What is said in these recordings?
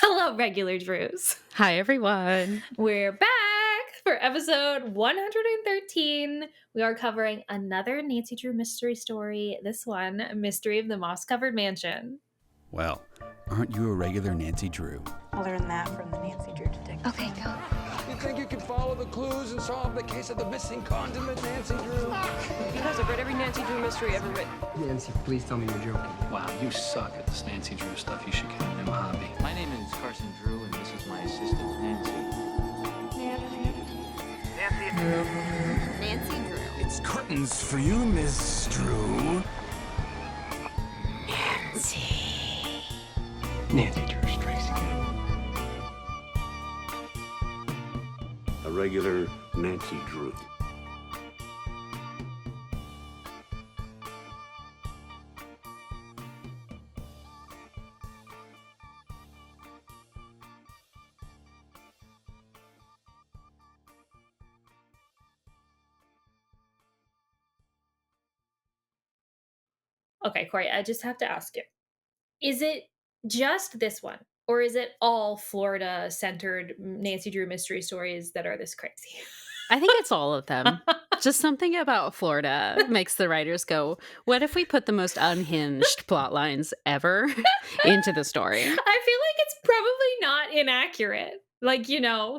Hello, regular Drews. Hi, everyone. We're back for episode 113. We are covering another Nancy Drew mystery story. This one, Mystery of the Moss-Covered Mansion. Well, aren't you a regular Nancy Drew? I learned that from the Nancy Drew detective. Okay, go. You think you can follow the clues and solve the case of the missing condiment, Nancy Drew? Because I've read every Nancy Drew mystery ever written. Nancy, please tell me you're joking. Wow, you suck at this Nancy Drew stuff. You should get a new hobby. My name is Carson Drew, and this is my assistant, Nancy. Nancy Drew. It's curtains for you, Miss Drew. Nancy Drew strikes again. A regular Nancy Drew. Okay, Kori, I just have to ask you. Is it just this one? Or is it all Florida-centered Nancy Drew mystery stories that are this crazy? I think it's all of them. Just something about Florida makes the writers go, what if we put the most unhinged plot lines ever into the story? I feel like it's probably not inaccurate. Like,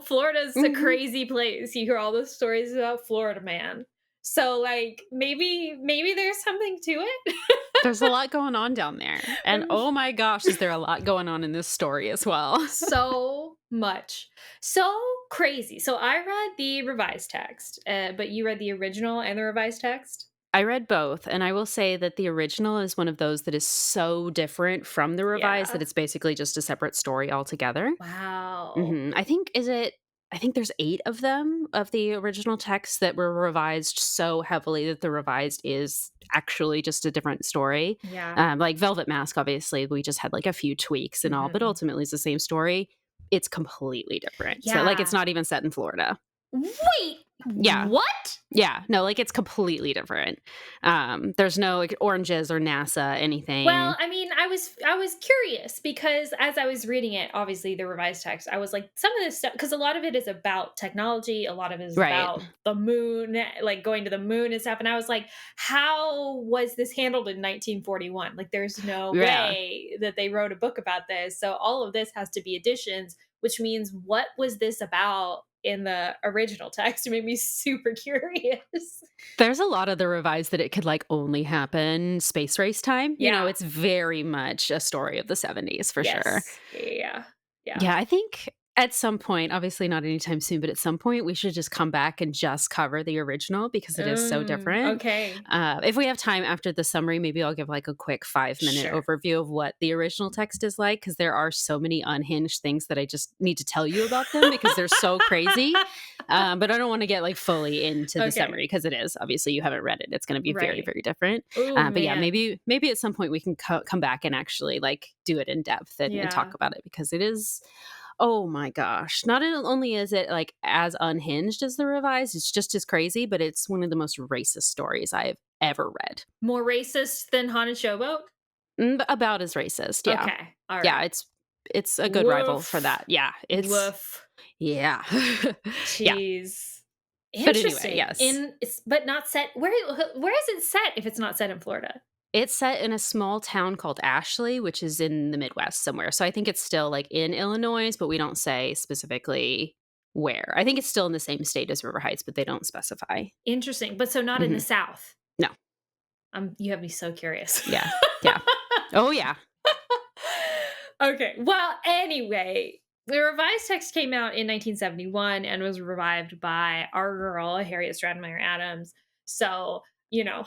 Florida's a crazy place. You hear all those stories about Florida man. So, like, maybe there's something to it. There's a lot going on down there. And oh my gosh, is there a lot going on in this story as well? So much. So crazy. So I read the revised text, but you read the original and the revised text? I read both, and I will say that the original is one of those that is so different from the revised that it's basically just a separate story altogether. Wow. I think there's 8 of them of the original text that were revised so heavily that the revised is actually just a different story. Yeah. Like Velvet Mask, obviously, we just had like a few tweaks and all, but ultimately it's the same story. It's completely different. So like it's not even set in Florida. Wait. Yeah. What? Yeah. No, like it's completely different. There's no like oranges or NASA, anything. Well, I mean, I was curious because as I was reading it, obviously the revised text, I was like, some of this stuff, because a lot of it is about technology, a lot of it is about the moon, like going to the moon and stuff. And I was like, how was this handled in 1941? Like, there's no way that they wrote a book about this. So all of this has to be additions, which means what was this about in the original text? It made me super curious. There's a lot of the revised that it could like only happen space race time. You know, it's very much a story of the 70s for sure. Yeah. Yeah, I think at some point, obviously not anytime soon, but at some point we should just come back and just cover the original because it is so different. Okay. If we have time after the summary, maybe I'll give like a quick 5-minute overview of what the original text is like, because there are so many unhinged things that I just need to tell you about them because they're so crazy. But I don't want to get like fully into the summary because it is, obviously you haven't read it. It's going to be very, very different. Ooh, but yeah, maybe at some point we can come back and actually like do it in depth and talk about it because it is... Oh my gosh. Not only is it like as unhinged as the revised, it's just as crazy, but it's one of the most racist stories I've ever read. More racist than Haunted Showboat? About as racist, yeah. Okay. All right. Yeah, it's a good rival for that. Yeah. It's woof. Yeah. Jeez. Yeah. But anyway, yes. But not set. Where is it set if it's not set in Florida? It's set in a small town called Ashley, which is in the Midwest somewhere. So I think it's still like in Illinois, but we don't say specifically where. I think it's still in the same state as River Heights, but they don't specify. Interesting. But so not in the South? No. You have me so curious. Yeah. Oh, yeah. Okay. Well, anyway, the revised text came out in 1971 and was revived by our girl, Harriet Stradmeyer Adams. So, yeah.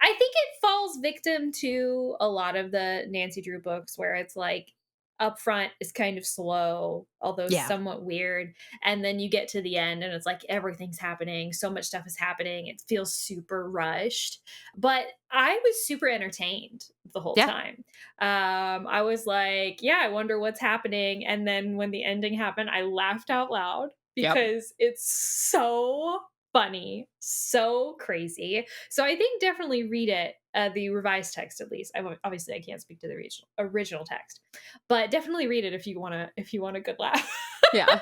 I think it falls victim to a lot of the Nancy Drew books where it's like up front is kind of slow, although somewhat weird. And then you get to the end and it's like everything's happening. So much stuff is happening. It feels super rushed. But I was super entertained the whole time. I was like, I wonder what's happening. And then when the ending happened, I laughed out loud because it's so funny, so crazy. So I think definitely read it, the revised text at least. Obviously I can't speak to the original text, but definitely read it if you want a good laugh. Yeah.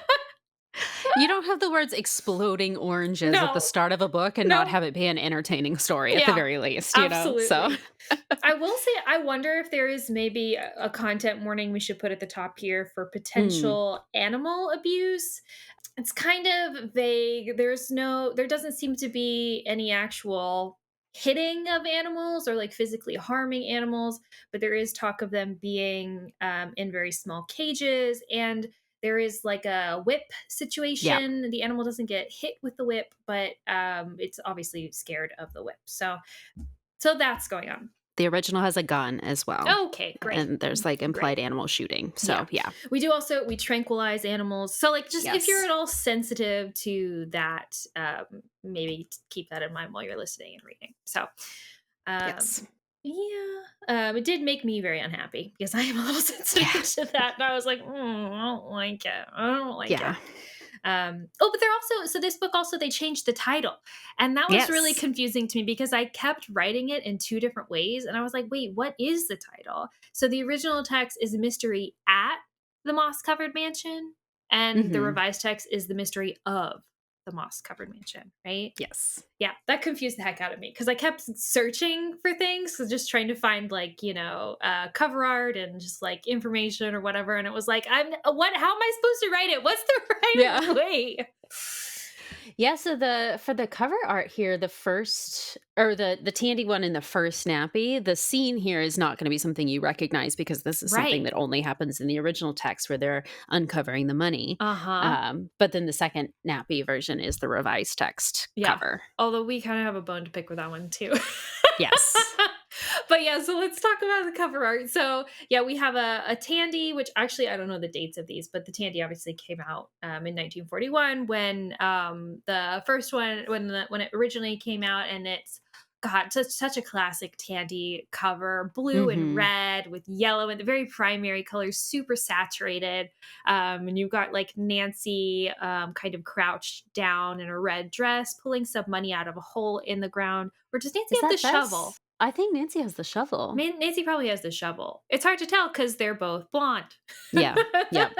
You don't have the words exploding oranges at the No, start of a book and not no, have it be an entertaining story at the yeah, very least, So, absolutely. I will say, I wonder if there is maybe a content warning we should put at the top here for mm, potential animal abuse. It's kind of vague. There doesn't seem to be any actual hitting of animals or like physically harming animals, but there is talk of them being in very small cages, and there is like a whip yeah. situation. The animal doesn't get hit with the whip, but it's obviously scared of the whip. So that's going on. The original has a gun as well. Okay, great. And there's like Great. implied animal shooting. Yeah. So, yeah. We tranquilize animals. So like just if you're Yes. at all sensitive to that, maybe keep that in mind while you're listening and reading. So Yes. yeah, it did make me very unhappy because I am a little sensitive to that, and I was like, I don't like it. I don't like Yeah. it. But they're also, so this book also, they changed the title, and that was really Yes. confusing to me because I kept writing it in two different ways, and I was like, wait, what is the title? So the original text is Mystery at the Moss Covered Mansion, and the Mhm. revised text is The Mystery of the Moss Covered Mansion, right? Yes. Yeah, that confused the heck out of me because I kept searching for things, so just trying to find like cover art and just like information or whatever, and it was like, How am I supposed to write it? What's the right Yeah. way? Yeah, so for the cover art here, the first or the Tandy one in the first nappy, the scene here is not going to be something you recognize because this is something Right. that only happens in the original text where they're uncovering the money. Uh-huh. But then the second nappy version is the revised text Yeah. cover. Although we kind of have a bone to pick with that one too. Yes. But yeah, so let's talk about the cover art. So yeah, we have a Tandy, which actually I don't know the dates of these, but the Tandy obviously came out in 1941 when the first one when it originally came out, and it's God, such a classic Tandy cover, blue and Hmm. red with yellow and the very primary colors, super saturated. And you've got like Nancy kind of crouched down in a red dress, pulling some money out of a hole in the ground. Or does Nancy Is have the that shovel? Bess? I think Nancy has the shovel. Nancy probably has the shovel. It's hard to tell because they're both blonde. Yeah. Yep.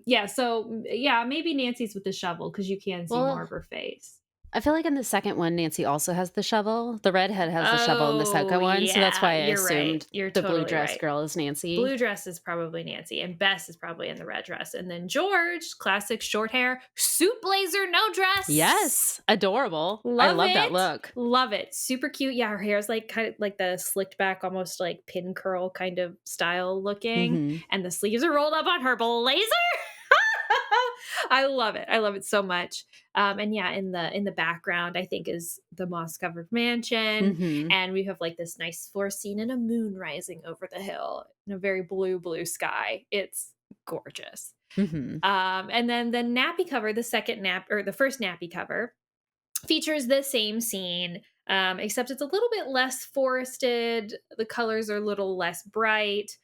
Yeah. So yeah, maybe Nancy's with the shovel because you can see more Well, of her face. I feel like in the second one, Nancy also has the shovel. The redhead has the shovel in the second Oh one, so that's yeah, why I you're right. assumed You're the blue totally dress right. girl is Nancy. Blue dress is probably Nancy, and Bess is probably in the red dress, and then George, classic short hair, suit blazer, no dress. Yes, adorable. Love I love it. that look. Love it. Super cute. Yeah, her hair is like kind of like the slicked back, almost like pin curl kind of style looking. Hmm. And the sleeves are rolled up on her blazer. I love it. I love it so much. And yeah, in the background, I think is the moss covered mansion. Hmm. And we have like this nice forest scene and a moon rising over the hill in a very blue sky. It's gorgeous. Hmm. And then the nappy cover, the first nappy cover, features the same scene, except it's a little bit less forested. The colors are a little less bright,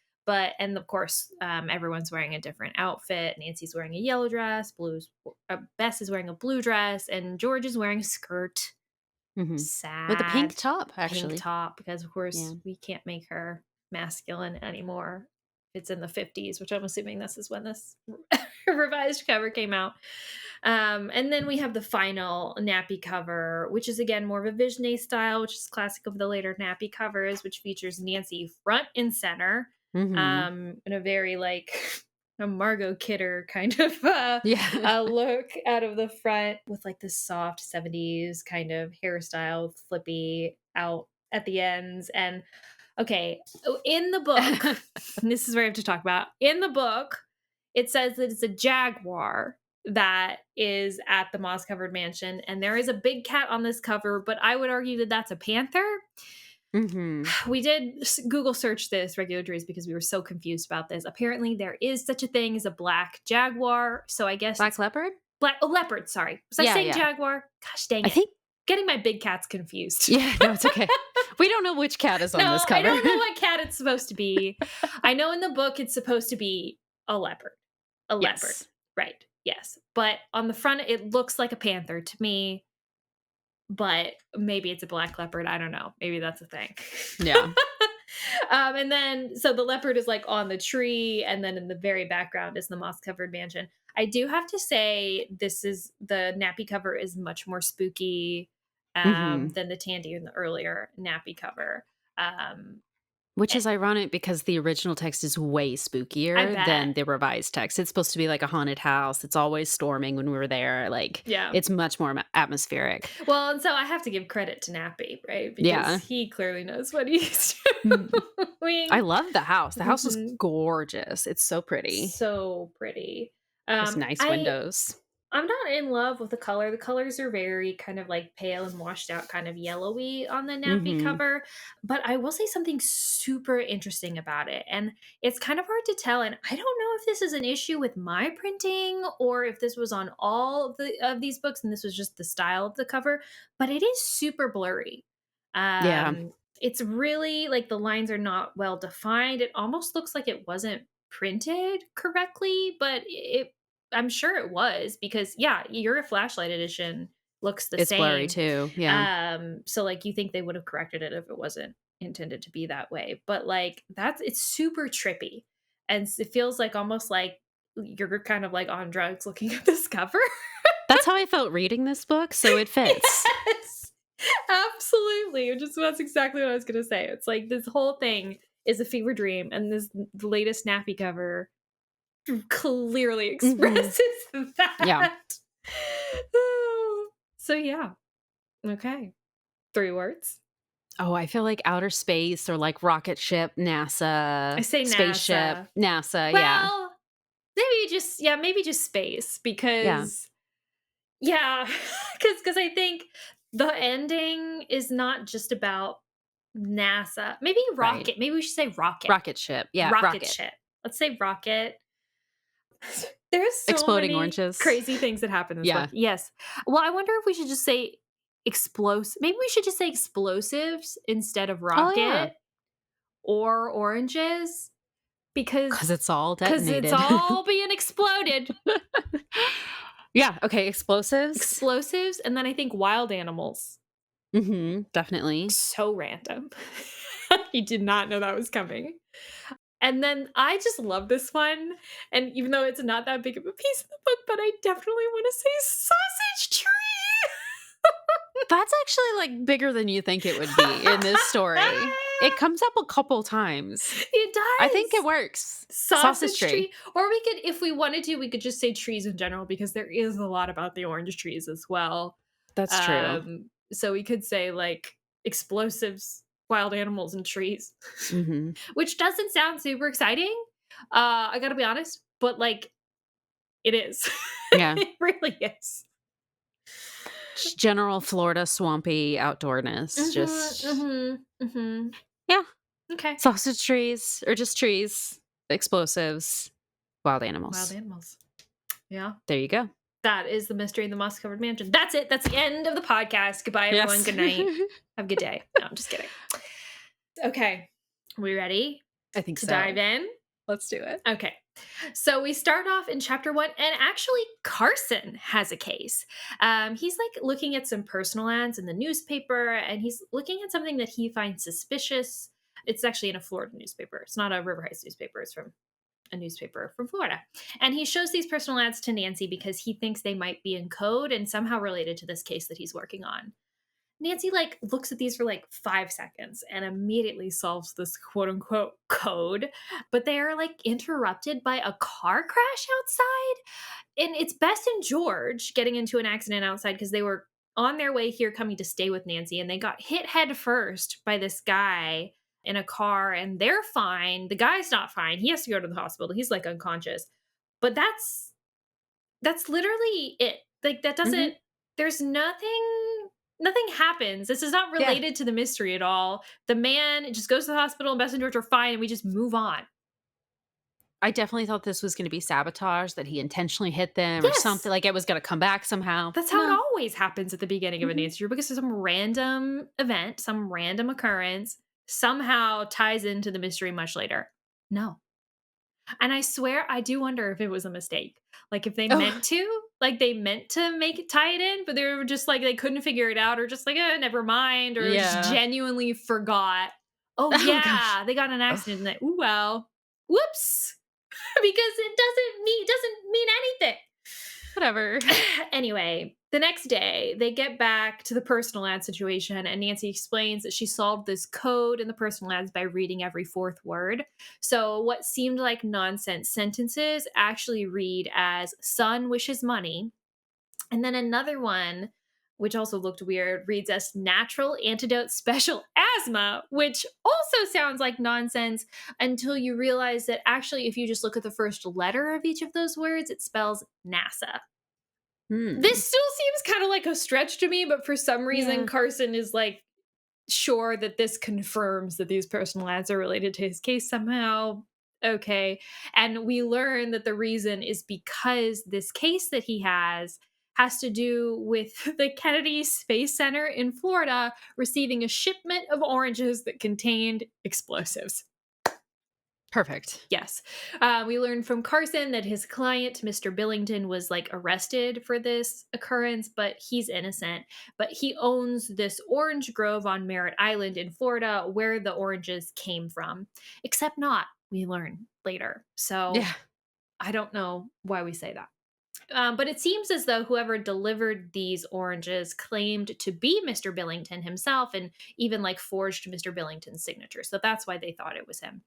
and of course, everyone's wearing a different outfit. Nancy's wearing a yellow dress, Bess is wearing a blue dress, and George is wearing a skirt. Hmm. Sad. With a pink top, actually. Pink top, because of course Yeah. we can't make her masculine anymore. It's in the 50s, which I'm assuming this is when this revised cover came out. And then we have the final nappy cover, which is again more of a visionary style, which is classic of the later nappy covers, which features Nancy front and center, Hmm. in a very like a Margot Kidder kind of Yeah. look out of the front with like this soft 70s kind of hairstyle, flippy out at the ends. And okay, in the book, and this is where I have to talk about, in the book, it says that it's a jaguar that is at the moss covered mansion, and there is a big cat on this cover, but I would argue that that's a panther. Hmm. We did Google search this, regular Drews, because we were so confused about this. Apparently there is such a thing as a black jaguar, so I guess Black leopard? leopard, sorry. Was I Yeah, saying yeah. jaguar? Gosh dang I it. think. Getting my big cats confused. Yeah, no, it's okay. We don't know which cat is on No, this cover. I don't know what cat it's supposed to be. I know in the book it's supposed to be a leopard. A leopard. Yes. Right. Yes. But on the front, it looks like a panther to me, but maybe it's a black leopard. I don't know. Maybe that's a thing. Yeah. And then, so the leopard is like on the tree, and then in the very background is the moss covered mansion. I do have to say, the nappy cover is much more spooky than the Tandy in the earlier nappy cover. Which is ironic because the original text is way I spookier than bet. the revised text. It's supposed to be like a haunted house. It's always storming when we were there. Like, Yeah. it's much more atmospheric. Well, and so I have to give credit to Nappy, right? Because Yeah. he clearly knows what he's Mm. doing. I love the house. The house is Mhm. gorgeous. It's so pretty. So pretty. Has nice windows. I'm not in love with the color. The colors are very kind of like pale and washed out, kind of yellowy on the nappy cover. But I will say something super interesting about it. And it's kind of hard to tell. And I don't know if this is an issue with my printing or if this was on all of these books and this was just the style of the cover, but it is super blurry. Yeah. It's really like the lines are not well defined. It almost looks like it wasn't printed correctly, but I'm sure it was because your flashlight edition looks the It's blurry same. too. Yeah. So like you think they would have corrected it if it wasn't intended to be that way. But like it's super trippy. And it feels like almost like you're kind of like on drugs looking at this cover. That's how I felt reading this book, so it fits. Yes. Absolutely. That's exactly what I was gonna say. It's like this whole thing is a fever dream, and the latest nappy cover clearly expresses that. Yeah. So yeah. Okay. 3 words. Oh, I feel like outer space or like rocket ship, NASA. I say spaceship, NASA. Well, maybe just space because because I think the ending is not just about NASA. Maybe rocket. Right. Maybe we should say rocket. Rocket ship. Yeah. Rocket ship. Let's say rocket. There's so Exploding many oranges. crazy things that happen in this book. Yes. Well, I wonder if we should just say explosive. Maybe we should just say explosives instead of rocket or oranges Because it's all detonated. it's all being exploded. Yeah. Okay. Explosives. Explosives, and then I think wild animals. Definitely. So random. You did not know that was coming. And then I just love this one. And even though it's not that big of a piece of the book, but I definitely want to say sausage tree. That's actually like bigger than you think it would be in this story. It comes up a couple times. It does. I think it works. Sausage tree. Or we could, if we wanted to, we could just say trees in general because there is a lot about the orange trees as well. That's true. So we could say like explosives, wild animals, and trees, which doesn't sound super exciting. I gotta be honest, but like it is. Yeah. It really is. General Florida swampy outdoorness. Yeah. Okay. Sausage trees or just trees, explosives, wild animals. Wild animals. Yeah. There you go. That is the mystery in the moss covered mansion. That's it. That's the end of the podcast. Goodbye, everyone. Yes. Good night. Have a good day. No, I'm just kidding. Okay. We ready? I think to so. dive in? Let's do it. Okay. So we start off in chapter 1, and actually Carson has a case. He's like looking at some personal ads in the newspaper, and he's looking at something that he finds suspicious. It's actually in a Florida newspaper. It's not a River Heights newspaper. It's from a newspaper from Florida. And he shows these personal ads to Nancy because he thinks they might be in code and somehow related to this case that he's working on. Nancy like looks at these for like 5 seconds and immediately solves this quote unquote code, but they are like interrupted by a car crash outside. And it's Bess and George getting into an accident outside because they were on their way here coming to stay with Nancy, and they got hit head first by this guy in a car, and they're fine. The guy's not fine. He has to go to the hospital. He's like unconscious. But that's literally it. Like that doesn't there's nothing happens. This is not related to the mystery at all. The man just goes to the hospital and Bess and George are fine and we just move on. I definitely thought this was going to be sabotage, that he intentionally hit them or something, like it was going to come back somehow. That's how it always happens at the beginning of a Nancy Drew, because some random event, some random occurrence somehow ties into the mystery much later. No. And I swear, I do wonder if it was a mistake. Like, if they Oh. meant to, like, they meant to make it tie it in, but they were just like, they couldn't figure it out, or just like, never mind, or just Yeah. genuinely forgot. Oh, Oh gosh. yeah, they got in an Ugh. accident. And ooh, well, whoops. Because it doesn't mean anything. Whatever. Anyway, the next day, they get back to the personal ad situation, and Nancy explains that she solved this code in the personal ads by reading every fourth word. So, what seemed like nonsense sentences actually read as son wishes money. And then another one, which also looked weird, reads as natural antidote special asthma, which also sounds like nonsense until you realize that actually, if you just look at the first letter of each of those words, it spells NASA. This still seems kind of like a stretch to me, but for some reason, Yeah. Carson is like sure that this confirms that these personal ads are related to his case somehow. Okay. And we learn that the reason is because this case that he has to do with the Kennedy Space Center in Florida receiving a shipment of oranges that contained explosives. Perfect. Yes. We learned from Carson that his client, Mr. Billington, was like arrested for this occurrence, but he's innocent. But he owns this orange grove on Merritt Island in Florida where the oranges came from, except not, we learn later. So Yeah. I don't know why we say that. But it seems as though whoever delivered these oranges claimed to be Mr. Billington himself and even like forged Mr. Billington's signature. So that's why they thought it was him.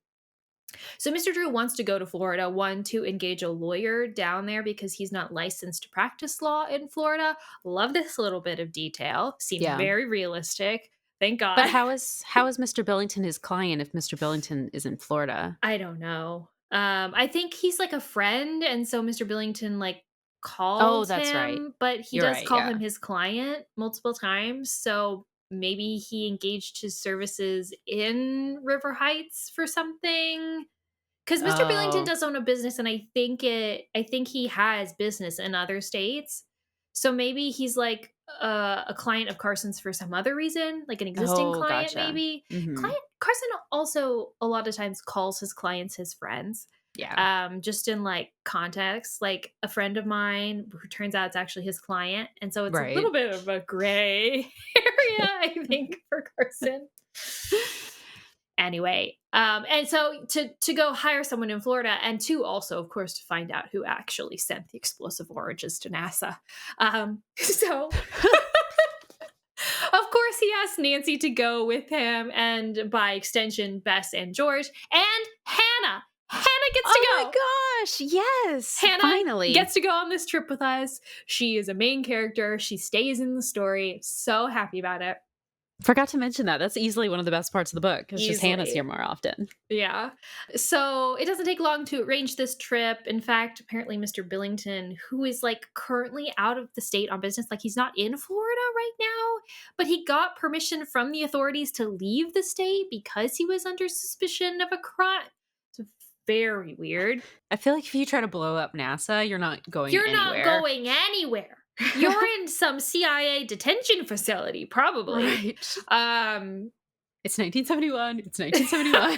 So Mr. Drew wants to go to Florida, one, to engage a lawyer down there because he's not licensed to practice law in Florida. Love this little bit of detail. Seems Yeah. very realistic. Thank God. But how is Mr. Billington his client if Mr. Billington is in Florida? I don't know. I think he's like a friend, and so Mr. Billington like called that's right. him, but he You're does right, call yeah. him his client multiple times. So maybe he engaged his services in River Heights for something. Because Mr. Billington Oh. does own a business, and I think he has business in other states. So maybe he's like a client of Carson's for some other reason, like an existing Oh, client, gotcha. maybe. Mhm. Carson also a lot of times calls his clients his friends. Yeah. Just in like context, like a friend of mine who turns out it's actually his client, and so it's a Right. little bit of a gray area, I think, for Carson. Anyway, and so to go hire someone in Florida, and to also, of course, to find out who actually sent the explosive oranges to NASA. So, of course, he asked Nancy to go with him, and by extension, Bess and George, and Hannah. Hannah gets to go. Oh my gosh, yes! Hannah Finally. gets to go on this trip with us. She is a main character. She stays in the story. So happy about it. Forgot to mention that. That's easily one of the best parts of the book. It's just Hannah's Easily. here more often. Yeah. So it doesn't take long to arrange this trip. In fact, apparently Mr. Billington, who is like currently out of the state on business, like he's not in Florida right now, but he got permission from the authorities to leave the state because he was under suspicion of a crime. It's very weird. I feel like if you try to blow up NASA, you're not going You're anywhere. not going anywhere. You're in some CIA detention facility, probably. Right. It's 1971. It's 1971.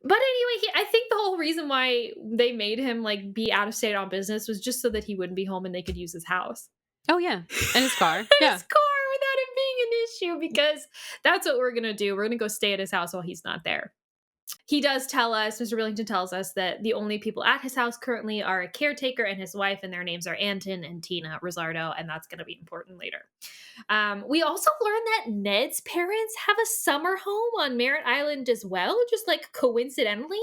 But anyway, I think the whole reason why they made him like be out of state on business was just so that he wouldn't be home and they could use his house. Oh, yeah. And his car. And Yeah. his car without it being an issue, because that's what we're going to do. We're going to go stay at his house while he's not there. He does tell us, Mr. Billington tells us, that the only people at his house currently are a caretaker and his wife, and their names are Anton and Tina Rosardo, and that's going to be important later. We also learned that Ned's parents have a summer home on Merritt Island as well, just like coincidentally.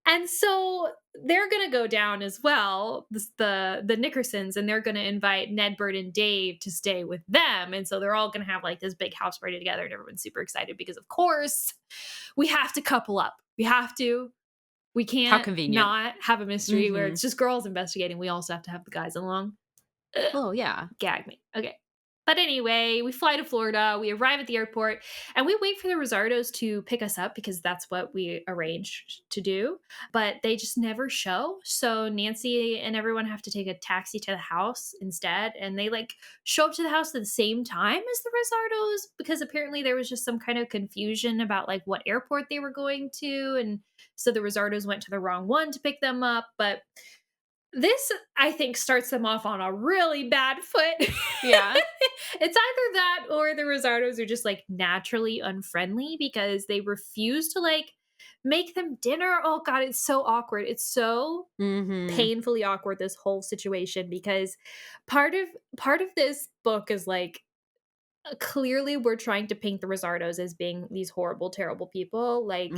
And so they're going to go down as well, the Nickersons, and they're going to invite Ned, Bert, and Dave to stay with them. And so they're all going to have like this big house party together, and everyone's super excited because, of course, we have to couple up. We have to. We can't How convenient. not have a mystery where it's just girls investigating. We also have to have the guys along. Oh, yeah. Gag me. Okay. But anyway, we fly to Florida, we arrive at the airport, and we wait for the Rosardos to pick us up because that's what we arranged to do. But they just never show. So Nancy and everyone have to take a taxi to the house instead. And they like show up to the house at the same time as the Rosardos because apparently there was just some kind of confusion about like what airport they were going to. And so the Rosardos went to the wrong one to pick them up. But this, I think, starts them off on a really bad foot. Yeah. It's either that or the Rosardos are just like naturally unfriendly because they refuse to like make them dinner. Oh God, it's so awkward. It's so painfully awkward, this whole situation, because part of this book is like clearly we're trying to paint the Rosardos as being these horrible, terrible people. Like,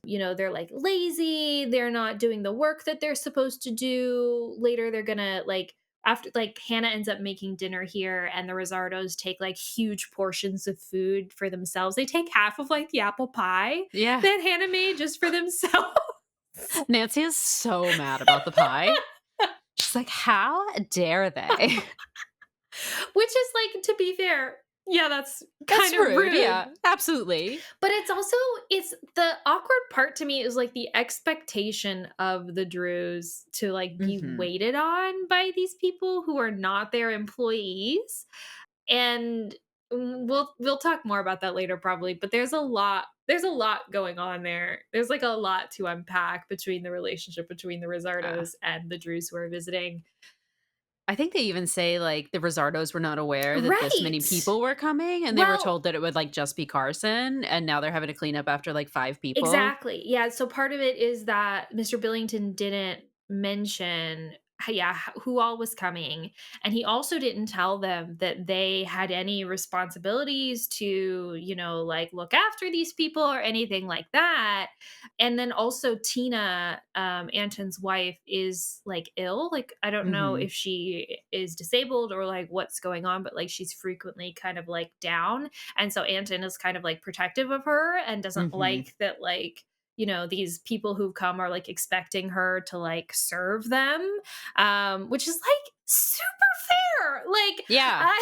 they're like lazy, they're not doing the work that they're supposed to do. Later, they're gonna like, after like Hannah ends up making dinner here, and the Rosardos take like huge portions of food for themselves. They take half of like the apple pie that Hannah made just for themselves. Nancy is so mad about the pie. She's like, how dare they? Which is like, to be fair, yeah, that's kind of rude. Yeah, absolutely. But it's the awkward part to me is like the expectation of the Drews to like be waited on by these people who are not their employees. And we'll talk more about that later probably, but there's a lot going on there. There's like a lot to unpack between the relationship between the Rosardos and the Drews who are visiting. I think they even say like the Rosardos were not aware that this many people were coming, and they were told that it would like just be Carson, and now they're having to clean up after like 5 people. Exactly. Yeah. So part of it is that Mr. Billington didn't mention who all was coming, and he also didn't tell them that they had any responsibilities to like look after these people or anything like that. And then also Tina, Anton's wife, is like ill. Like I don't know if she is disabled or like what's going on, but like she's frequently kind of like down, and so Anton is kind of like protective of her and doesn't like that like these people who've come are like expecting her to like serve them, which is like super fair. Like, yeah,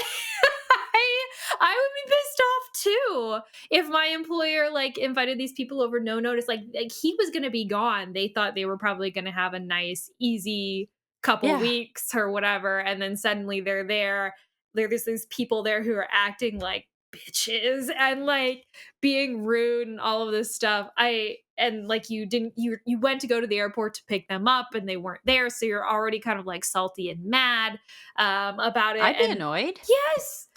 I would be pissed off too if my employer like invited these people over no notice. Like he was gonna be gone. They thought they were probably gonna have a nice, easy couple weeks or whatever, and then suddenly they're there. There's these people there who are acting like bitches and like being rude and all of this stuff. And like you went to go to the airport to pick them up and they weren't there, so you're already kind of like salty and mad about it. I'd be annoyed. Yes,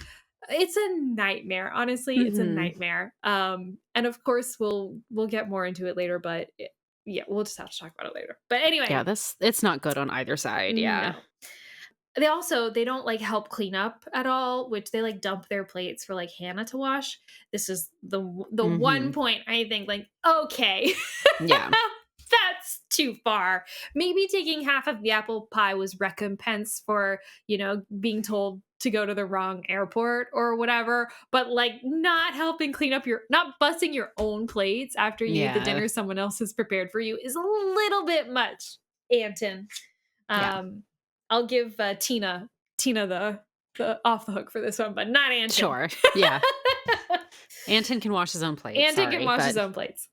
it's a nightmare. Honestly, it's a nightmare. And of course we'll get more into it later, but we'll just have to talk about it later. But anyway, it's not good on either side. Yeah. No. They don't like help clean up at all, which they like dump their plates for like Hannah to wash. This is the one point I think like, okay, yeah, that's too far. Maybe taking half of the apple pie was recompense for, being told to go to the wrong airport or whatever, but like not helping clean up not busting your own plates after you eat the dinner someone else has prepared for you is a little bit much, Anton. I'll give Tina the off the hook for this one, but not Anton. Sure. Yeah. Anton can wash his own plates. Anton can wash his own plates.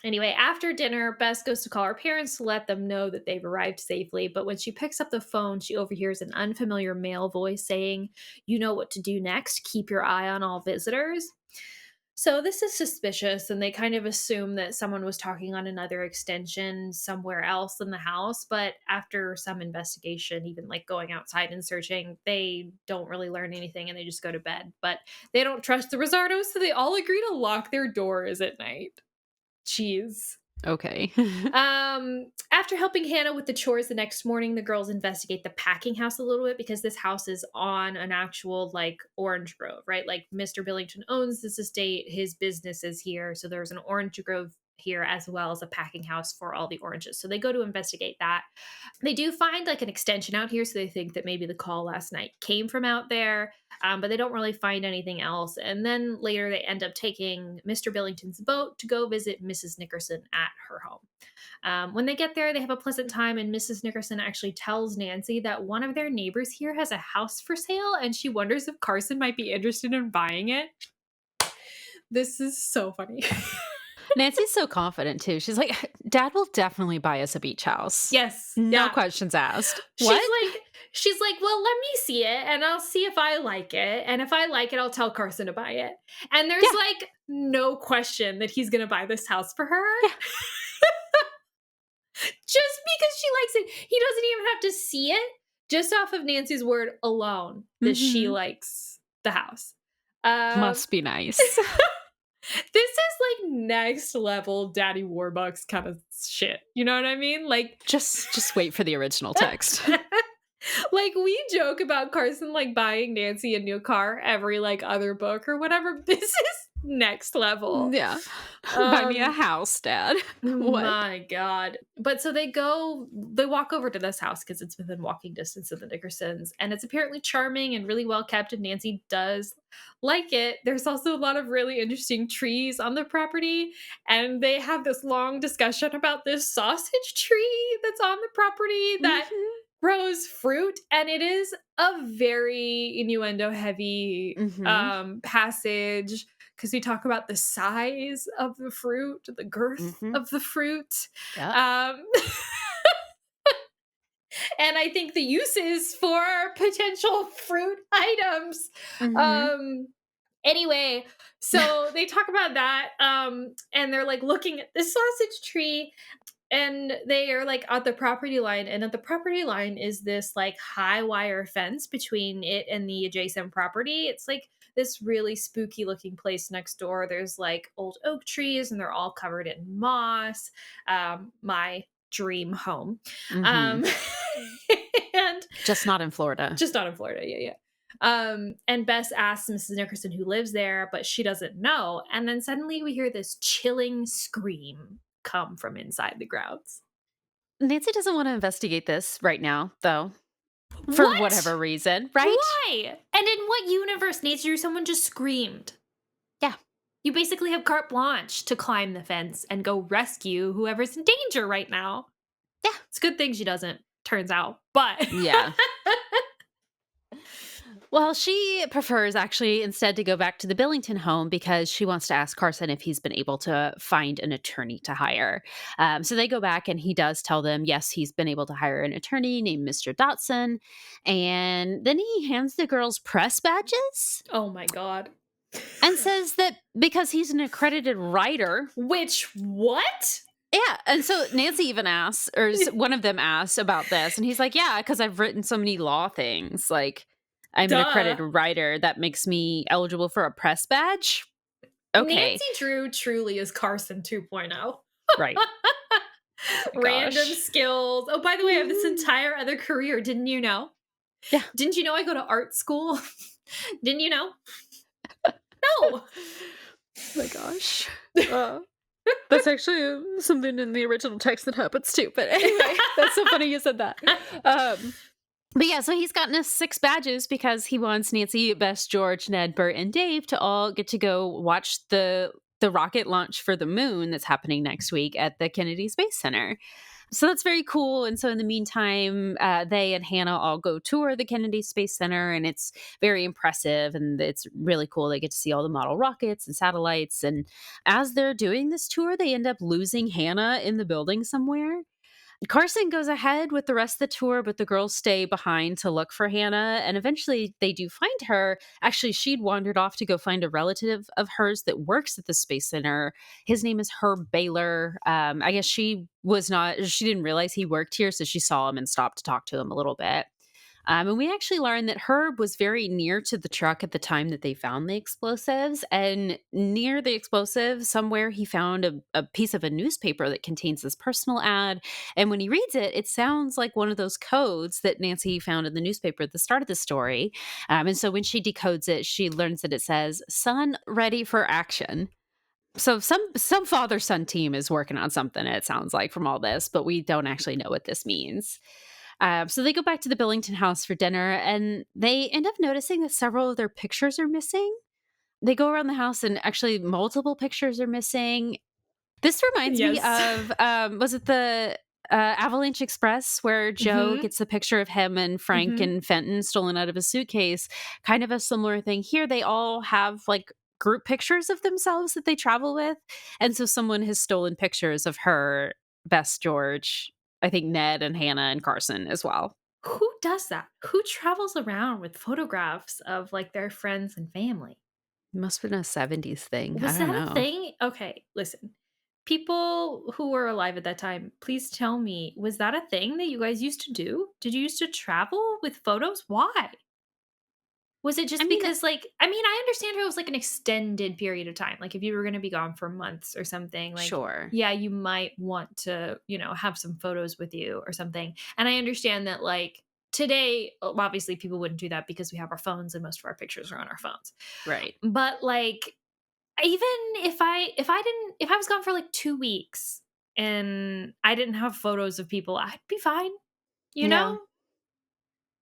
Anyway, after dinner, Bess goes to call her parents to let them know that they've arrived safely. But when she picks up the phone, she overhears an unfamiliar male voice saying, "You know what to do next. Keep your eye on all visitors." So this is suspicious, and they kind of assume that someone was talking on another extension somewhere else in the house. But after some investigation, even like going outside and searching, they don't really learn anything and they just go to bed. But they don't trust the Rosardos, so they all agree to lock their doors at night. Jeez. Okay. After helping Hannah with the chores the next morning, the girls investigate the packing house a little bit because this house is on an actual like orange grove, right? Like Mr. Billington owns this estate, his business is here, so there's an orange grove here, as well as a packing house for all the oranges. So they go to investigate that. They do find like an extension out here, so they think that maybe the call last night came from out there, but they don't really find anything else. And then later they end up taking Mr. Billington's boat to go visit Mrs. Nickerson at her home. When they get there, they have a pleasant time, and Mrs. Nickerson actually tells Nancy that one of their neighbors here has a house for sale, and she wonders if Carson might be interested in buying it. This is so funny. Nancy's so confident too. She's like, Dad will definitely buy us a beach house. Yes. No questions asked. She's like, well, let me see it and I'll see if I like it. And if I like it, I'll tell Carson to buy it. And there's like no question that he's going to buy this house for her. Yeah. Just because she likes it. He doesn't even have to see it, just off of Nancy's word alone that she likes the house. Must be nice. This is like next level Daddy Warbucks kind of shit. You know what I mean? Like, just wait for the original text. Like, we joke about Carson like buying Nancy a new car every like other book or whatever. This is next level. Yeah. Buy me a house, Dad. What? My God. But so they walk over to this house because it's within walking distance of the Nickersons, and it's apparently charming and really well kept, and Nancy does like it. There's also a lot of really interesting trees on the property, and they have this long discussion about this sausage tree that's on the property that grows fruit, and it is a very innuendo heavy passage, because we talk about the size of the fruit, the girth of the fruit. Yeah. And I think the uses for potential fruit items. Anyway, so they talk about that, and they're like looking at this sausage tree, and they are like at the property line, and at the property line is this like high wire fence between it and the adjacent property. It's like this really spooky looking place next door. There's like old oak trees, and they're all covered in moss. My dream home. And just not in Florida. Yeah. And Bess asks Mrs. Nickerson who lives there, but she doesn't know. And then suddenly we hear this chilling scream come from inside the grounds. Nancy doesn't want to investigate this right now, though. For whatever reason, right? Why? And in what universe, Nancy, someone just screamed? Yeah. You basically have carte blanche to climb the fence and go rescue whoever's in danger right now. Yeah. It's a good thing she doesn't, turns out. But yeah. Well, she prefers actually instead to go back to the Billington home because she wants to ask Carson if he's been able to find an attorney to hire. So they go back, and he does tell them, yes, he's been able to hire an attorney named Mr. Dotson. And then he hands the girls press badges. Oh my God. And says that because he's an accredited writer. Which, what? Yeah. And so Nancy even asks, or one of them asks about this. And he's like, yeah, because I've written so many law things. Like, I'm an accredited writer. That makes me eligible for a press badge. Okay. Nancy Drew truly is Carson 2.0. Right. Random skills. Oh, by the way, I have this entire other career. Didn't you know? Yeah. Didn't you know I go to art school? Didn't you know? No. Oh my gosh. That's actually something in the original text that happens too. But anyway, that's so funny you said that. But yeah, so he's gotten us 6 badges because he wants Nancy, Bess, George, Ned, Bert, and Dave to all get to go watch the rocket launch for the moon that's happening next week at the Kennedy Space Center. So that's very cool. And so in the meantime, they and Hannah all go tour the Kennedy Space Center, and it's very impressive, and it's really cool. They get to see all the model rockets and satellites. And as they're doing this tour, they end up losing Hannah in the building somewhere. Carson goes ahead with the rest of the tour, but the girls stay behind to look for Hannah, and eventually they do find her. Actually, she'd wandered off to go find a relative of hers that works at the Space Center. His name is Herb Baylor. I guess she didn't realize he worked here, so she saw him and stopped to talk to him a little bit. And we actually learned that Herb was very near to the truck at the time that they found the explosives. And near the explosives, somewhere he found a piece of a newspaper that contains this personal ad. And when he reads it, it sounds like one of those codes that Nancy found in the newspaper at the start of the story. And so when she decodes it, she learns that it says, "Son, ready for action." So some father-son team is working on something, it sounds like, from all this, but we don't actually know what this means. So they go back to the Billington house for dinner, and they end up noticing that several of their pictures are missing. They go around the house, and actually multiple pictures are missing. This reminds me Yes. of, was it the Avalanche Express where Joe Mhm. gets the picture of him and Frank Mhm. and Fenton stolen out of his suitcase? Kind of a similar thing here. They all have like group pictures of themselves that they travel with. And so someone has stolen pictures of her, Bess, George, I think Ned and Hannah and Carson as well. Who does that? Who travels around with photographs of, like, their friends and family? Must have been a 70s thing. I Was don't that a know. thing? Okay, listen. People who were alive at that time, please tell me, was that a thing that you guys used to do? Did you used to travel with photos? Why? Was it I just mean, because, like, I mean, I understand if it was like an extended period of time. Like if you were going to be gone for months or something, like, sure. yeah, you might want to, have some photos with you or something. And I understand that, like, today, obviously, people wouldn't do that because we have our phones and most of our pictures are on our phones. Right. But, like, even if I was gone for like 2 weeks and I didn't have photos of people, I'd be fine, you Yeah. know?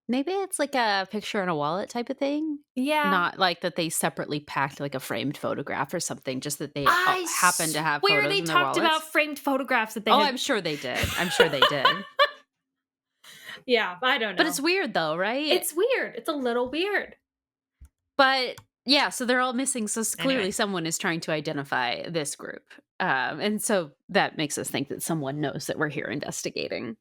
Maybe it's like a picture in a wallet type of thing? Yeah. Not like that they separately packed like a framed photograph or something, just that they I happen to have swear photos they in their talked about wallets? framed photographs that they Oh, had. I'm sure they did. I'm sure they did. Yeah, I don't But it's know. weird though, right? It's weird. It's a little weird. But yeah, so they're all missing. So clearly Anyway. someone is trying to identify this group. And so that makes us think that someone knows that we're here investigating.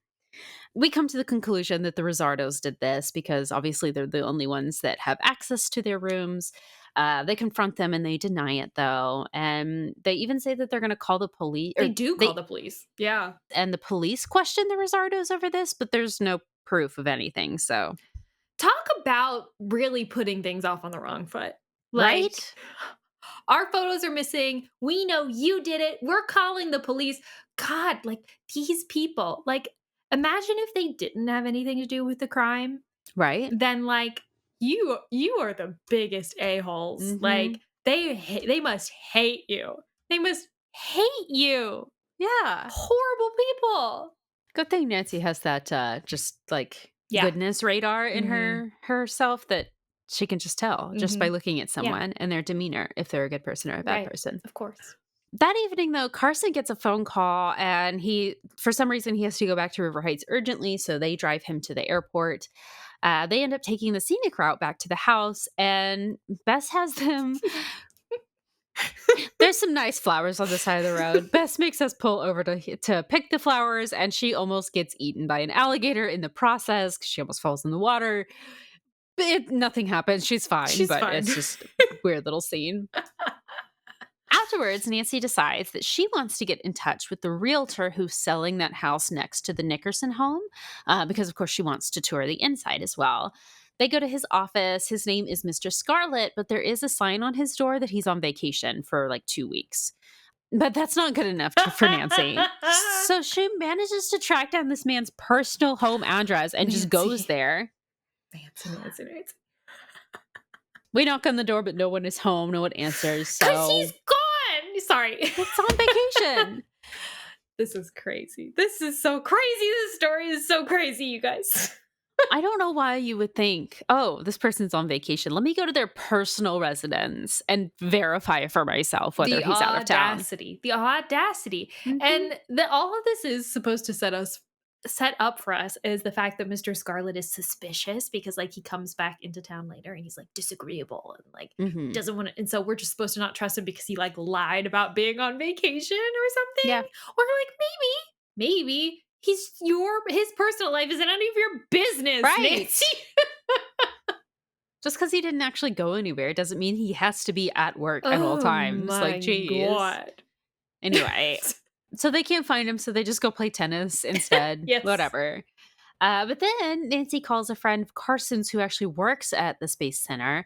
We come to the conclusion that the Rosardos did this because obviously they're the only ones that have access to their rooms. They confront them and they deny it though, and they even say that they're going to call the police. They Or do call they the police. Yeah. and the police question the Rosardos over this, but there's no proof of anything. So Talk about really putting things off on the wrong foot. Like, right, our photos are missing. We know you did it. We're calling the police. God, like, these people, like, imagine if they didn't have anything to do with the crime. right, Then, like, you are the biggest a-holes. mm-hmm. Like, they must hate you. They must hate you. Yeah. Horrible people. Good thing Nancy has that just like Yeah. goodness radar in Mhm. herself that she can just tell just by Mhm. looking at Yeah. someone and their demeanor if they're a good person or a bad Right. person. Of course. That evening though, Carson gets a phone call and he for some reason he has to go back to River Heights urgently, so they drive him to the airport. They end up taking the scenic route back to the house, and Bess has them. There's some nice flowers on the side of the road. Bess makes us pull over to pick the flowers, and she almost gets eaten by an alligator in the process because she almost falls in the water. But nothing happens. She's fine, She's but fine. it's just a weird little scene. Afterwards, Nancy decides that she wants to get in touch with the realtor who's selling that house next to the Nickerson home, because, of course, she wants to tour the inside as well. They go to his office. His name is Mr. Scarlett, but there is a sign on his door that he's on vacation for like 2 weeks. But that's not good enough for Nancy. So she manages to track down this man's personal home address and just goes Nancy. there. Nancy. We knock on the door, but no one is home. No one answers. Because So she's gone. Sorry. it's on vacation. This is crazy. This is so crazy. This story is so crazy, you guys. I don't know why you would think, oh, this person's on vacation. Let me go to their personal residence and verify for myself whether he's out of town. The audacity. Mhm. And all of this is supposed to set up for us is the fact that Mr. Scarlett is suspicious because, like, he comes back into town later and he's like disagreeable and like Mhm. doesn't want to, and so we're just supposed to not trust him because he like lied about being on vacation or something. Yeah. Or like maybe his personal life isn't any of your business, Right. Nancy. Just because he didn't actually go anywhere doesn't mean he has to be at work at all times. Like, geez. God. Anyway, so they can't find him, so they just go play tennis instead. Yes. Whatever. But then Nancy calls a friend of Carson's who actually works at the Space Center.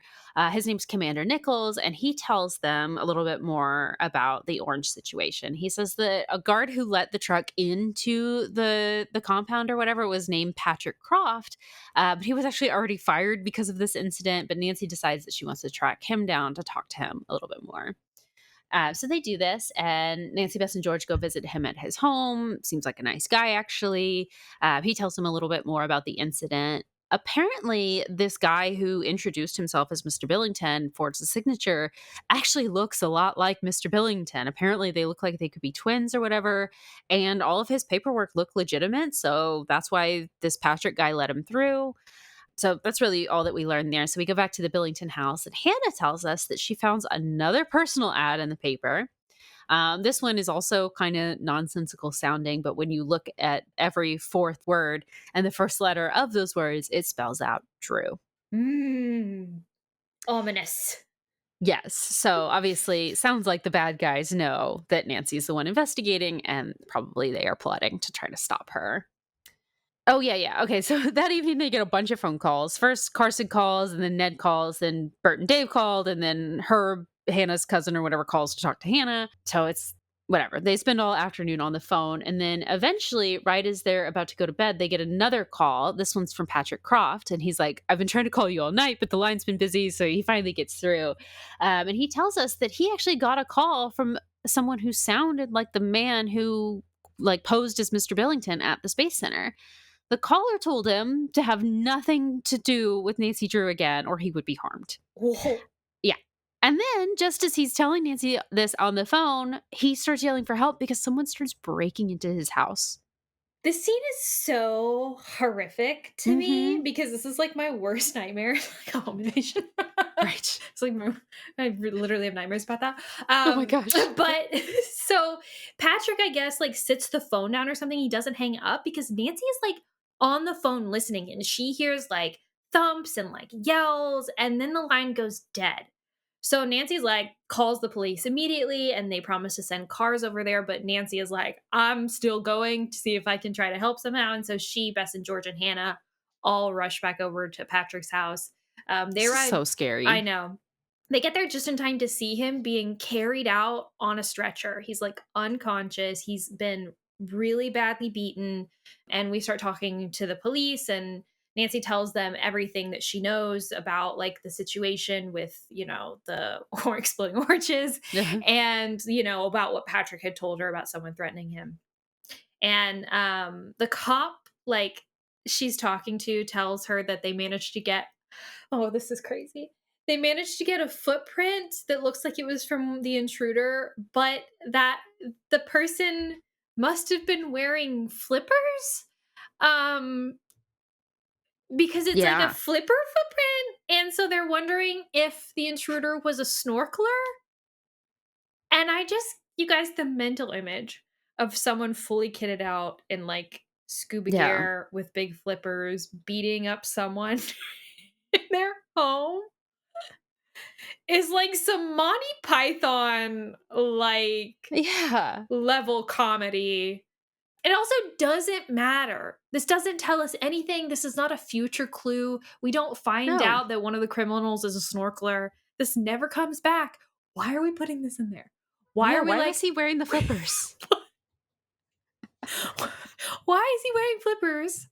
His name's Commander Nichols, and he tells them a little bit more about the orange situation. He says that a guard who let the truck into the compound or whatever was named Patrick Croft, but he was actually already fired because of this incident. But Nancy decides that she wants to track him down to talk to him a little bit more. So they do this, and Nancy, Bess, and George go visit him at his home. Seems like a nice guy, actually. He tells them a little bit more about the incident. Apparently, this guy who introduced himself as Mr. Billington, forged the signature, actually looks a lot like Mr. Billington. Apparently, they look like they could be twins or whatever, and all of his paperwork looked legitimate. So that's why this Patrick guy let him through. So that's really all that we learned there. So we go back to the Billington house, and Hannah tells us that she found another personal ad in the paper. This one is also kind of nonsensical sounding, but when you look at every fourth word and the first letter of those words, it spells out Drew. Ominous. Yes. So obviously, sounds like the bad guys know that Nancy's the one investigating, and probably they are plotting to try to stop her. Oh, yeah. Okay, so that evening they get a bunch of phone calls. First, Carson calls, and then Ned calls, then Bert and Dave called, and then Herb, Hannah's cousin or whatever, calls to talk to Hannah. So it's whatever. They spend all afternoon on the phone, and then eventually, right as they're about to go to bed, they get another call. This one's from Patrick Croft, and he's like, I've been trying to call you all night, but the line's been busy, so he finally gets through. And he tells us that he actually got a call from someone who sounded like the man who posed as Mr. Billington at the Space Center. The caller told him to have nothing to do with Nancy Drew again, or he would be harmed. Whoa. Yeah. And then, just as he's telling Nancy this on the phone, he starts yelling for help because someone starts breaking into his house. This scene is so horrific to me because this is like my worst nightmare. Like a home invasion. Right. It's like I literally have nightmares about that. Oh my gosh. But so Patrick, I guess, like sits the phone down or something. He doesn't hang up because Nancy is like on the phone listening, and she hears like thumps and like yells, and then the line goes dead. So Nancy's like calls the police immediately, and they promise to send cars over there. But Nancy is like, I'm still going to see if I can try to help somehow. And so she, Bess, and George and Hannah all rush back over to Patrick's house. They arrive. So scary. I know. They get there just in time to see him being carried out on a stretcher. He's like unconscious. He's been really badly beaten. And we start talking to the police, and Nancy tells them everything that she knows about like the situation with, the exploding oranges and, about what Patrick had told her about someone threatening him. And the cop, like she's talking to, tells her that they managed to get, oh, this is crazy. They managed to get a footprint that looks like it was from the intruder, but that the person must have been wearing flippers. Because it's like a flipper footprint. And so they're wondering if the intruder was a snorkeler. And you guys, the mental image of someone fully kitted out in like scuba gear with big flippers beating up someone in their home is like some Monty Python level comedy. It also doesn't matter. This doesn't tell us anything. This is not a future clue. We don't find out that one of the criminals is a snorkeler. This never comes back. Why are we putting this in there? Why is he wearing the flippers? Why is he wearing flippers?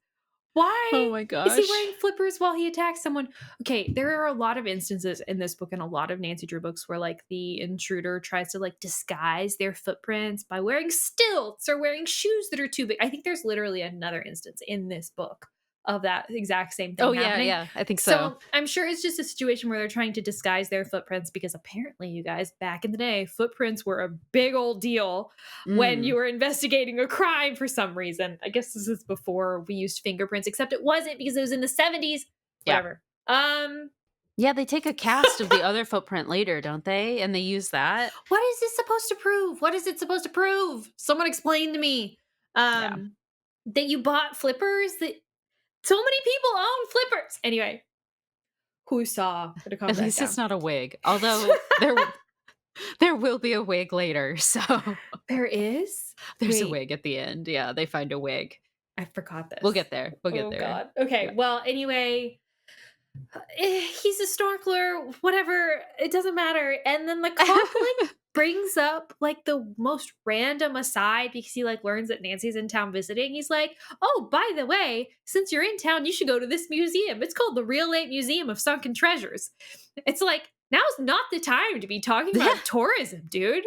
Why oh my gosh. is he wearing flippers while he attacks someone? Okay, there are a lot of instances in this book and a lot of Nancy Drew books where like the intruder tries to like disguise their footprints by wearing stilts or wearing shoes that are too big. I think there's literally another instance in this book of that exact same thing happening. Yeah, I think so. I'm sure it's just a situation where they're trying to disguise their footprints because apparently, you guys, back in the day, footprints were a big old deal when you were investigating a crime for some reason. I guess this is before we used fingerprints, except it wasn't because it was in the 70s. Whatever. Yeah, they take a cast of the other footprint later, don't they? And they use that. What is this supposed to prove? What is it supposed to prove? Someone explain to me. That you bought flippers? That so many people own flippers. Anyway, who saw? At least it's not a wig. Although there will be a wig later. So there is. There's a wig at the end. Yeah, they find a wig. I forgot this. We'll get there. We'll get there. God. Okay. Yeah. Well, anyway, he's a snorkeler. Whatever. It doesn't matter. And then the cop brings up like the most random aside because he like learns that Nancy's in town visiting. He's like, oh, by the way, since you're in town, you should go to this museum. It's called the Real 8 Museum of Sunken Treasures. It's like, now's not the time to be talking about tourism, dude.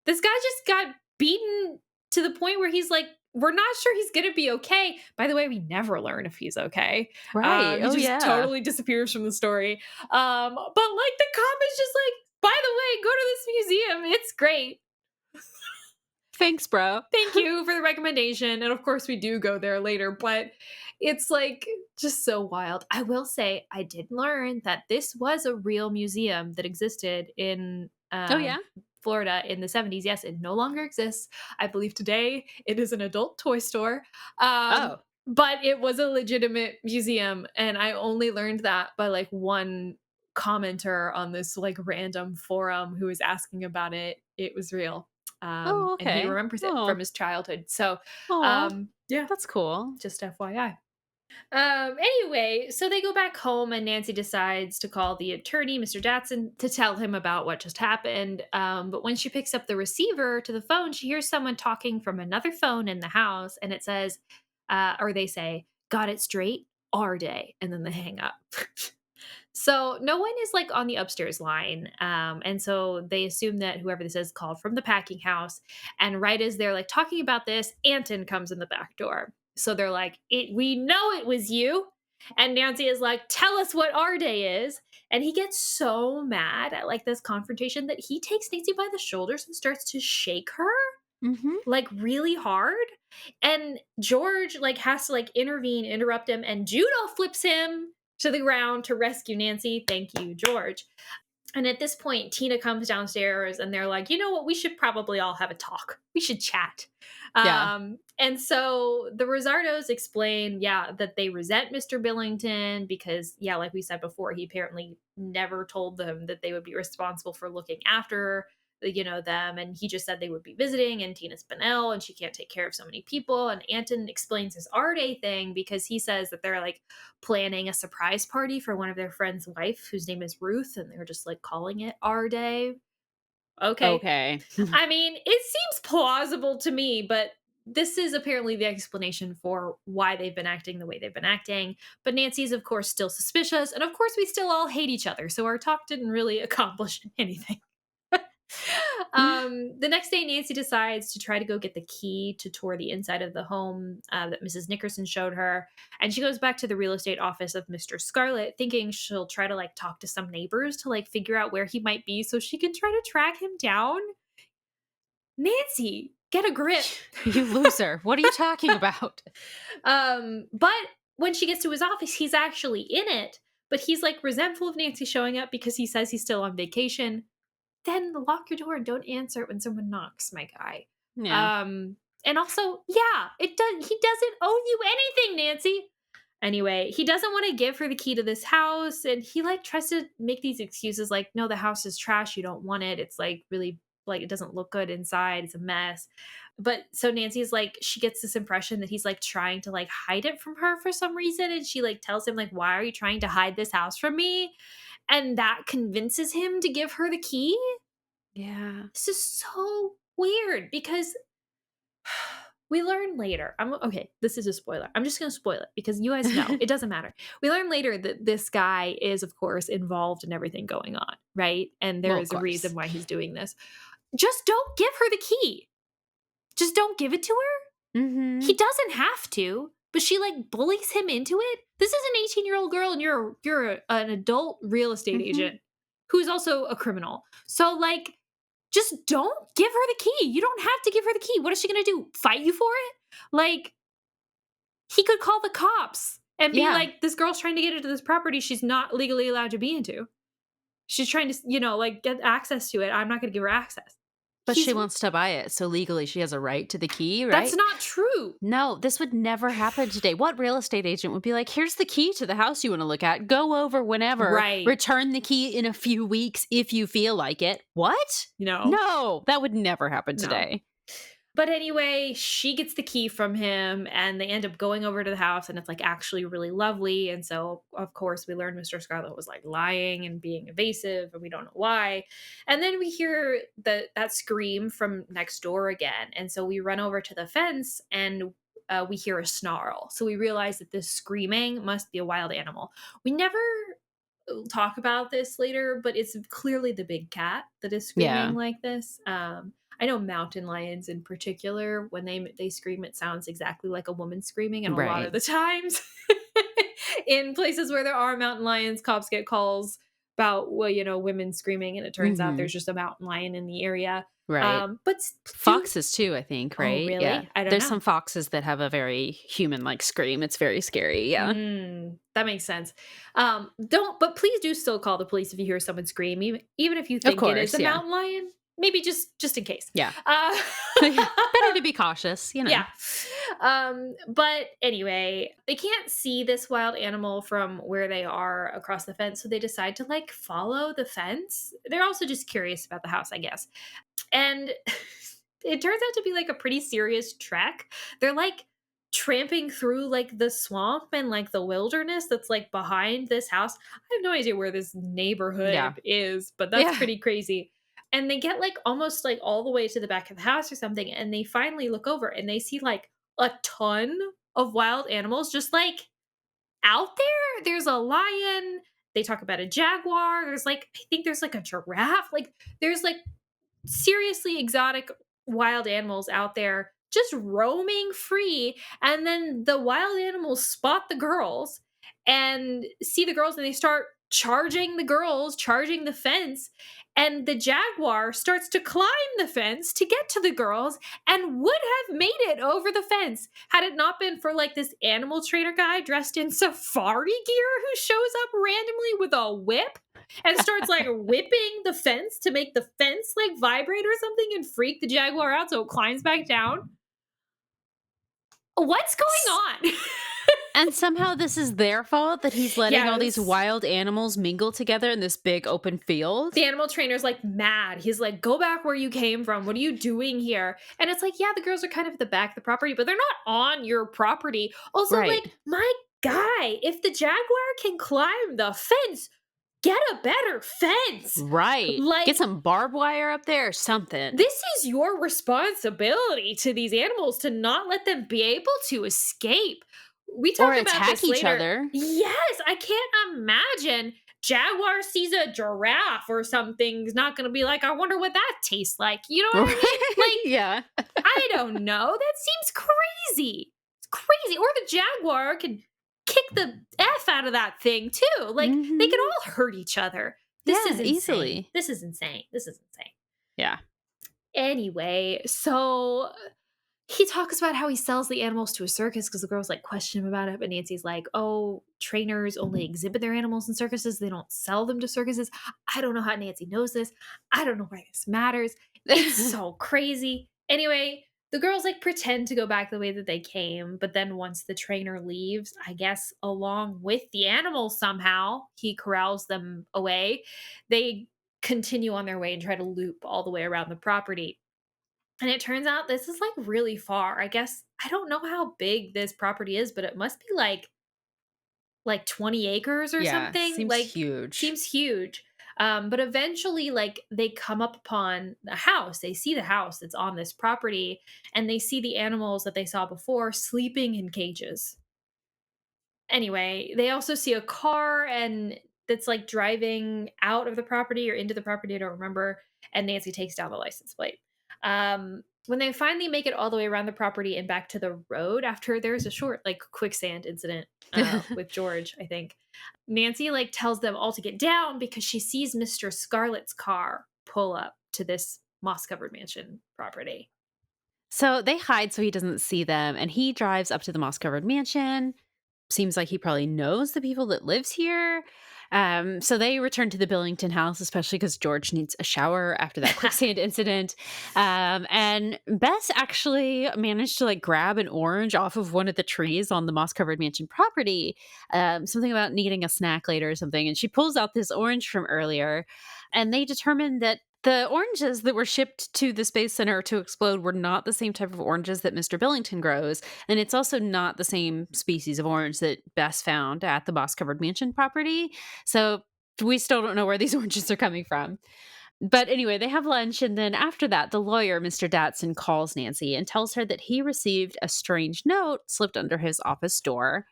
This guy just got beaten to the point where he's like, we're not sure he's going to be okay. By the way, we never learn if he's okay. Right. He just totally disappears from the story. But like the cop is just like, by the way, go to this museum. It's great. Thanks, bro. Thank you for the recommendation. And of course, we do go there later, but it's like just so wild. I will say, I did learn that this was a real museum that existed in Florida in the 70s. Yes, it no longer exists. I believe today it is an adult toy store. But it was a legitimate museum. And I only learned that by like one commenter on this like random forum who was asking about it. It was real. And he remembers it from his childhood. So, yeah, that's cool. Just FYI. Anyway, so they go back home and Nancy decides to call the attorney, Mr. Datson, to tell him about what just happened. But when she picks up the receiver to the phone, she hears someone talking from another phone in the house, and it says, or they say, got it straight, our day, and then they hang up. So no one is like on the upstairs line. And so they assume that whoever this is called from the packing house. And right as they're like talking about this, Anton comes in the back door. So they're like, we know it was you. And Nancy is like, tell us what our day is. And he gets so mad at like this confrontation that he takes Nancy by the shoulders and starts to shake her like really hard. And George like has to like intervene, interrupt him. And Judah flips him to the ground to rescue Nancy. Thank you, George. And at this point, Tina comes downstairs and they're like, you know what? We should probably all have a talk. We should chat. And so the Rosardos explain, that they resent Mr. Billington because, like we said before, he apparently never told them that they would be responsible for looking after them, and he just said they would be visiting, and Tina's been ill and she can't take care of so many people. And Anton explains his our day thing because he says that they're like planning a surprise party for one of their friends' wife whose name is Ruth, and they're just like calling it our day. Okay. I mean, it seems plausible to me, but this is apparently the explanation for why they've been acting the way they've been acting. But Nancy's, of course, still suspicious, and of course we still all hate each other, so our talk didn't really accomplish anything. The next day, Nancy decides to try to go get the key to tour the inside of the home that Mrs. Nickerson showed her. And she goes back to the real estate office of Mr. Scarlett, thinking she'll try to like talk to some neighbors to like figure out where he might be so she can try to track him down. Nancy, get a grip. You loser. What are you talking about? But when she gets to his office, he's actually in it. But he's like resentful of Nancy showing up because he says he's still on vacation. Then lock your door and don't answer it when someone knocks, my guy. Yeah. And also, he doesn't owe you anything, Nancy. Anyway, he doesn't want to give her the key to this house, and he like tries to make these excuses like, no, the house is trash, you don't want it. It's like really like it doesn't look good inside, it's a mess. But so Nancy's like, she gets this impression that he's like trying to like hide it from her for some reason, and she like tells him like, why are you trying to hide this house from me? And that convinces him to give her the key. Yeah. This is so weird because we learn later. This is a spoiler. I'm just going to spoil it because you guys know. It doesn't matter. We learn later that this guy is, of course, involved in everything going on, right? And there is a reason why he's doing this. Just don't give her the key. Just don't give it to her. Mm-hmm. He doesn't have to. But she like bullies him into it. This is an 18-year-old girl, and you're an adult real estate agent who's also a criminal. So like, just don't give her the key. You don't have to give her the key. What is she gonna do? Fight you for it? Like, he could call the cops and be like, this girl's trying to get into this property she's not legally allowed to be into. She's trying to, like get access to it. I'm not gonna give her access. But she wants to buy it, so legally she has a right to the key, right? That's not true. No, this would never happen today. What real estate agent would be like, here's the key to the house you want to look at. Go over whenever. Right. Return the key in a few weeks if you feel like it. What? No, that would never happen today. But anyway, she gets the key from him and they end up going over to the house, and it's like actually really lovely. And so, of course, we learn Mr. Scarlett was like lying and being evasive, and we don't know why. And then we hear that scream from next door again. And so we run over to the fence and we hear a snarl. So we realize that this screaming must be a wild animal. We never talk about this later, but it's clearly the big cat that is Yeah. screaming like this. I know mountain lions in particular, when they scream, it sounds exactly like a woman screaming, and a lot of Right. the times in places where there are mountain lions, cops get calls about, well, women screaming, and it turns out Mhm. there's just a mountain lion in the area. Right. But do Foxes too, I think, Oh, right? Yeah. really? I don't There's know. some foxes that have a very human-like scream. It's very scary. Yeah. That makes sense. But please do still call the police if you hear someone scream, even if you Of think it is course, a yeah. mountain lion. Maybe just in case. Yeah. Uh, Yeah. Better to be cautious, yeah. But anyway, they can't see this wild animal from where they are across the fence, so they decide to like follow the fence. They're also just curious about the house, I guess. And it turns out to be like a pretty serious trek. They're like tramping through like the swamp and like the wilderness that's like behind this house. I have no idea where this Yeah. neighborhood is, but that's Yeah. pretty crazy. And they get like almost like all the way to the back of the house or something, and they finally look over and they see like a ton of wild animals just like out there. There's a lion. They talk about a jaguar. There's like, I think there's like a giraffe. Like, there's like seriously exotic wild animals out there just roaming free. And then the wild animals spot the girls and see the girls, and they start charging the girls, charging the fence. And the jaguar starts to climb the fence to get to the girls and would have made it over the fence had it not been for like this animal trainer guy dressed in safari gear who shows up randomly with a whip and starts like whipping the fence to make the fence like vibrate or something and freak the jaguar out so it climbs back down. What's going on? And somehow this is their fault that he's letting all these Yes. wild animals mingle together in this big open field. The animal trainer's like mad. He's like, go back where you came from. What are you doing here? And it's like, yeah, the girls are kind of at the back of the property, but they're not on your property. Also, Right. like, my guy, if the jaguar can climb the fence, get a better fence. Right. Like, Get some barbed wire up there or something. this is your responsibility to these animals to not let them be able to escape. We talk Or about attack this each later. other. Yes, I can't imagine Jaguar sees a giraffe or something. Is not going to be like, I wonder what that tastes like. You know what I mean? Like, Yeah. I don't know. That seems crazy. It's crazy. Or the jaguar could kick the F out of that thing too. Like, they could all hurt each other. This Yeah, is insane. easily. This is insane. This is insane. Yeah. Anyway, so he talks about how he sells the animals to a circus because the girls like question him about it. But Nancy's like, oh, trainers only exhibit their animals in circuses. They don't sell them to circuses. I don't know how Nancy knows this. I don't know why this matters. It's so crazy. Anyway, the girls like pretend to go back the way that they came. But then once the trainer leaves, I guess along with the animals somehow, he corrals them away. They continue on their way and try to loop all the way around the property. And it turns out this is like really far. I guess I don't know how big this property is, but it must be like 20 acres or Yeah, something. seems Like huge. seems huge. But eventually like they come up upon the house. They see the house that's on this property, and they see the animals that they saw before sleeping in cages. Anyway, they also see a car and that's like driving out of the property or into the property, I don't remember, and Nancy takes down the license plate. When they finally make it all the way around the property and back to the road after there's a short like quicksand incident with George, I think, Nancy like tells them all to get down because she sees Mr. Scarlett's car pull up to this moss-covered mansion property. So they hide so he doesn't see them, and he drives up to the moss-covered mansion. Seems like he probably knows the people that lives here. So they return to the Billington house, especially because George needs a shower after that quicksand incident. And Bess actually managed to like grab an orange off of one of the trees on the moss-covered mansion property. Something about needing a snack later or something. And she pulls out this orange from earlier, and they determine that the oranges that were shipped to the Space Center to explode were not the same type of oranges that Mr. Billington grows. And it's also not the same species of orange that Bess found at the moss-covered mansion property. So we still don't know where these oranges are coming from. But anyway, they have lunch. And then after that, the lawyer, Mr. Datson, calls Nancy and tells her that he received a strange note slipped under his office door.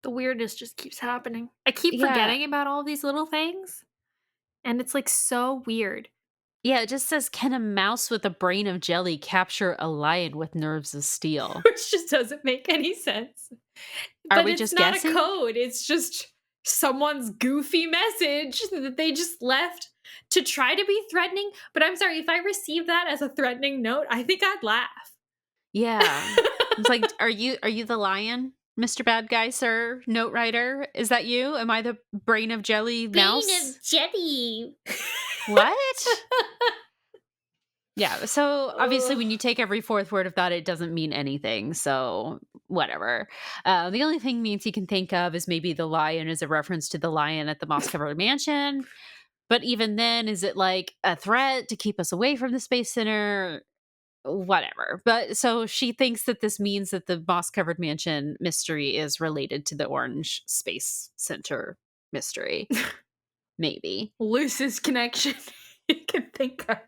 The weirdness just keeps happening. I keep Yeah. forgetting about all these little things, and it's, like, so weird. Yeah, it just says, "Can a mouse with a brain of jelly capture a lion with nerves of steel?" Which just doesn't make any sense. Are But we it's just not a guessing? code, it's just someone's goofy message that they just left to try to be threatening, but I'm sorry, if I received that as a threatening note, I think I'd laugh. Yeah. It's like, "Are you the lion, Mr. Bad Guy, sir, note writer? Is that you? Am I the brain of jelly Being mouse?" a jetty. What? Yeah, so obviously Ugh. when you take every fourth word of that, it doesn't mean anything, so whatever. The only thing Nancy can think of is maybe the lion is a reference to the lion at the moss-covered mansion, but even then, is it like a threat to keep us away from the Space Center? Whatever. But so she thinks that this means that the moss-covered mansion mystery is related to the Orange Space Center mystery. Maybe. Loosest connection you can think of.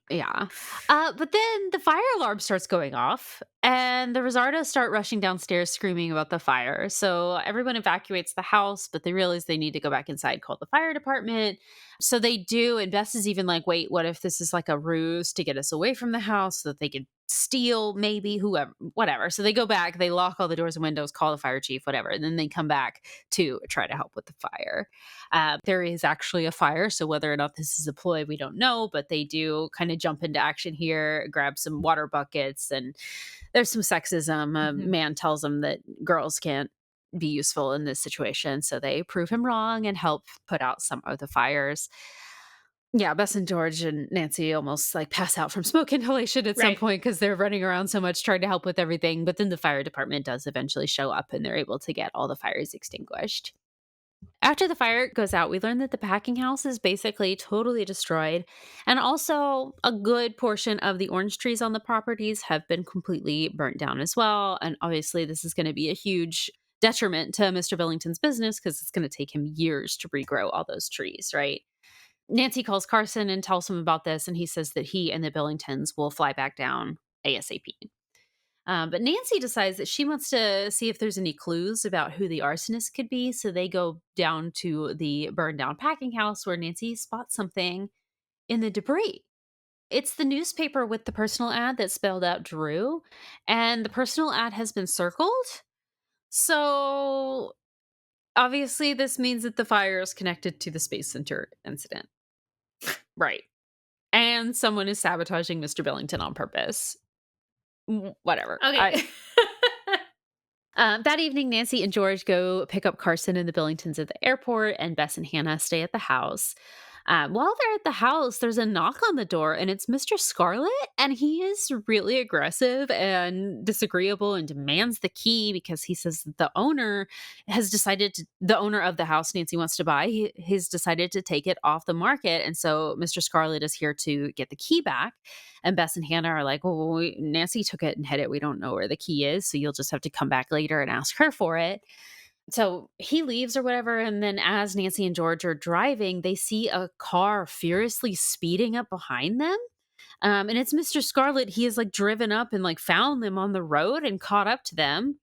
Yeah. But then the fire alarm starts going off, and the Rosardos start rushing downstairs screaming about the fire. So everyone evacuates the house, but they realize they need to go back inside, call the fire department. So they do, and Bess is even like, wait, what if this is like a ruse to get us away from the house so that they could steal, maybe, whoever, whatever. So they go back, they lock all the doors and windows, call the fire chief, whatever, and then they come back to try to help with the fire. There is actually a fire, so whether or not this is a ploy, we don't know, but they do kind of jump into action here, grab some water buckets, and there's some sexism. A Mhm. man tells them that girls can't be useful in this situation, so they prove him wrong and help put out some of the fires. Yeah, Bess and George and Nancy almost like pass out from smoke inhalation at some Right. point because they're running around so much trying to help with everything. But then the fire department does eventually show up and they're able to get all the fires extinguished. After the fire goes out, we learn that the packing house is basically totally destroyed. And also, a good portion of the orange trees on the properties have been completely burnt down as well. And obviously, this is going to be a huge detriment to Mr. Billington's business because it's going to take him years to regrow all those trees, right? Nancy calls Carson and tells him about this, and he says that he and the Billingtons will fly back down ASAP. But Nancy decides that she wants to see if there's any clues about who the arsonist could be. So they go down to the burned down packing house where Nancy spots something in the debris. It's the newspaper with the personal ad that spelled out Drew, and the personal ad has been circled. So obviously, this means that the fire is connected to the Space Center incident. Right. And someone is sabotaging Mr. Billington on purpose. Whatever. Okay. That evening, Nancy and George go pick up Carson and the Billingtons at the airport, and Bess and Hannah stay at the house. While they're at the house, there's a knock on the door, and it's Mr. Scarlet, and he is really aggressive and disagreeable and demands the key because he says that the owner the owner of the house Nancy wants to buy, he's decided to take it off the market, and so Mr. Scarlet is here to get the key back. And Bess and Hannah are like, well, Nancy took it and hid it. We don't know where the key is, so you'll just have to come back later and ask her for it. So he leaves or whatever. And then as Nancy and George are driving, they see a car furiously speeding up behind them. And it's Mr. Scarlet. He has like driven up and like found them on the road and caught up to them.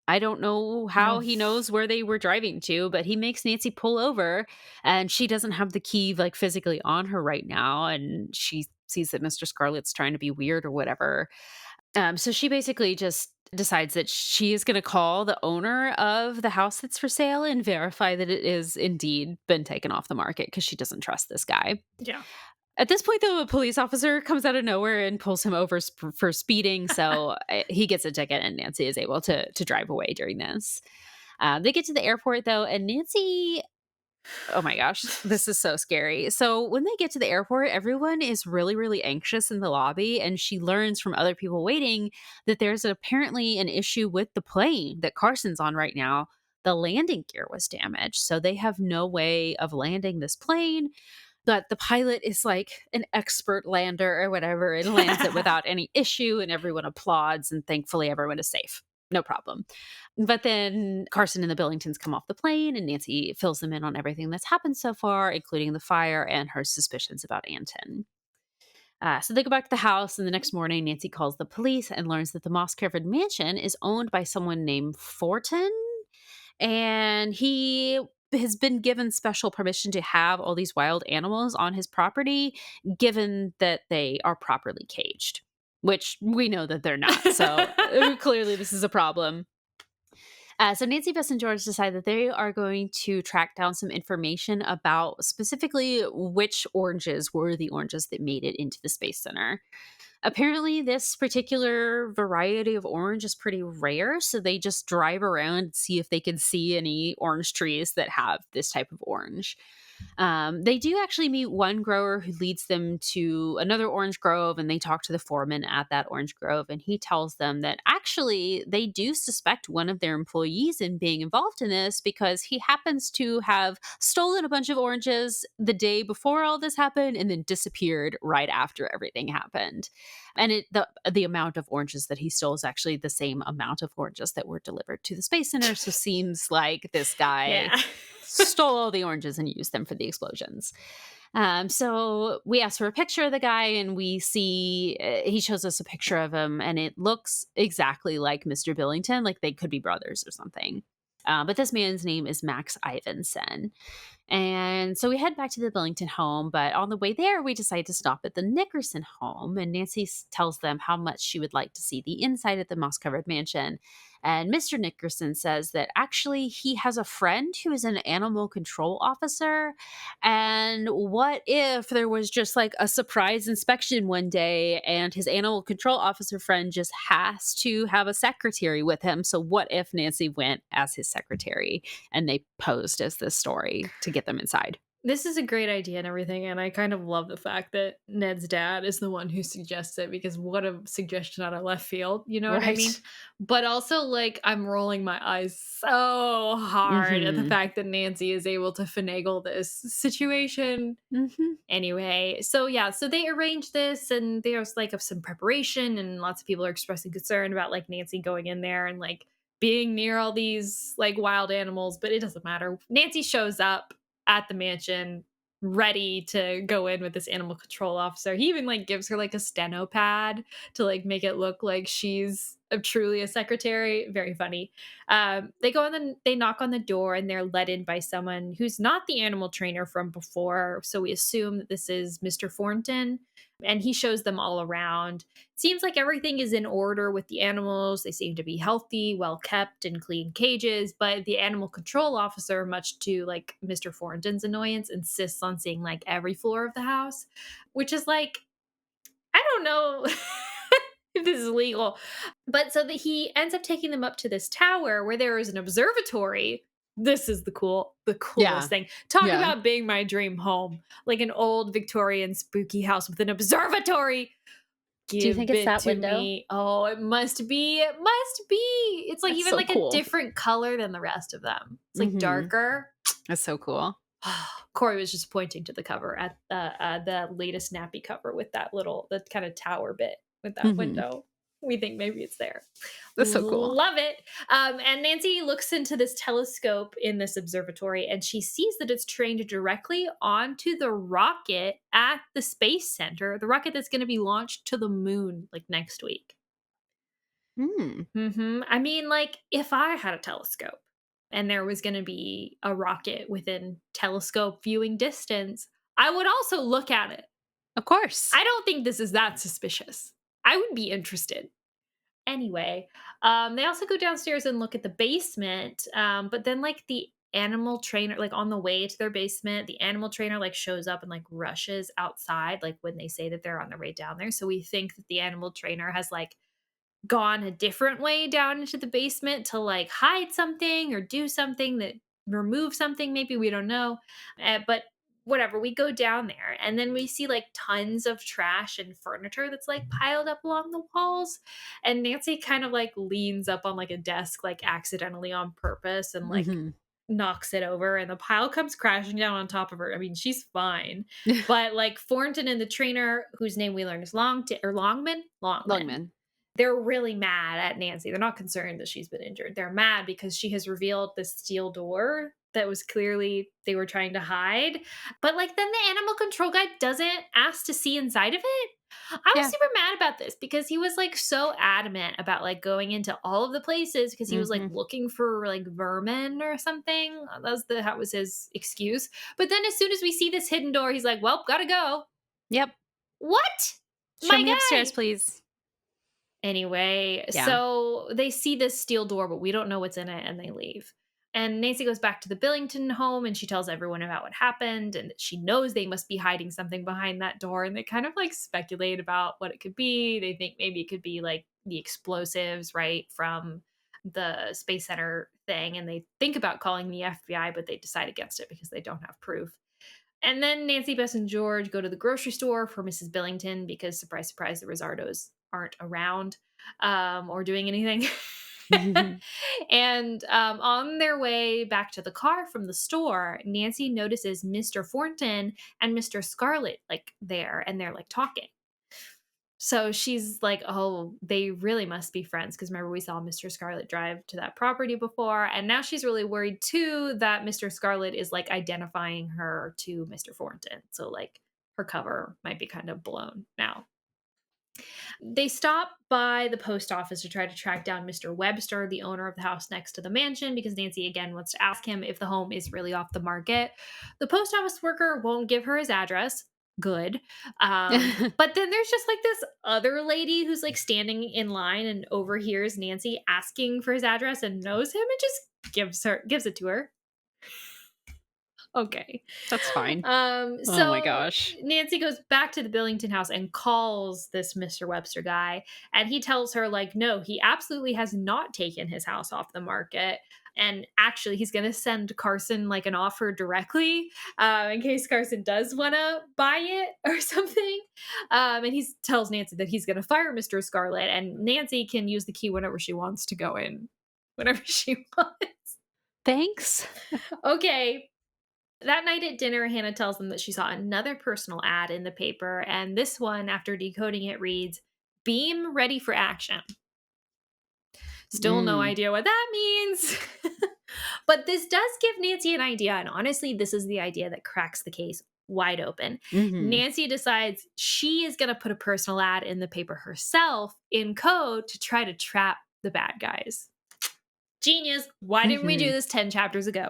I don't know how No. he knows where they were driving to, but he makes Nancy pull over and she doesn't have the key like physically on her right now. And she sees that Mr. Scarlet's trying to be weird or whatever. So she basically just decides that she is going to call the owner of the house that's for sale and verify that it is indeed been taken off the market because she doesn't trust this guy. Yeah. At this point, though, a police officer comes out of nowhere and pulls him over for speeding. So he gets a ticket, and Nancy is able to drive away during this. They get to the airport, though, and Nancy. Oh my gosh, this is so scary. So when they get to the airport, everyone is really, really anxious in the lobby, and she learns from other people waiting that there's apparently an issue with the plane that Carson's on right now. The landing gear was damaged, so they have no way of landing this plane. But the pilot is like an expert lander or whatever and lands it without any issue, and everyone applauds, and thankfully everyone is safe. No problem. But then Carson and the Billingtons come off the plane, and Nancy fills them in on everything that's happened so far, including the fire and her suspicions about Anton. So they go back to the house, and the next morning, Nancy calls the police and learns that the moss covered mansion is owned by someone named Fortin. And he has been given special permission to have all these wild animals on his property, given that they are properly caged, which we know that they're not. So clearly, this is a problem. So Nancy, Bess, and George decide that they are going to track down some information about specifically which oranges were the oranges that made it into the Space Center. Apparently, this particular variety of orange is pretty rare, so they just drive around and see if they can see any orange trees that have this type of orange. They do actually meet one grower who leads them to another orange grove, and they talk to the foreman at that orange grove, and he tells them that actually they do suspect one of their employees in being involved in this because he happens to have stolen a bunch of oranges the day before all this happened and then disappeared right after everything happened. And the amount of oranges that he stole is actually the same amount of oranges that were delivered to the Space Center. So seems like this guy Yeah. stole all the oranges and used them for the explosions. So we asked for a picture of the guy, and we see he shows us a picture of him, and it looks exactly like Mr. Billington, like they could be brothers or something. But this man's name is Max Ivinson. And so we head back to the Billington home, but on the way there, we decide to stop at the Nickerson home. And Nancy tells them how much she would like to see the inside of the moss covered mansion. And Mr. Nickerson says that actually he has a friend who is an animal control officer. And what if there was just like a surprise inspection one day and his animal control officer friend just has to have a secretary with him? So, what if Nancy went as his secretary and they posed as this story to get them inside? This is a great idea and everything, and I kind of love the fact that Ned's dad is the one who suggests it, because what a suggestion out of left field, you know what I mean? Right. But also, like, I'm rolling my eyes so hard at the Mhm. fact that Nancy is able to finagle this situation. Mhm. Anyway, so yeah, so they arrange this, and there's like some preparation, and lots of people are expressing concern about like Nancy going in there and like being near all these like wild animals, but it doesn't matter. Nancy shows up at the mansion ready to go in with this animal control officer. He even like gives her like a steno pad to like make it look like she's truly a secretary. Very funny. They go in, and they knock on the door, and they're let in by someone who's not the animal trainer from before. So we assume that this is Mr. Thornton, and he shows them all around. Seems like everything is in order with the animals. They seem to be healthy, well kept, and clean cages. But the animal control officer, much to like Mr. Thornton's annoyance, insists on seeing like every floor of the house, which is like, I don't know if this is legal. But so that he ends up taking them up to this tower where there is an observatory. This is the coolest Yeah. thing. Talk Yeah. about being my dream home. Like an old Victorian spooky house with an observatory. Do you Give think it's it that to window? me. Oh, it must be. It must be. It's like That's even so like cool. a different color than the rest of them. It's like Mhm. darker. That's so cool. Corey was just pointing to the cover at the latest nappy cover with that little, the kind of tower bit with that Mhm. window. We think maybe it's there. That's so cool. Love it. And Nancy looks into this telescope in this observatory, and she sees that it's trained directly onto the rocket at the Space Center, the rocket that's going to be launched to the moon like next week. I mean, like, if I had a telescope and there was going to be a rocket within telescope viewing distance, I would also look at it. Of course. I don't think this is that suspicious. I would be interested. Anyway, they also go downstairs and look at the basement, but then, like, the animal trainer, like, on the way to their basement, the animal trainer, like, shows up and, like, rushes outside, like, when they say that they're on their way down there. So we think that the animal trainer has, like, gone a different way down into the basement to like hide something or do something, that remove something, maybe, we don't know. But whatever, we go down there, and then we see like tons of trash and furniture that's like piled up along the walls, and Nancy kind of like leans up on like a desk, like accidentally on purpose, and like Mhm. knocks it over, and the pile comes crashing down on top of her. I mean, she's fine. But like Thornton and the trainer, whose name we learn is Longman. Longman. They're really mad at Nancy. They're not concerned that she's been injured. They're mad because she has revealed this steel door that was clearly they were trying to hide. But like then the animal control guy doesn't ask to see inside of it. I was Yeah. super mad about this because he was like so adamant about like going into all of the places because he was like Mhm. looking for like vermin or something. That was his excuse. But then as soon as we see this hidden door, he's like, "Well, gotta go." Yep. What? Show My me upstairs, guy. please. Anyway, Yeah. so they see this steel door, but we don't know what's in it, and they leave. And Nancy goes back to the Billington home and she tells everyone about what happened and that she knows they must be hiding something behind that door. And they kind of like speculate about what it could be. They think maybe it could be like the explosives, right, from the Space Center thing. And they think about calling the FBI, but they decide against it because they don't have proof. And then Nancy, Bess, and George go to the grocery store for Mrs. Billington because, surprise, surprise, the Rosardos aren't around or doing anything. And on their way back to the car from the store, Nancy notices Mr. Thornton and Mr. Scarlett like there, and they're like talking. So she's like, oh, they really must be friends. Because remember, we saw Mr. Scarlett drive to that property before. And now she's really worried, too, that Mr. Scarlett is like identifying her to Mr. Thornton. So, like, her cover might be kind of blown now. They stop by the post office to try to track down Mr. Webster, the owner of the house next to the mansion, because Nancy again wants to ask him if the home is really off the market. The post office worker won't give her his address. Good. But then there's just like this other lady who's like standing in line and overhears Nancy asking for his address and knows him and just gives it to her. Okay. That's fine. So Oh my gosh. Nancy goes back to the Billington house and calls this Mr. Webster guy. And he tells her, like, no, he absolutely has not taken his house off the market. And actually, he's going to send Carson like an offer directly in case Carson does want to buy it or something. And he tells Nancy that he's going to fire Mr. Scarlett. And Nancy can use the key whenever she wants to go in, whenever she wants. Thanks. Okay. That night at dinner, Hannah tells them that she saw another personal ad in the paper, and this one, after decoding it, reads, "Beam ready for action." Still no idea what that means. But this does give Nancy an idea, and honestly, this is the idea that cracks the case wide open. Nancy decides she is going to put a personal ad in the paper herself in code to try to trap the bad guys. Genius. Why didn't we do this 10 chapters ago?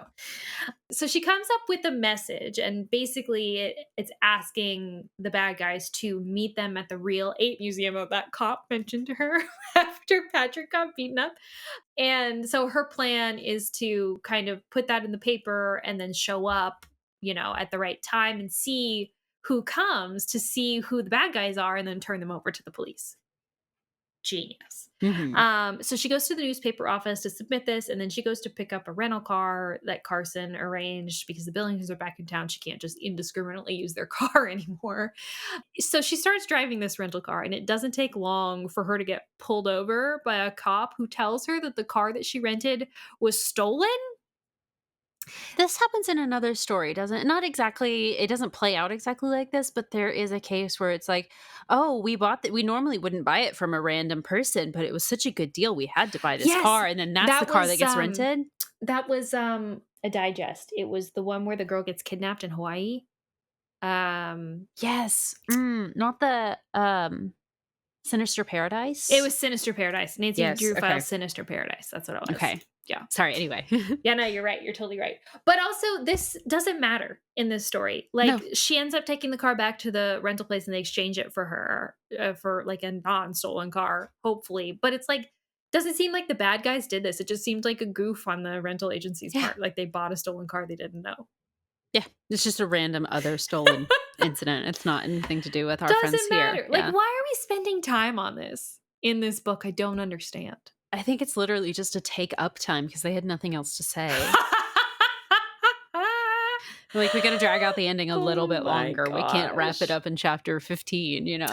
So she comes up with a message, and basically it's asking the bad guys to meet them at the Real 8 Museum that cop mentioned to her after Patrick got beaten up. And so her plan is to kind of put that in the paper and then show up, at the right time and see who comes to see who the bad guys are and then turn them over to the police. Genius. So she goes to the newspaper office to submit this, and then she goes to pick up a rental car that Carson arranged because the Billingtons are back in town. She can't just indiscriminately use their car anymore. So she starts driving this rental car, and it doesn't take long for her to get pulled over by a cop who tells her that the car that she rented was stolen. This happens in another story, doesn't it? Not exactly, it doesn't play out exactly like this, but there is a case where it's like, oh, we bought that. We normally wouldn't buy it from a random person, but it was such a good deal. We had to buy this car. And then that's the car that gets rented. That was a digest. It was the one where the girl gets kidnapped in Hawaii. Yes. Not the Sinister Paradise. It was Sinister Paradise. Nancy Drew okay. files Sinister Paradise. That's what it was. Okay. Yeah. Sorry. Anyway. Yeah, no, you're right. You're totally right. But also, this doesn't matter in this story. Like, she ends up taking the car back to the rental place and they exchange it for her for like a non-stolen car, hopefully. But it's like, doesn't seem like the bad guys did this. It just seemed like a goof on the rental agency's part. Like they bought a stolen car they didn't know. Yeah. It's just a random other stolen incident. It's not anything to do with our friends Doesn't matter. here. Like, why are we spending time on this in this book? I don't understand. I think it's literally just to take up time because they had nothing else to say. Like, we got to drag out the ending a little bit longer. We can't wrap it up in chapter 15,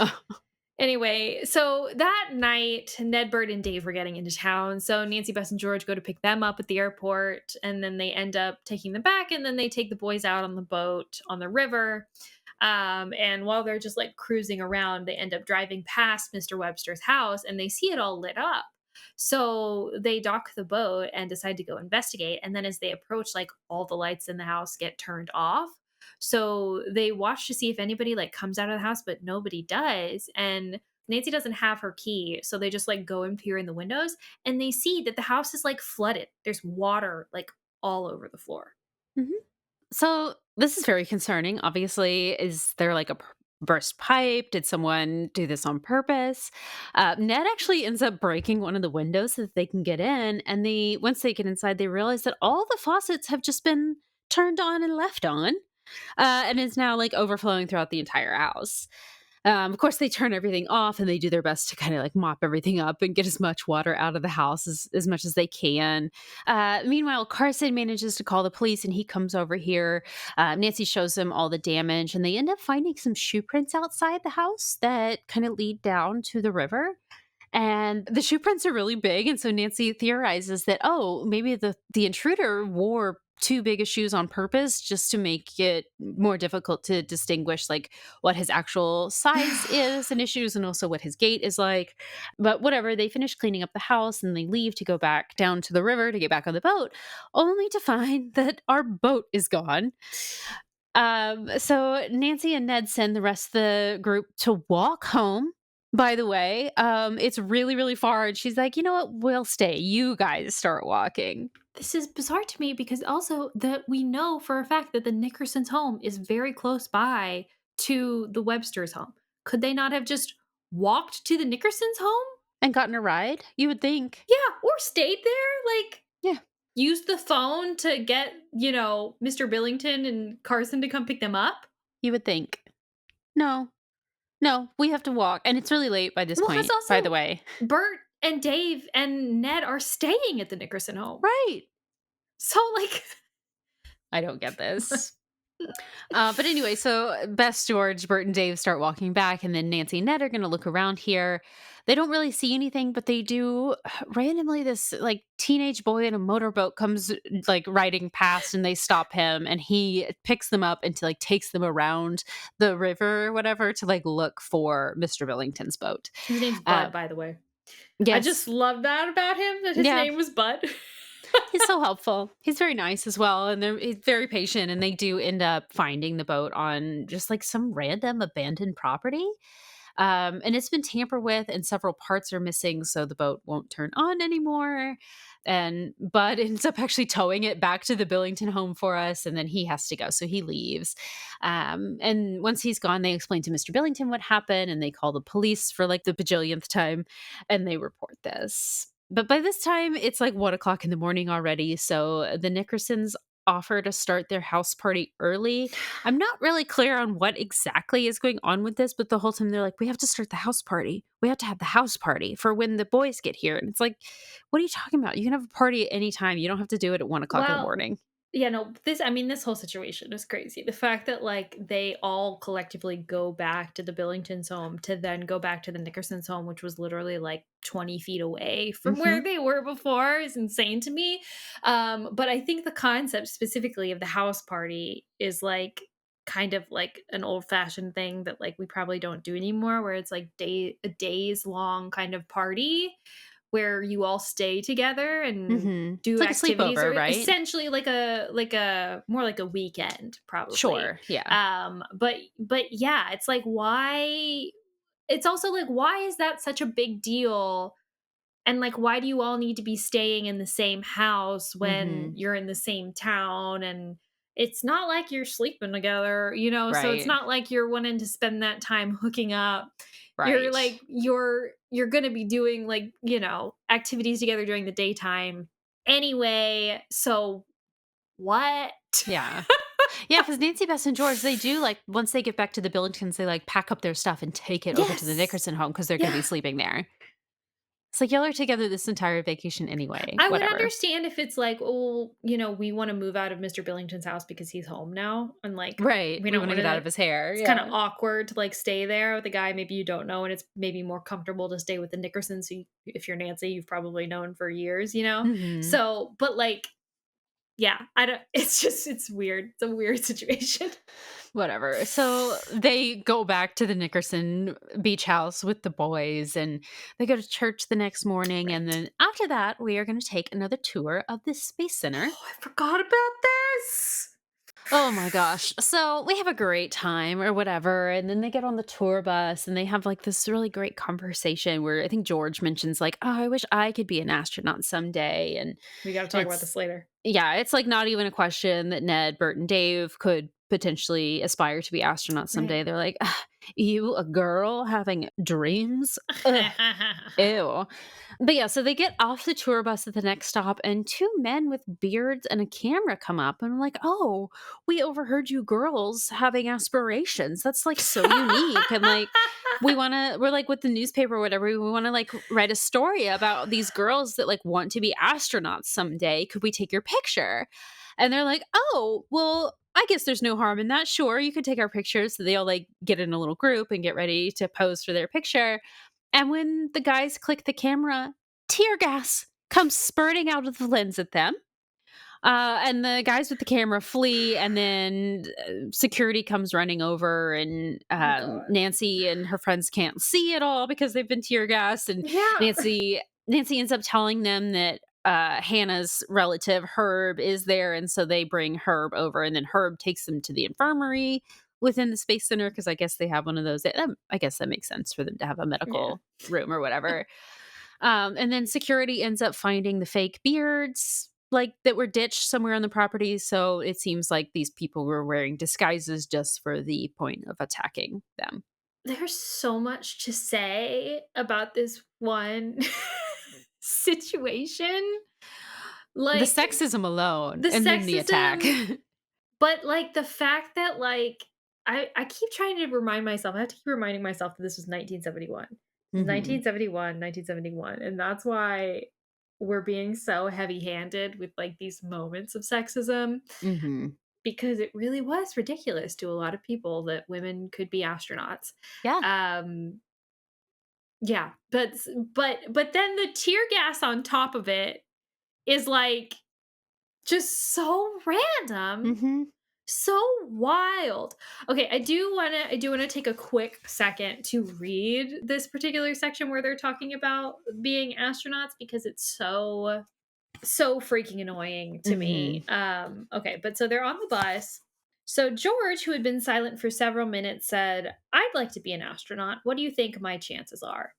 Anyway, so that night, Ned, Bert, and Dave were getting into town. So Nancy, Bess, and George go to pick them up at the airport, and then they end up taking them back, and then they take the boys out on the boat on the river. And while they're just like cruising around, they end up driving past Mr. Webster's house, and they see it all lit up. So they dock the boat and decide to go investigate. And then as they approach, like all the lights in the house get turned off. So they watch to see if anybody like comes out of the house, but nobody does. And Nancy doesn't have her key. So they just like go and peer in the windows and they see that the house is like flooded. There's water like all over the floor. Mhm. So this is very concerning. Obviously, is there like a burst pipe? Did someone do this on purpose? Ned actually ends up breaking one of the windows so that they can get in. And they once they get inside, they realize that all the faucets have just been turned on and left on, and is now like overflowing throughout the entire house. Of course, they turn everything off and they do their best to kind of like mop everything up and get as much water out of the house as much as they can. Meanwhile, Carson manages to call the police and he comes over here. Nancy shows him all the damage and they end up finding some shoe prints outside the house that kind of lead down to the river. And the shoe prints are really big. And so Nancy theorizes that, oh, maybe the intruder wore too big of shoes on purpose just to make it more difficult to distinguish like what his actual size is and issues and also what his gait is like. But whatever, they finish cleaning up the house and they leave to go back down to the river to get back on the boat, only to find that our boat is gone. So Nancy and Ned send the rest of the group to walk home. By the way, it's really, really far. And she's like, you know what? We'll stay. You guys start walking. This is bizarre to me because also that we know for a fact that the Nickersons' home is very close by to the Webster's home. Could they not have just walked to the Nickersons' home? And gotten a ride, you would think. Yeah, or stayed there. Like, Yeah. used the phone to get, Mr. Billington and Carson to come pick them up. You would think. No. No, we have to walk. And it's really late by this point, by the way. Bert and Dave and Ned are staying at the Nickerson home. Right. So, like, I don't get this. But anyway, so Bess, George, Bert, and Dave start walking back, and then Nancy and Ned are going to look around here. They don't really see anything, but they do randomly. This like teenage boy in a motorboat comes like riding past, and they stop him, and he picks them up and to like takes them around the river or whatever to like look for Mr. Billington's boat. His name's Bud, by the way. Yes. I just love that about him, that his name was Bud. He's so helpful. He's very nice as well. And he's very patient. And they do end up finding the boat on just like some random abandoned property. And it's been tampered with and several parts are missing. So the boat won't turn on anymore. And Bud ends up actually towing it back to the Billington home for us. And then he has to go. So he leaves. And once he's gone, they explain to Mr. Billington what happened. And they call the police for like the bajillionth time. And they report this. But by this time, it's like 1:00 in the morning already. So the Nickersons offer to start their house party early. I'm not really clear on what exactly is going on with this, but the whole time they're like, we have to start the house party. We have to have the house party for when the boys get here. And it's like, what are you talking about? You can have a party at any time. You don't have to do it at 1:00 in the morning. Yeah, no, this whole situation is crazy. The fact that like they all collectively go back to the Billingtons home to then go back to the Nickersons home, which was literally like 20 feet away from where they were before, is insane to me. But I think the concept specifically of the house party is like kind of like an old fashioned thing that like we probably don't do anymore, where it's like a days long kind of party where you all stay together and do like activities, a sleepover, or right? essentially like a more like a weekend, probably. Sure, yeah. But yeah, it's like why? It's also like why is that such a big deal? And like why do you all need to be staying in the same house when you're in the same town? And it's not like you're sleeping together, Right. So it's not like you're wanting to spend that time hooking up. Right. You're like you're going to be doing like, activities together during the daytime anyway. So what? Yeah. Yeah, because Nancy, Bess, and George, they do like once they get back to the Billingtons, they like pack up their stuff and take it over to the Nickerson home because they're going to be sleeping there. It's like y'all are together this entire vacation anyway. I would understand if it's like, oh, we want to move out of Mr. Billington's house because he's home now, and like, right, we don't want to get out of his hair. It's kind of awkward to like stay there with a guy maybe you don't know, and it's maybe more comfortable to stay with the Nickersons. So if you're Nancy, you've probably known for years, So, but like, yeah, I don't. It's weird. It's a weird situation. Whatever. So they go back to the Nickerson beach house with the boys and they go to church the next morning. Right. And then after that, we are going to take another tour of the Space Center. Oh, I forgot about this. Oh my gosh. So we have a great time or whatever. And then they get on the tour bus and they have like this really great conversation where I think George mentions, like, oh, I wish I could be an astronaut someday. And We got to talk about it's, this later. yeah, it's like not even a question that Ned, Bert, and Dave could potentially aspire to be astronauts someday. Right. They're like, "Ah, you, a girl having dreams? Ugh, ew. But yeah, so they get off the tour bus at the next stop, and two men with beards and a camera come up, and I'm like, oh, we overheard you girls having aspirations. That's like so unique. And like, we're like with the newspaper or whatever, we want to like write a story about these girls that like want to be astronauts someday. Could we take your picture? And they're like, oh, well, I guess there's no harm in that. Sure, you could take our pictures. So they all like get in a little group and get ready to pose for their picture. And when the guys click the camera, tear gas comes spurting out of the lens at them. And the guys with the camera flee, and then security comes running over, and Nancy and her friends can't see it all because they've been tear gassed. And Yeah. Nancy ends up telling them that Hannah's relative Herb is there, and so they bring Herb over, and then Herb takes them to the infirmary within the Space Center because I guess they have one of those. I guess that makes sense for them to have a medical room or whatever. And then security ends up finding the fake beards, like that were ditched somewhere on the property. So it seems like these people were wearing disguises just for the point of attacking them. There's so much to say about this one situation. Like the sexism alone, the and then the attack. But like the fact that like I keep trying to remind myself, I have to keep reminding myself that this was 1971. Mhm. 1971, 1971. And that's why we're being so heavy-handed with like these moments of sexism, Mhm. because it really was ridiculous to a lot of people that women could be astronauts. Yeah. Yeah, but then the tear gas on top of it is like just so random. Mhm. So wild. Okay, I do want to take a quick second to read this particular section where they're talking about being astronauts because it's so freaking annoying to me. Okay, but so they're on the bus. So George, who had been silent for several minutes, said, "I'd like to be an astronaut. What do you think my chances are?"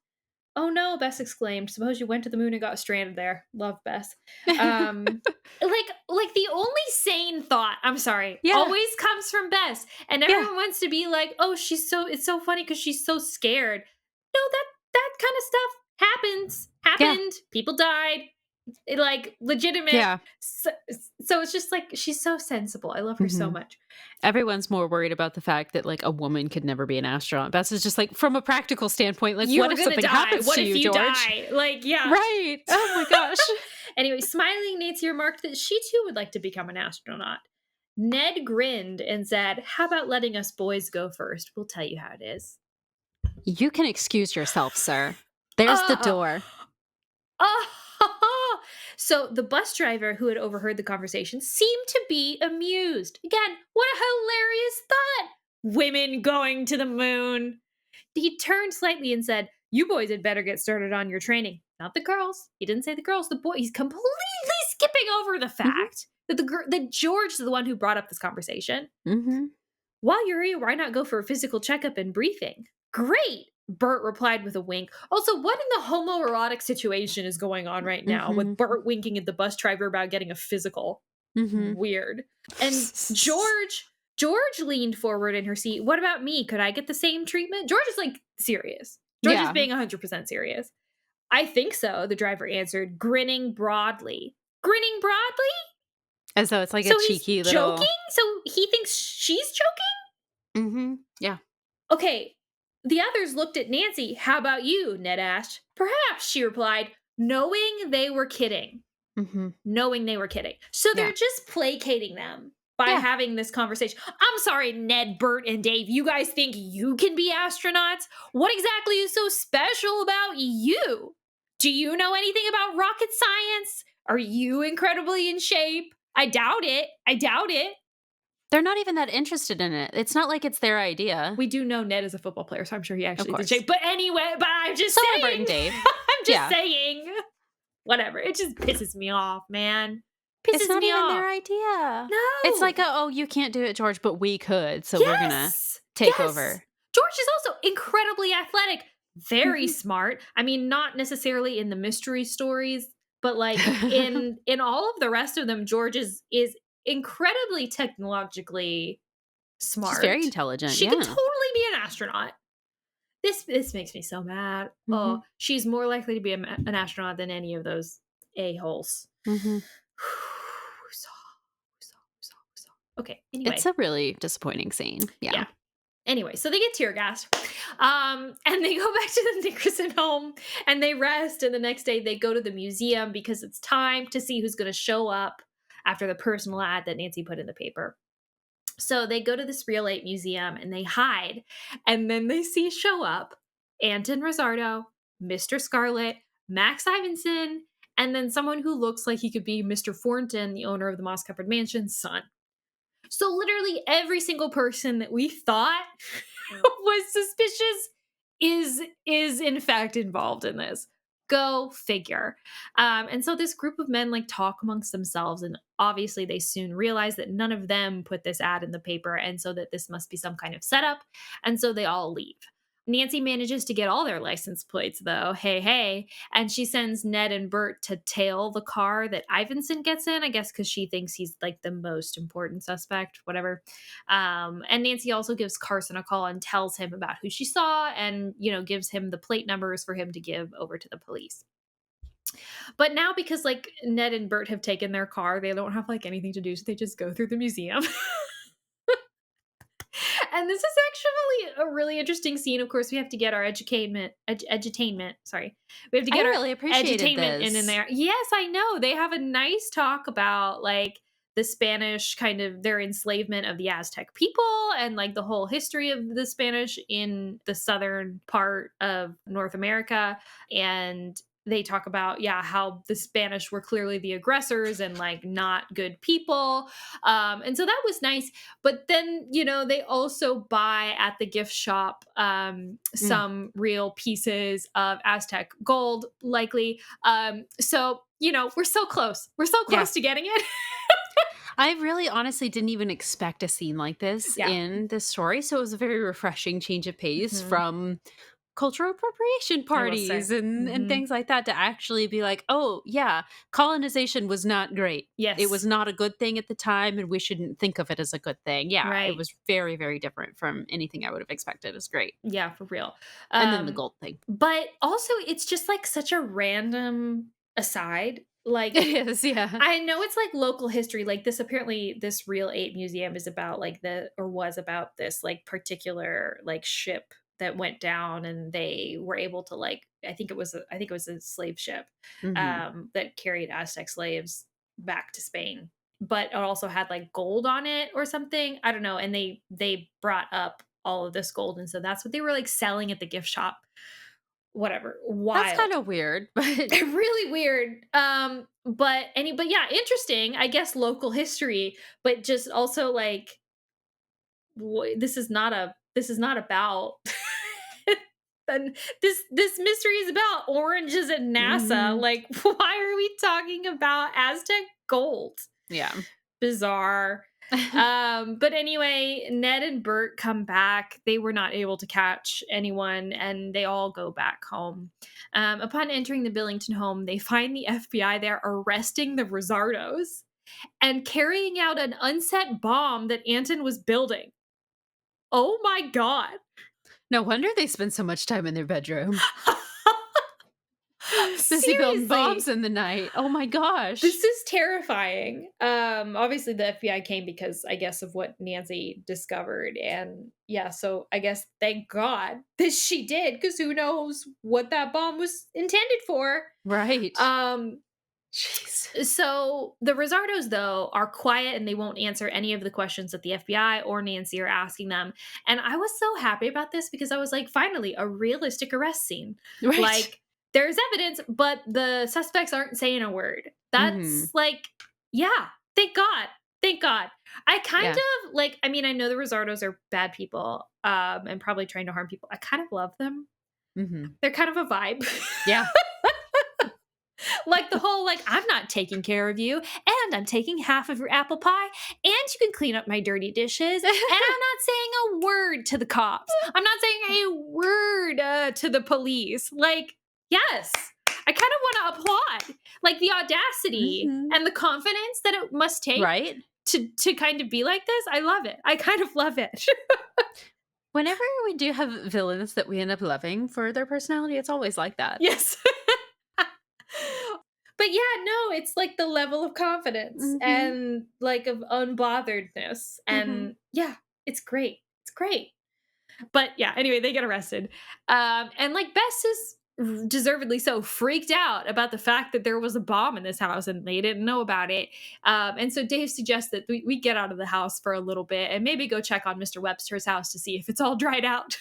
"Oh no," Bess exclaimed. "Suppose you went to the moon and got stranded there." Love Bess. Like the only sane thought, I'm sorry, Yeah. always comes from Bess. And everyone wants to be like, "Oh, it's so funny because she's so scared." No, that kind of stuff happened. People died. Like legitimate. Yeah. So it's just like she's so sensible. I love her so much. Everyone's more worried about the fact that like a woman could never be an astronaut. Bess is just like, from a practical standpoint, like, You're what if gonna something die. happens What to if you, you George? die? Like, yeah. Right. Oh my gosh. Anyway, smiling, Nancy remarked that she too would like to become an astronaut. Ned grinned and said, "How about letting us boys go first? We'll tell you how it is." You can excuse yourself, sir. There's the door. So the bus driver who had overheard the conversation seemed to be amused. Again, what a hilarious thought! Women going to the moon. He turned slightly and said, "You boys had better get started on your training." Not the girls. He didn't say the girls. The boys. He's completely skipping over the fact that that George is the one who brought up this conversation. "While you're here, why not go for a physical checkup and briefing?" "Great," Bert replied with a wink. Also, what in the homoerotic situation is going on right now with Bert winking at the bus driver about getting a physical? Weird. And George leaned forward in her seat. "What about me? Could I get the same treatment?" George is like serious. George is being 100% serious. "I think so," the driver answered, grinning broadly. Grinning broadly? As though it's like So a he's cheeky little. joking? So he thinks she's joking? Yeah. Okay. The others looked at Nancy. "How about you?" Ned asked. "Perhaps," she replied, knowing they were kidding. Knowing they were kidding. So they're just placating them by having this conversation. "I'm sorry, Ned, Bert, and Dave. You guys think you can be astronauts? What exactly is so special about you? Do you know anything about rocket science? Are you incredibly in shape? I doubt it. I doubt it." They're not even that interested in it. It's not like it's their idea. We do know Ned is a football player, so I'm sure he actually course. did shape. But anyway, but I'm just So are saying. Bert and Dave. I'm just saying. Whatever. It just pisses me off, man. It's pisses not me even off. their idea. No. It's like, oh, you can't do it, George, but we could. So we're going to take over. George is also incredibly athletic, very smart. I mean, not necessarily in the mystery stories, but like in all of the rest of them, George is incredibly technologically smart. She's very intelligent. She could totally be an astronaut. This makes me so mad. Oh, she's more likely to be an astronaut than any of those a-holes. Okay, anyway. It's a really disappointing scene. Yeah. Anyway, so they get tear gassed. And they go back to the Nickerson home and they rest. And the next day they go to the museum because it's time to see who's going to show up after the personal ad that Nancy put in the paper. So they go to this Real 8 museum and they hide. And then they see show up Anton Rossardo, Mr. Scarlet, Max Ivinson, and then someone who looks like he could be Mr. Thornton, the owner of the moss-covered mansion's son. So literally every single person that we thought was suspicious is in fact involved in this. Go figure. And so this group of men like talk amongst themselves, and obviously they soon realize that none of them put this ad in the paper, and so that this must be some kind of setup. And so they all leave. Nancy manages to get all their license plates, though. Hey. And she sends Ned and Bert to tail the car that Ivinson gets in, I guess because she thinks he's like the most important suspect, whatever. And Nancy also gives Carson a call and tells him about who she saw and, gives him the plate numbers for him to give over to the police. But now because like Ned and Bert have taken their car, they don't have like anything to do, so they just go through the museum. And this is actually a really interesting scene. Of course, we have to get our edutainment. Sorry. We have to get our really appreciated edutainment this. in there. Yes, I know. They have a nice talk about like the Spanish kind of their enslavement of the Aztec people and like the whole history of the Spanish in the southern part of North America. And they talk about, how the Spanish were clearly the aggressors and like not good people. And so that was nice. But then, they also buy at the gift shop some real pieces of Aztec gold, likely. So, we're so close. We're so close to getting it. I really honestly didn't even expect a scene like this in this story. So it was a very refreshing change of pace from cultural appropriation parties and things like that to actually be like, oh, yeah, colonization was not great. Yes. It was not a good thing at the time, and we shouldn't think of it as a good thing. Yeah, Right. It was very, very different from anything I would have expected. It was great. Yeah, for real. And then the gold thing. But also, it's just like such a random aside. Like It is, yeah. I know it's like local history. Like this Real 8 museum is about was about this like particular like ship that went down, and they were able to like I think it was a slave ship that carried Aztec slaves back to Spain, but it also had like gold on it or something. I don't know. And they brought up all of this gold, and so that's what they were like selling at the gift shop. Whatever. Wild. That's kind of weird, but really weird. But yeah, interesting. I guess local history, but just also like this is not about and this mystery is about oranges at NASA. Like, why are we talking about Aztec gold? Yeah. Bizarre. But anyway, Ned and Bert come back. They were not able to catch anyone, and they all go back home. Upon entering the Billington home, they find the FBI there arresting the Rossardos and carrying out an unset bomb that Anton was building. Oh my God. No wonder they spend so much time in their bedroom. Busy building bombs in the night. Oh my gosh. This is terrifying. Obviously the FBI came because I guess of what Nancy discovered. And yeah, so I guess thank God that she did, because who knows what that bomb was intended for. Right. Jeez. So the Rossardos, though, are quiet and they won't answer any of the questions that the FBI or Nancy are asking them. And I was so happy about this because I was like, finally, a realistic arrest scene. Right. Like, there's evidence, but the suspects aren't saying a word. That's like, yeah, thank God. Thank God. I kind of like, I mean, I know the Rossardos are bad people and probably trying to harm people. I kind of love them. They're kind of a vibe. Yeah. Like the whole, like, I'm not taking care of you. I'm taking half of your apple pie, and you can clean up my dirty dishes. And I'm not saying a word to the cops. I'm not saying a word to the police. Like, yes, I kind of want to applaud, like, the audacity and the confidence that it must take to kind of be like this. I love it. I kind of love it. Whenever we do have villains that we end up loving for their personality, it's always like that. Yes. But yeah, no, it's like the level of confidence and like of unbotheredness. And yeah, it's great. It's great. But yeah, anyway, they get arrested. And like Bess is deservedly so freaked out about the fact that there was a bomb in this house and they didn't know about it. And so Dave suggests that we get out of the house for a little bit and maybe go check on Mr. Webster's house to see if it's all dried out.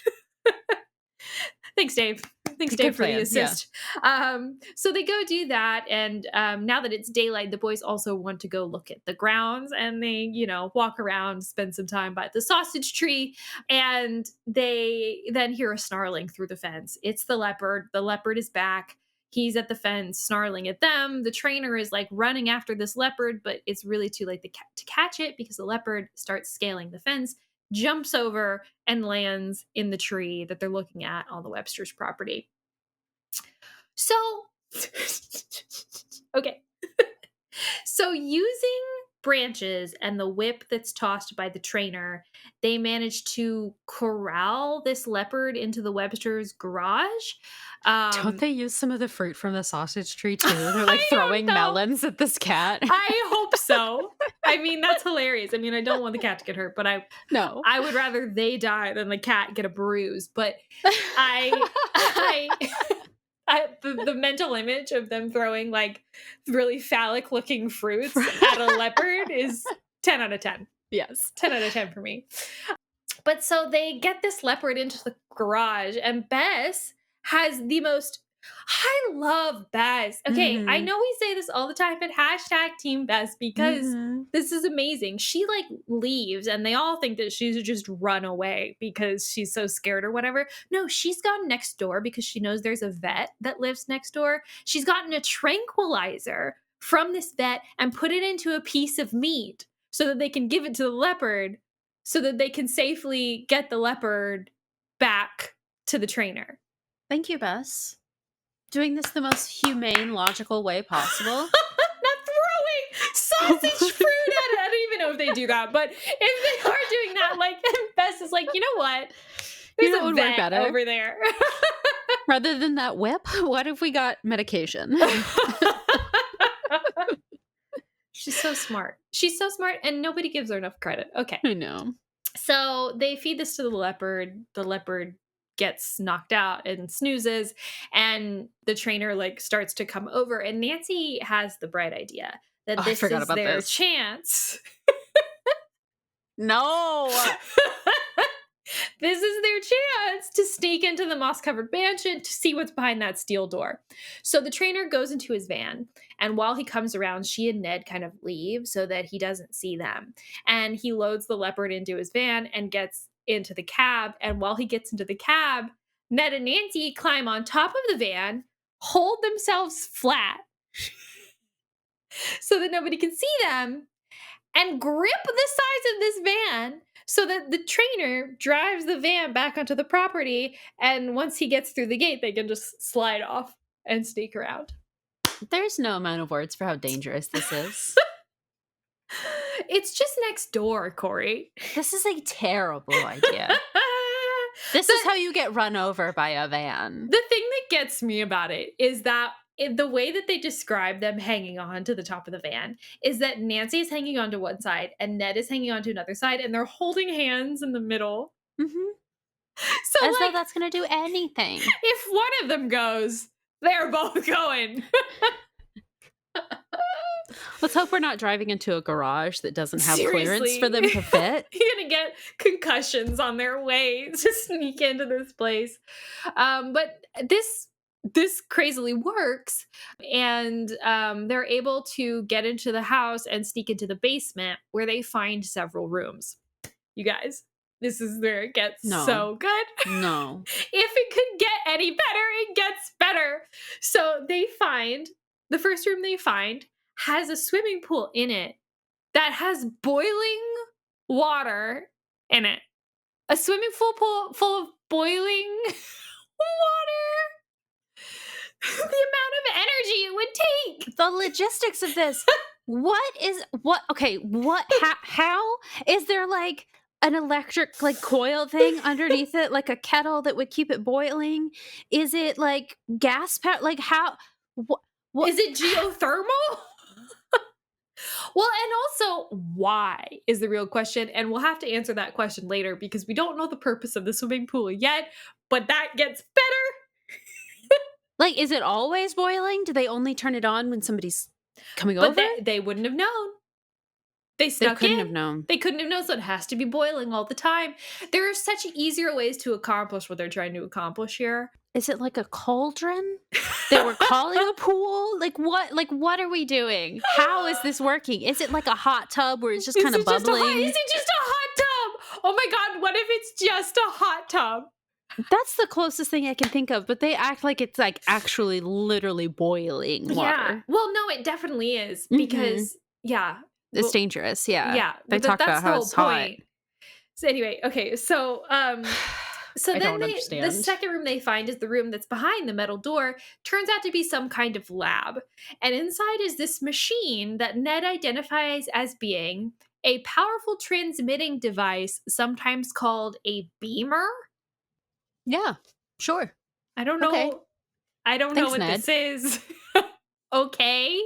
Thanks, Dave. Thanks, Dave, for the assist. Yeah. So they go do that. And now that it's daylight, the boys also want to go look at the grounds. And they, walk around, spend some time by the sausage tree. And they then hear a snarling through the fence. It's the leopard. The leopard is back. He's at the fence snarling at them. The trainer is like running after this leopard, but it's really too late to catch it because the leopard starts scaling the fence, jumps over, and lands in the tree that they're looking at on the Webster's property. So, okay. So using branches and the whip that's tossed by the trainer, they managed to corral this leopard into the Webster's garage. Don't they use some of the fruit from the sausage tree too? They're like throwing melons at this cat. I hope so. I mean, that's hilarious. I mean, I don't want the cat to get hurt, but I would rather they die than the cat get a bruise. But the mental image of them throwing like really phallic looking fruits at a leopard is 10 out of 10. Yes. 10 out of 10 for me. But so they get this leopard into the garage, and Bess has the most... I love Bess. Okay, I know we say this all the time, but hashtag Team Bess because this is amazing. She like leaves and they all think that she's just run away because she's so scared or whatever. No, she's gone next door because she knows there's a vet that lives next door. She's gotten a tranquilizer from this vet and put it into a piece of meat so that they can give it to the leopard so that they can safely get the leopard back to the trainer. Thank you, Bess. Doing this the most humane, logical way possible. Not throwing sausage fruit at it. I don't even know if they do that, but if they are doing that, like, Bess is like, you know what? There's a vet over there. Rather than that whip, what if we got medication? She's so smart. She's so smart, and nobody gives her enough credit. Okay. I know. So they feed this to the leopard. The leopard gets knocked out and snoozes, and the trainer like starts to come over, and Nancy has the bright idea that this is their chance. No. This is their chance to sneak into the moss-covered mansion to see what's behind that steel door. So the trainer goes into his van, and while he comes around, she and Ned kind of leave so that he doesn't see them. And he loads the leopard into his van and gets into the cab. And while he gets into the cab, Ned and Nancy climb on top of the van, hold themselves flat so that nobody can see them, and grip the sides of this van so that the trainer drives the van back onto the property. And once he gets through the gate, they can just slide off and sneak around. There's no amount of words for how dangerous this is. It's just next door, Kori. This is a terrible idea. This is how you get run over by a van. The thing that gets me about it is that the way that they describe them hanging on to the top of the van is that Nancy is hanging on to one side and Ned is hanging on to another side, and they're holding hands in the middle. So as though that's going to do anything. If one of them goes, they're both going. Let's hope we're not driving into a garage that doesn't have clearance for them to fit. You're going to get concussions on their way to sneak into this place. But this crazily works, and they're able to get into the house and sneak into the basement where they find several rooms. You guys, this is where it gets so good. No. If it could get any better, it gets better. So they find, the first room they find has a swimming pool in it that has boiling water in it. A swimming pool full of boiling water. The amount of energy it would take. The logistics of this. How is there like an electric like coil thing underneath it, like a kettle that would keep it boiling? Is it like gas power? Like how? What? Is it geothermal? Well, and also, why is the real question. And we'll have to answer that question later because we don't know the purpose of the swimming pool yet, but that gets better. Like, is it always boiling? Do they only turn it on when somebody's coming over? But they wouldn't have known. They couldn't have known. They couldn't have known, so it has to be boiling all the time. There are such easier ways to accomplish what they're trying to accomplish here. Is it like a cauldron that we're calling a pool? Like what are we doing? How is this working? Is it like a hot tub where it's just kind of bubbling? Is it just a hot tub? Oh my God, what if it's just a hot tub? That's the closest thing I can think of, but they act like it's like actually literally boiling water. Yeah. Well, no, it definitely is because, it's dangerous. Yeah. Yeah. They talk about how it's hot. So anyway, okay. So, so then the second room they find is the room that's behind the metal door. Turns out to be some kind of lab. And inside is this machine that Ned identifies as being a powerful transmitting device, sometimes called a beamer. Yeah, sure. I don't know. Okay. I don't know what Ned. this is. Okay.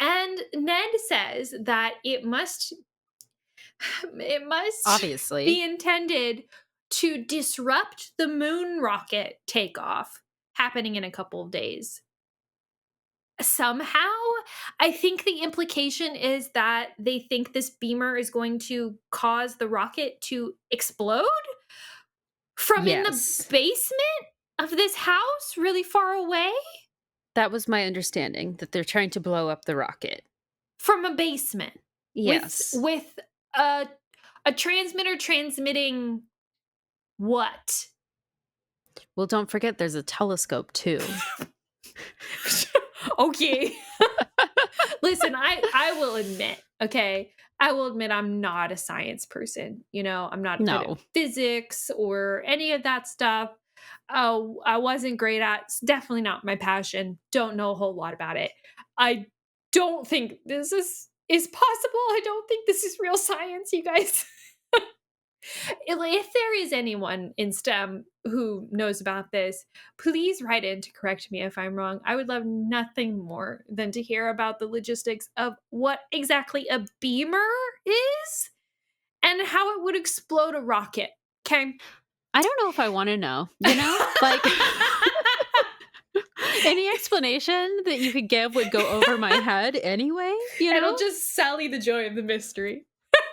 And Ned says that it must obviously be intended to disrupt the moon rocket takeoff happening in a couple of days. Somehow, I think the implication is that they think this beamer is going to cause the rocket to explode from in the basement of this house really far away. That was my understanding, that they're trying to blow up the rocket. From a basement. Yes. With a transmitter transmitting what? Well, don't forget there's a telescope too. Okay. Listen, I will admit, okay? I will admit I'm not a science person. You know, I'm not good at physics or any of that stuff. I wasn't great at. It's definitely not my passion. Don't know a whole lot about it. I don't think this is possible. I don't think this is real science, you guys. If there is anyone in STEM who knows about this, please write in to correct me if I'm wrong. I would love nothing more than to hear about the logistics of what exactly a beamer is and how it would explode a rocket. Okay? I don't know if I want to know, you know? Like, any explanation that you could give would go over my head anyway, you know? It'll just sully the joy of the mystery.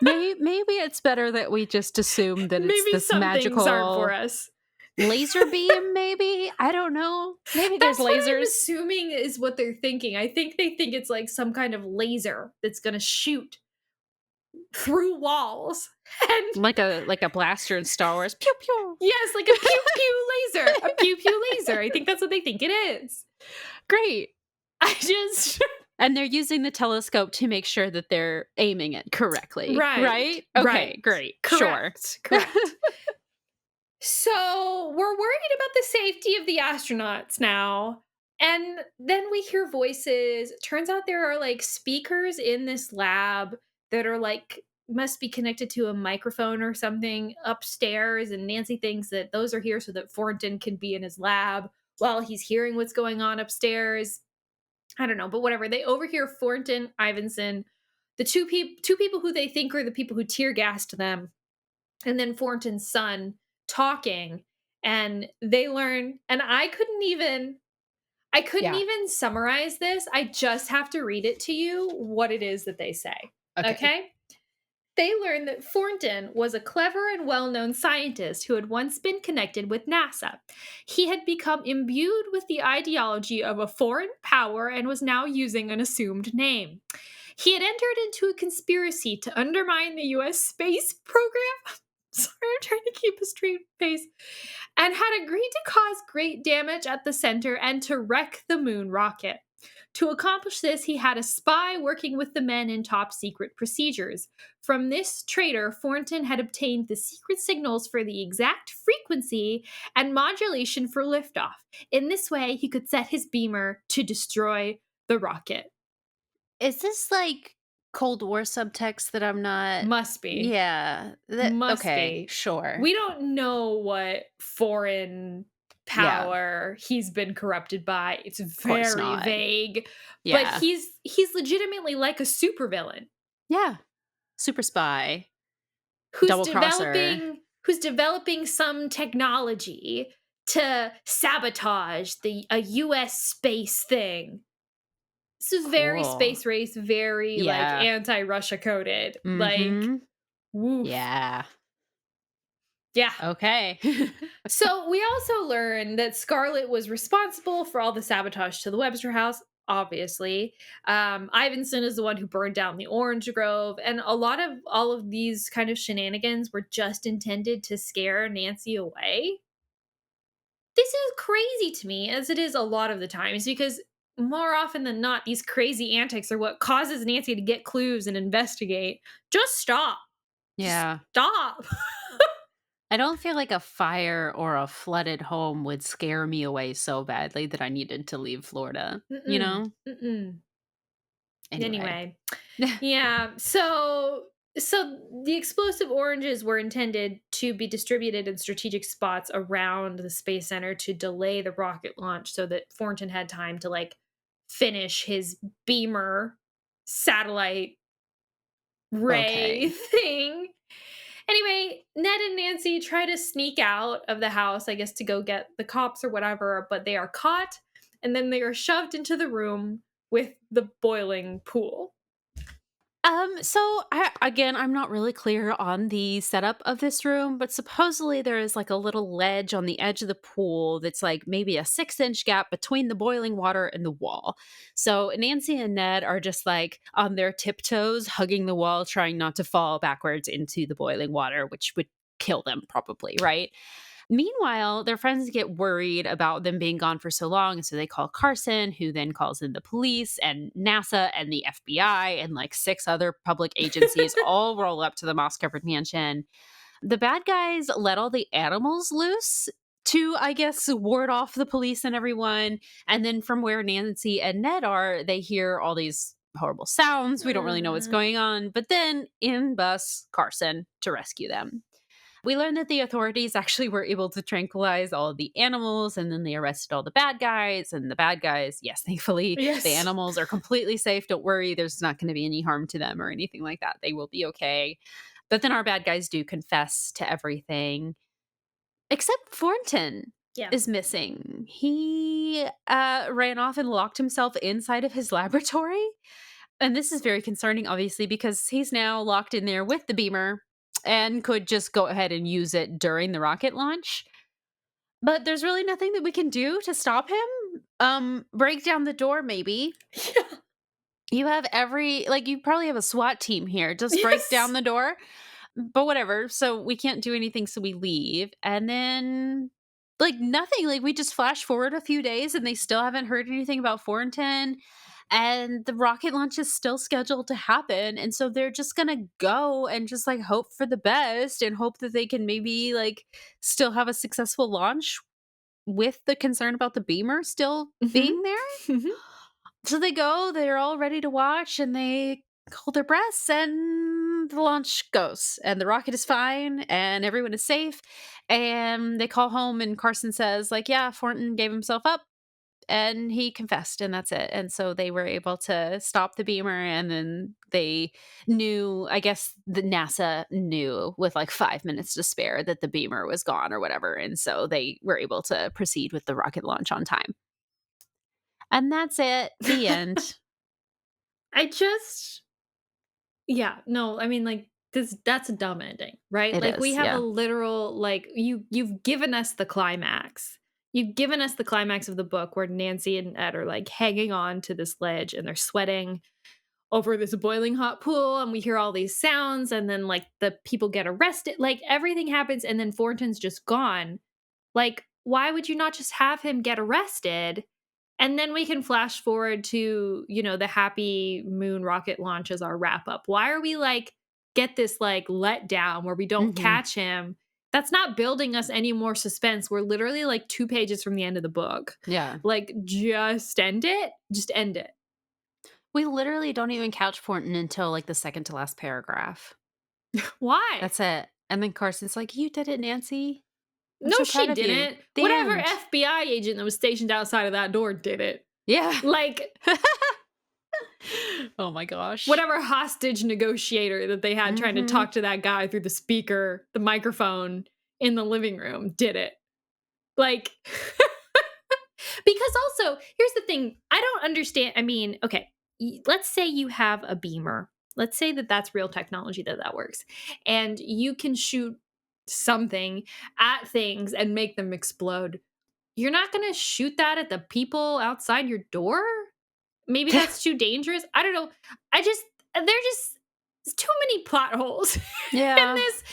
Maybe it's better that we just assume that it's this some magical things aren't for us. laser beam, maybe? I don't know. Maybe That's there's lasers. What I'm assuming is what they're thinking. I think they think it's like some kind of laser that's going to shoot through walls. And like a blaster in Star Wars. Pew pew. Yes, like a pew pew laser. A pew pew laser. I think that's what they think it is. Great. And they're using the telescope to make sure that they're aiming it correctly. Right? Okay, right. Great. Correct. So we're worried about the safety of the astronauts now. And then we hear voices. Turns out there are like speakers in this lab that are like, must be connected to a microphone or something upstairs. And Nancy thinks that those are here so that Thornton can be in his lab while he's hearing what's going on upstairs. I don't know, but whatever. They overhear Thornton, Ivinson, the two people who they think are the people who tear gassed them, and then Thornton's son talking, and they learn. And I couldn't even summarize this. I just have to read it to you what it is that they say. Okay? They learned that Thornton was a clever and well-known scientist who had once been connected with NASA. He had become imbued with the ideology of a foreign power and was now using an assumed name. He had entered into a conspiracy to undermine the U.S. space program. Sorry, I'm trying to keep a straight face. And had agreed to cause great damage at the center and to wreck the moon rocket. To accomplish this, he had a spy working with the men in top secret procedures. From this traitor, Thornton had obtained the secret signals for the exact frequency and modulation for liftoff. In this way, he could set his beamer to destroy the rocket. Is this like Cold War subtext that I'm not? Must be. Yeah. Must Okay, be. sure. We don't know what foreign power he's been corrupted by. It's very vague. Yeah. But he's legitimately like a supervillain. Yeah. Super spy. Who's Double crosser. developing some technology to sabotage a US space thing. This is very space race, very like anti-Russia coded. Like, woof. Yeah. Yeah. Okay. So we also learned that Scarlet was responsible for all the sabotage to the Webster house, obviously. Ivinson is the one who burned down the orange grove. And a lot of all of these kind of shenanigans were just intended to scare Nancy away. This is crazy to me, as it is a lot of the times, because more often than not, these crazy antics are what causes Nancy to get clues and investigate. Just stop. Yeah. Just stop. I don't feel like a fire or a flooded home would scare me away so badly that I needed to leave Florida. You know? Anyway. Yeah. So the explosive oranges were intended to be distributed in strategic spots around the space center to delay the rocket launch so that Thornton had time to like finish his beamer satellite ray thing. Anyway, Ned and Nancy try to sneak out of the house, I guess, to go get the cops or whatever, but they are caught and then they are shoved into the room with the boiling pool. So I'm not really clear on the setup of this room, but supposedly there is like a little ledge on the edge of the pool that's like maybe a 6-inch gap between the boiling water and the wall. So Nancy and Ned are just like on their tiptoes, hugging the wall, trying not to fall backwards into the boiling water, which would kill them probably, right? Meanwhile, their friends get worried about them being gone for so long. And so they call Carson, who then calls in the police and NASA and the FBI and like 6 other public agencies all roll up to the moss covered mansion. The bad guys let all the animals loose to, I guess, ward off the police and everyone. And then from where Nancy and Ned are, they hear all these horrible sounds. We don't really know what's going on. But then in busts Carson to rescue them. We learned that the authorities actually were able to tranquilize all of the animals, and then they arrested all the bad guys. And the bad guys, yes, thankfully, the animals are completely safe. Don't worry, there's not going to be any harm to them or anything like that. They will be okay. But then our bad guys do confess to everything, except Thornton is missing. He ran off and locked himself inside of his laboratory. And this is very concerning, obviously, because he's now locked in there with the beamer and could just go ahead and use it during the rocket launch. But there's really nothing that we can do to stop him. Break down the door, maybe. Yeah. You have you probably have a SWAT team here. Just break down the door. But whatever. So we can't do anything, so we leave. And then, nothing. We just flash forward a few days and they still haven't heard anything about Thornton. And the rocket launch is still scheduled to happen. And so they're just going to go and just hope for the best and hope that they can maybe still have a successful launch with the concern about the beamer still being there. So they go, they're all ready to watch and they hold their breaths and the launch goes and the rocket is fine and everyone is safe. And they call home and Carson says yeah, Thornton gave himself up. And he confessed and that's it. And so they were able to stop the beamer and then they knew, I guess the NASA knew with 5 minutes to spare that the beamer was gone or whatever. And so they were able to proceed with the rocket launch on time. And that's it. The end. That's a dumb ending, right? It We is, have yeah. a literal, you've given us the climax. You've given us the climax of the book where Nancy and Ed are hanging on to this ledge and they're sweating over this boiling hot pool and we hear all these sounds and then the people get arrested. Everything happens and then Thornton's just gone. Why would you not just have him get arrested And then we can flash forward to, the happy moon rocket launch as our wrap up. Why are we get this let down where we don't catch him? That's not building us any more suspense. We're literally 2 pages from the end of the book. Yeah. Just end it. Just end it. We literally don't even couch Fortin until the second to last paragraph. Why? That's it. And then Carson's like, "You did it, Nancy." No, she didn't. Whatever FBI agent that was stationed outside of that door did it. Yeah. Oh my gosh. Whatever hostage negotiator that they had trying to talk to that guy through the microphone in the living room did it. Because also, here's the thing. I don't understand. I mean, okay, let's say you have a beamer. Let's say that that's real technology that works. And you can shoot something at things and make them explode. You're not going to shoot that at the people outside your door? Maybe that's too dangerous. I don't know. There's too many plot holes in this.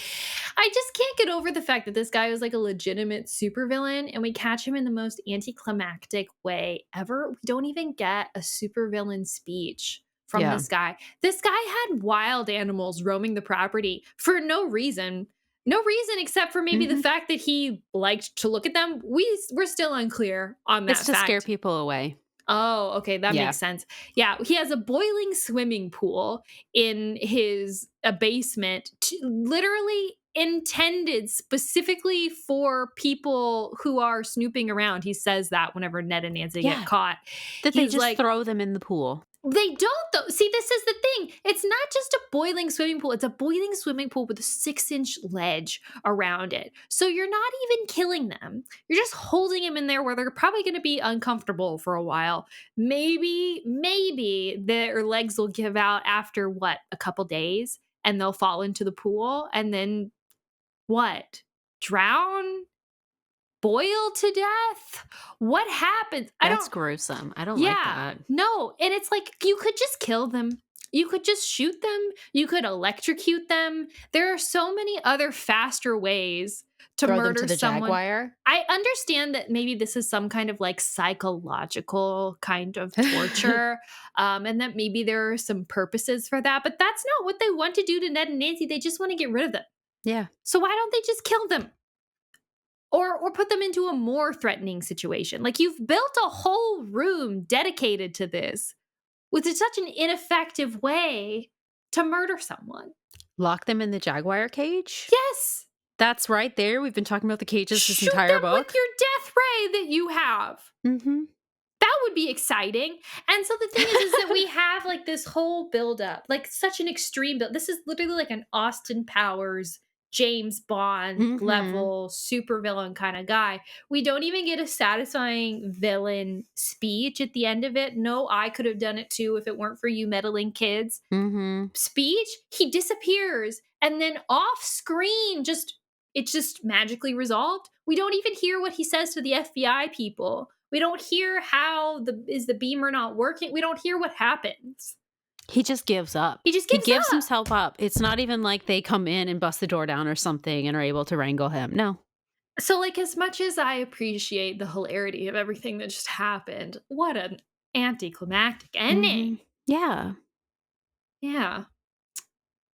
I just can't get over the fact that this guy was a legitimate supervillain and we catch him in the most anticlimactic way ever. We don't even get a supervillain speech from this guy. This guy had wild animals roaming the property for no reason. No reason except for maybe the fact that he liked to look at them. We're still unclear on that fact. It's to scare people away. Oh, okay. That makes sense. Yeah. He has a boiling swimming pool in his basement, literally intended specifically for people who are snooping around. He says that whenever Ned and Nancy get caught. That they just throw them in the pool. They don't, though. See, this is the thing. It's not just a boiling swimming pool. It's a boiling swimming pool with a 6-inch ledge around it. So you're not even killing them. You're just holding them in there where they're probably going to be uncomfortable for a while. Maybe their legs will give out after, a couple days, and they'll fall into the pool, and then what? Drown? Boil to death? What happens? That's gruesome. I don't like that. No. And it's you could just kill them. You could just shoot them. You could electrocute them. There are so many other faster ways to Throw murder them to the someone. Jaguar. I understand that maybe this is some kind of psychological kind of torture, and that maybe there are some purposes for that, but that's not what they want to do to Ned and Nancy. They just want to get rid of them. Yeah. So why don't they just kill them? Or put them into a more threatening situation. You've built a whole room dedicated to this with such an ineffective way to murder someone. Lock them in the Jaguar cage? Yes. That's right there. We've been talking about the cages this entire book. With your death ray that you have. Mm-hmm. That would be exciting. And so the thing is that we have this whole buildup, such an extreme build. This is literally an Austin Powers, James Bond level supervillain kind of guy. We don't even get a satisfying villain speech at the end of it. No, I could have done it too if it weren't for you meddling kids. Speech, he disappears, and then off screen, it's just magically resolved. We don't even hear what he says to the FBI people. We don't hear is the beamer not working. We don't hear what happens. He just gives up. He gives himself up. It's not even they come in and bust the door down or something and are able to wrangle him. No. So as much as I appreciate the hilarity of everything that just happened, what an anticlimactic ending. Yeah. Yeah.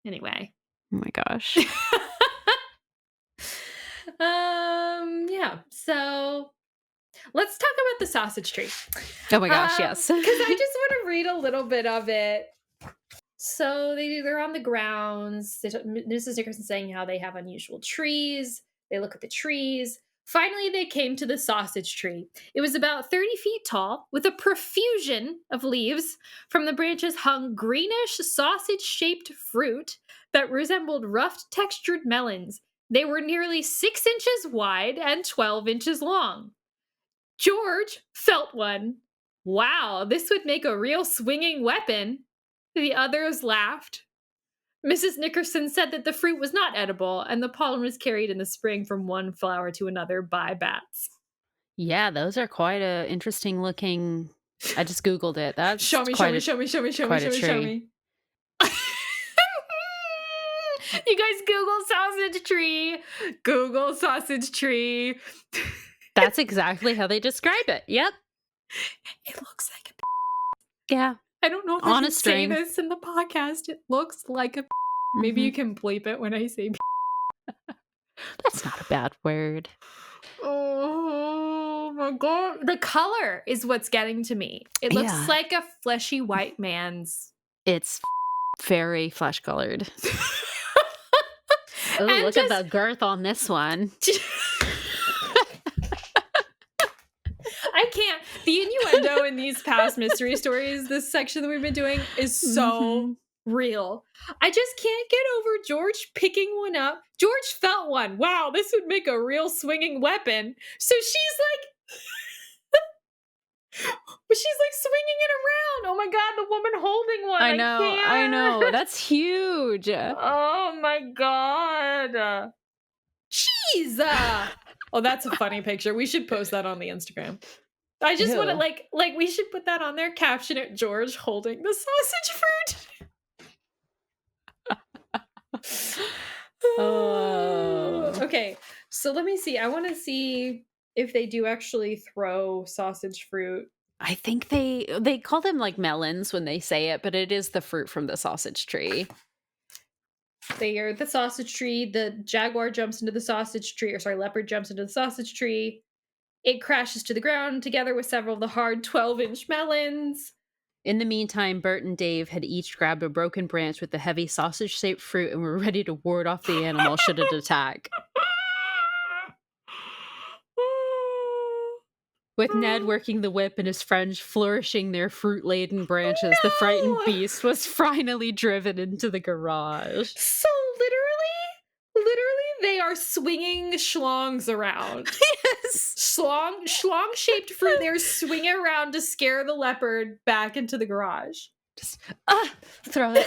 Anyway. Oh my gosh. Yeah. So let's talk about the sausage tree. Oh my gosh, yes. Because I just want to read a little bit of it. So they're on the grounds. Mrs. Nickerson saying how they have unusual trees. They look at the trees. Finally, they came to the sausage tree. It was about 30 feet tall, with a profusion of leaves. From the branches hung greenish, sausage-shaped fruit that resembled rough, textured melons. They were nearly 6 inches wide and 12 inches long. George felt one. Wow, this would make a real swinging weapon. The others laughed. Mrs. Nickerson said that the fruit was not edible, and the pollen was carried in the spring from one flower to another by bats. Yeah, those are quite a interesting looking. I just Googled it. That's show me. You guys Google sausage tree. Google sausage tree. That's exactly how they describe it. Yep. It looks like a Yeah. I don't know if On I a can say string. this in the podcast. It looks like a Maybe you can bleep it when I say That's not a bad word. Oh my god. The color is what's getting to me. It looks like a fleshy white man's. It's very flesh colored. Oh, And look at the girth on this one. I can't. The innuendo in these past mystery stories, this section that we've been doing, is so real. I just can't get over George picking one up. George felt one. Wow, this would make a real swinging weapon. So she's like, but she's like swinging it around. Oh my god, the woman holding one. I know. That's huge. Oh my god. Jeez. Oh, that's a funny picture. We should post that on the Instagram. I just want to like we should put that on there. Caption it George holding the sausage fruit. Okay, so let me see. I want to see if they do actually throw sausage fruit. I think they call them like melons when they say it, but it is the fruit from the sausage tree. They are the sausage tree. The jaguar jumps into the sausage tree, or sorry, leopard jumps into the sausage tree. It crashes to the ground together with several of the hard 12-inch melons. In the meantime, Bert and Dave had each grabbed a broken branch with the heavy sausage-shaped fruit and were ready to ward off the animal should it attack. With Ned working the whip and his friends flourishing their fruit-laden branches, the frightened beast was finally driven into the garage. So literally, they are swinging schlongs around. Yes! Schlong-shaped fruit, they're swinging around to scare the leopard back into the garage. Just, throw it.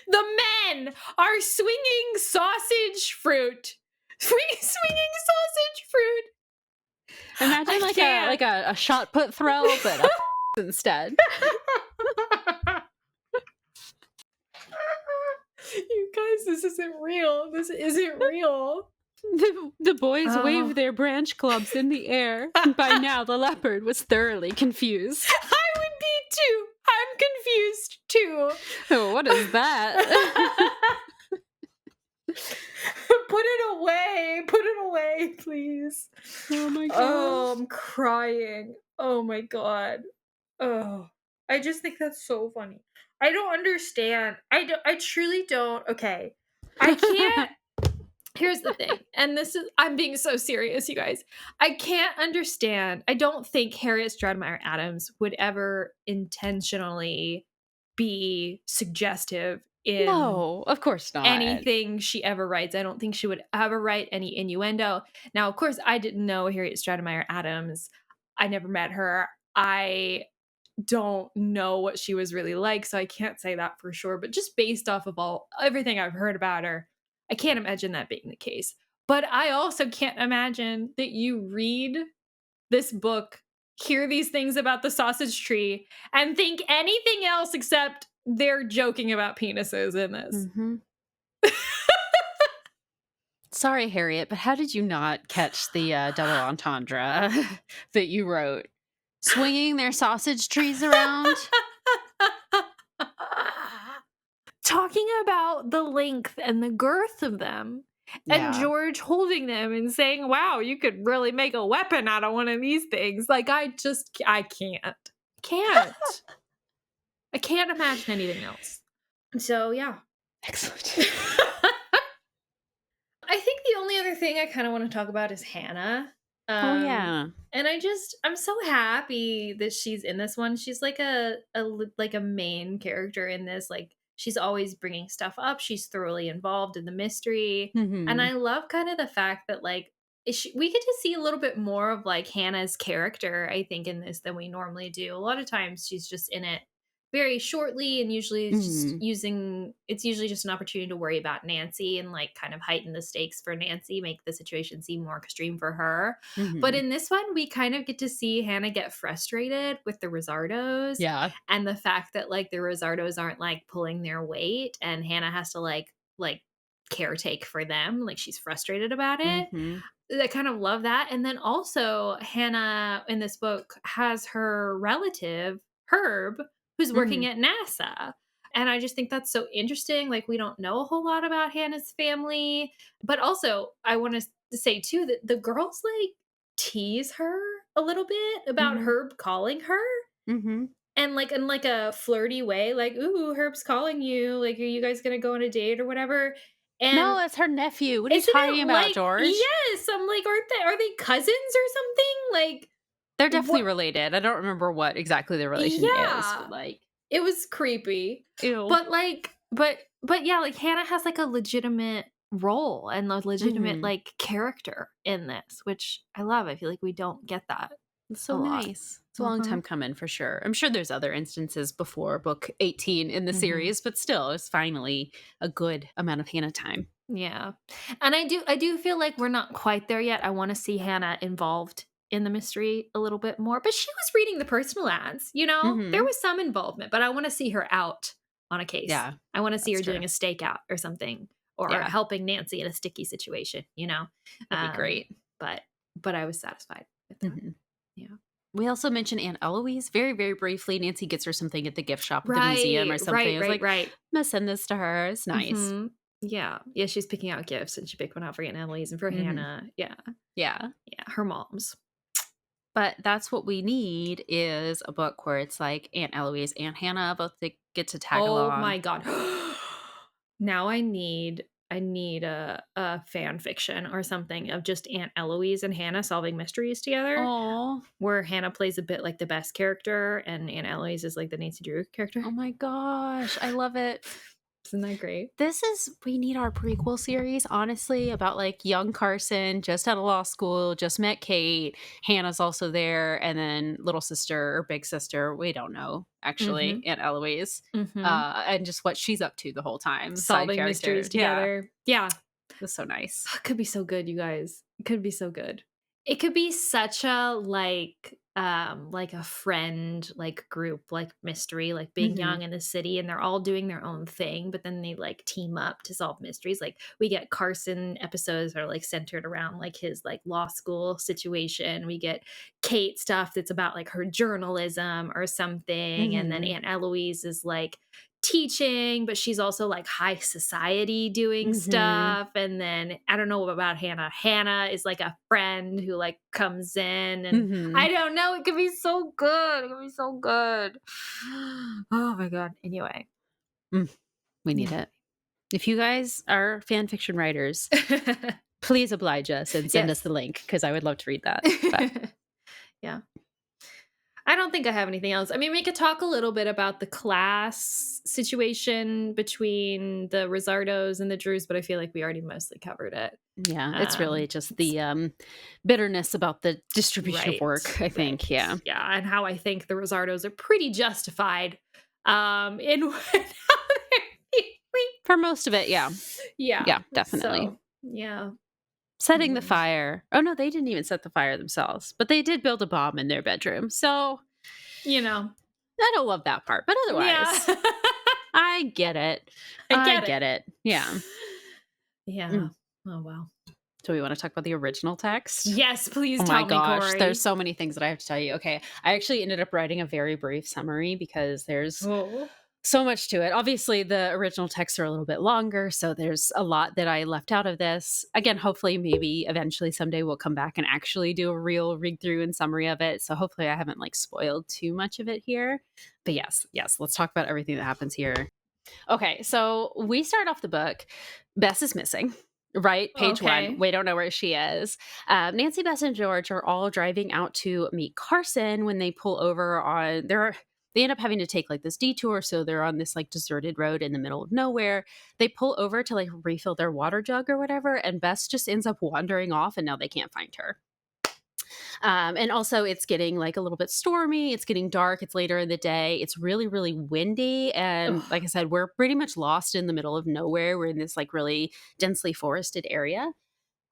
The men are swinging sausage fruit. Swinging sausage fruit. Imagine like a shot put throw, but a instead. You guys, this isn't real. This isn't real. The boys waved their branch clubs in the air. By now, the leopard was thoroughly confused. I would be too. I'm confused too. Oh, what is that? Put it away. Put it away, please. Oh my god. Oh, I'm crying. Oh my god. Oh, I just think that's so funny. I don't understand. I truly don't. Okay. I can't. Here's the thing. And I'm being so serious, you guys. I can't understand. I don't think Harriet Stratemeyer Adams would ever intentionally be suggestive in No, of course not. anything she ever writes. I don't think she would ever write any innuendo. Now, of course, I didn't know Harriet Stratemeyer Adams. I never met her. I don't know what she was really like, so I can't say that for sure. But just based off of everything I've heard about her, I can't imagine that being the case. But I also can't imagine that you read this book, hear these things about the sausage tree, and think anything else except they're joking about penises in this. Mm-hmm. Sorry, Harriet, but how did you not catch the double entendre that you wrote? Swinging their sausage trees around? Talking about the length and the girth of them. And George holding them and saying, wow, you could really make a weapon out of one of these things. Like, I can't. I can't imagine anything else. So, yeah. Excellent. I think the only other thing I kind of want to talk about is Hannah. Oh, yeah. And I'm so happy that she's in this one. She's like a main character in this. Like, she's always bringing stuff up. She's thoroughly involved in the mystery. Mm-hmm. And I love kind of the fact that, like, we get to see a little bit more of, like, Hannah's character, I think, in this than we normally do. A lot of times she's just in it very shortly, and usually it's usually just an opportunity to worry about Nancy and, like, kind of heighten the stakes for Nancy, make the situation seem more extreme for her. Mm-hmm. But in this one, we kind of get to see Hannah get frustrated with the Rosardos. Yeah. And the fact that, like, the Rosardos aren't, like, pulling their weight, and Hannah has to like caretake for them. Like, she's frustrated about it. Mm-hmm. I kind of love that. And then also Hannah in this book has her relative, Herb, who's working Mhm. at NASA. And I just think that's so interesting. Like, we don't know a whole lot about Hannah's family. But also, I want to say too that the girls like tease her a little bit about Mhm. Herb calling her. Mhm. And like in like a flirty way, like, "Ooh, Herb's calling you. Like, are you guys gonna go on a date or whatever?" And No, it's her nephew. What are you isn't talking it about, like, George? yes, I'm like, are they cousins or something? Like, They're definitely what? related. I don't remember what exactly the relation is, Yeah, but like, it was creepy. ew. But like, but yeah, like Hannah has like a legitimate role and a legitimate Mhm. like character in this, which I love. I feel like we don't get that It's a so lot. nice. It's a long Mhm. time coming for sure. I'm sure there's other instances before book 18 in the Mhm. series, but still, it's finally a good amount of Hannah time. Yeah. And I do feel like we're not quite there yet. I want to see Hannah involved in the mystery a little bit more. But she was reading the personal ads, you know? There Mhm. was some involvement, but I want to see her out on a case. Yeah, I want to see that's her true. doing a stakeout or something or Yeah, helping Nancy in a sticky situation, you know? that'd be Um great. but but I was satisfied with that. Mhm. Yeah. We also mentioned Aunt Eloise very, very briefly. Nancy gets her something at the gift shop at the museum Right, or something. right, I was right, like, right. I'm gonna send this to her. It's nice. Mhm. Yeah. Yeah, she's picking out gifts and she picked one out for Aunt Annalise and for Mhm. Hannah. Yeah. Yeah. Yeah, her mom's. But that's what we need is a book where it's like Aunt Eloise, Aunt Hannah both get to tag Oh along. my god. Now I need a fan fiction or something of just Aunt Eloise and Hannah solving mysteries together, Oh, where Hannah plays a bit like the best character and Aunt Eloise is like the Nancy Drew character. oh my gosh. I love it. Isn't that great? We need our prequel series, honestly, about like young Carson, just out of law school, just met Kate. Hannah's also there. And then little sister or big sister, we don't know, actually, Mhm. Aunt Eloise. Mhm. And just what she's up to the whole time. Side Solving character. mysteries Yeah. together. Yeah. That's so nice. It could be so good, you guys. It could be so good. It could be such a like a friend like group like mystery like being Hmm. young in the city and they're all doing their own thing but then they like team up to solve mysteries like we get Carson episodes that are like centered around like his like law school situation. We get Kate stuff that's about like her journalism or something and then Hmm. Aunt Eloise is like teaching, but she's also like high society doing Hmm. stuff. And then I don't know about Hannah. Hannah is like a friend who like comes in and Hmm. I don't know. It could be so good. It could be so good. Oh my God. Anyway. We need Yeah. it. If you guys are fan fiction writers, please oblige us and send us Yes. the link because I would love to read that. But Yeah. I don't think I have anything else. I mean, we could talk a little bit about the class situation between the Rosardos and the Drews, but I feel like we already mostly covered it. yeah, it's really just It's the bitterness about the distribution of right, work, I right. think. Yeah. Yeah, and how I think the Rosardos are pretty justified in how they're feeling. For most of it, yeah. Yeah. Yeah, definitely. So, yeah. Setting the Anyways. fire. Oh no, they didn't even set the fire themselves, but they did build a bomb in their bedroom. So You know. I don't love that part, but Yeah. otherwise, I get it. I I get it. get it. Yeah. Yeah. Mm. Oh well. So we want to talk about the original text? Yes, please Oh my tell me, gosh, there's Kori. so many things that I have to tell you. Okay, I actually ended up writing a very brief summary because there's Oh. so much to it. Obviously, the original texts are a little bit longer, so there's a lot that I left out of this. Again, hopefully, maybe eventually someday we'll come back and actually do a real read through and summary of it. So hopefully, I haven't like spoiled too much of it here. But yes, let's talk about everything that happens here. Okay, so we start off the book. Bess is missing. Right, page one. Okay. We don't know where she is. Nancy, Bess, and George are all driving out to meet Carson when they pull over on they end up having to take like this detour, so they're on this like deserted road in the middle of nowhere. They pull over to like refill their water jug or whatever, and Bess just ends up wandering off, and now they can't find her. And also, it's getting like a little bit stormy. It's getting dark. It's later in the day. It's really, really windy. And Ugh. like I said, we're pretty much lost in the middle of nowhere. We're in this like really densely forested area.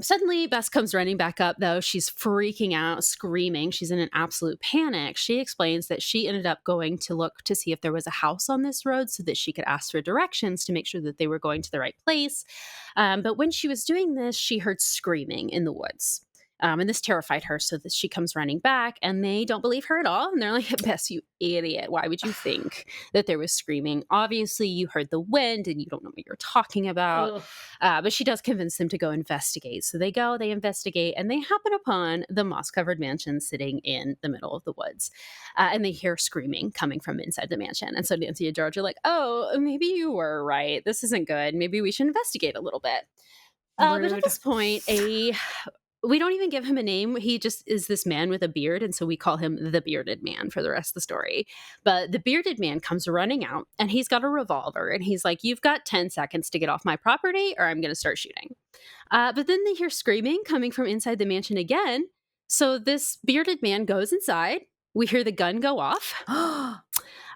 Suddenly, Bess comes running back up, though. She's freaking out, screaming. She's in an absolute panic. She explains that she ended up going to look to see if there was a house on this road so that she could ask for directions to make sure that they were going to the right place. But when she was doing this, she heard screaming in the woods. And this terrified her, so that she comes running back, and they don't believe her at all. And they're like, Bess, you idiot. Why would you think that there was screaming? Obviously, you heard the wind and you don't know what you're talking about. But she does convince them to go investigate. So they go, they investigate, and they happen upon the moss-covered mansion sitting in the middle of the woods. And they hear screaming coming from inside the mansion. And so Nancy and George are like, oh, maybe you were right. This isn't good. Maybe we should investigate a little bit. But at this point, we don't even give him a name. He just is this man with a beard, and so we call him the bearded man for the rest of the story. But the bearded man comes running out, and he's got a revolver, and he's like, you've got 10 seconds to get off my property, or I'm going to start shooting. But then they hear screaming coming from inside the mansion again. So this bearded man goes inside. We hear the gun go off.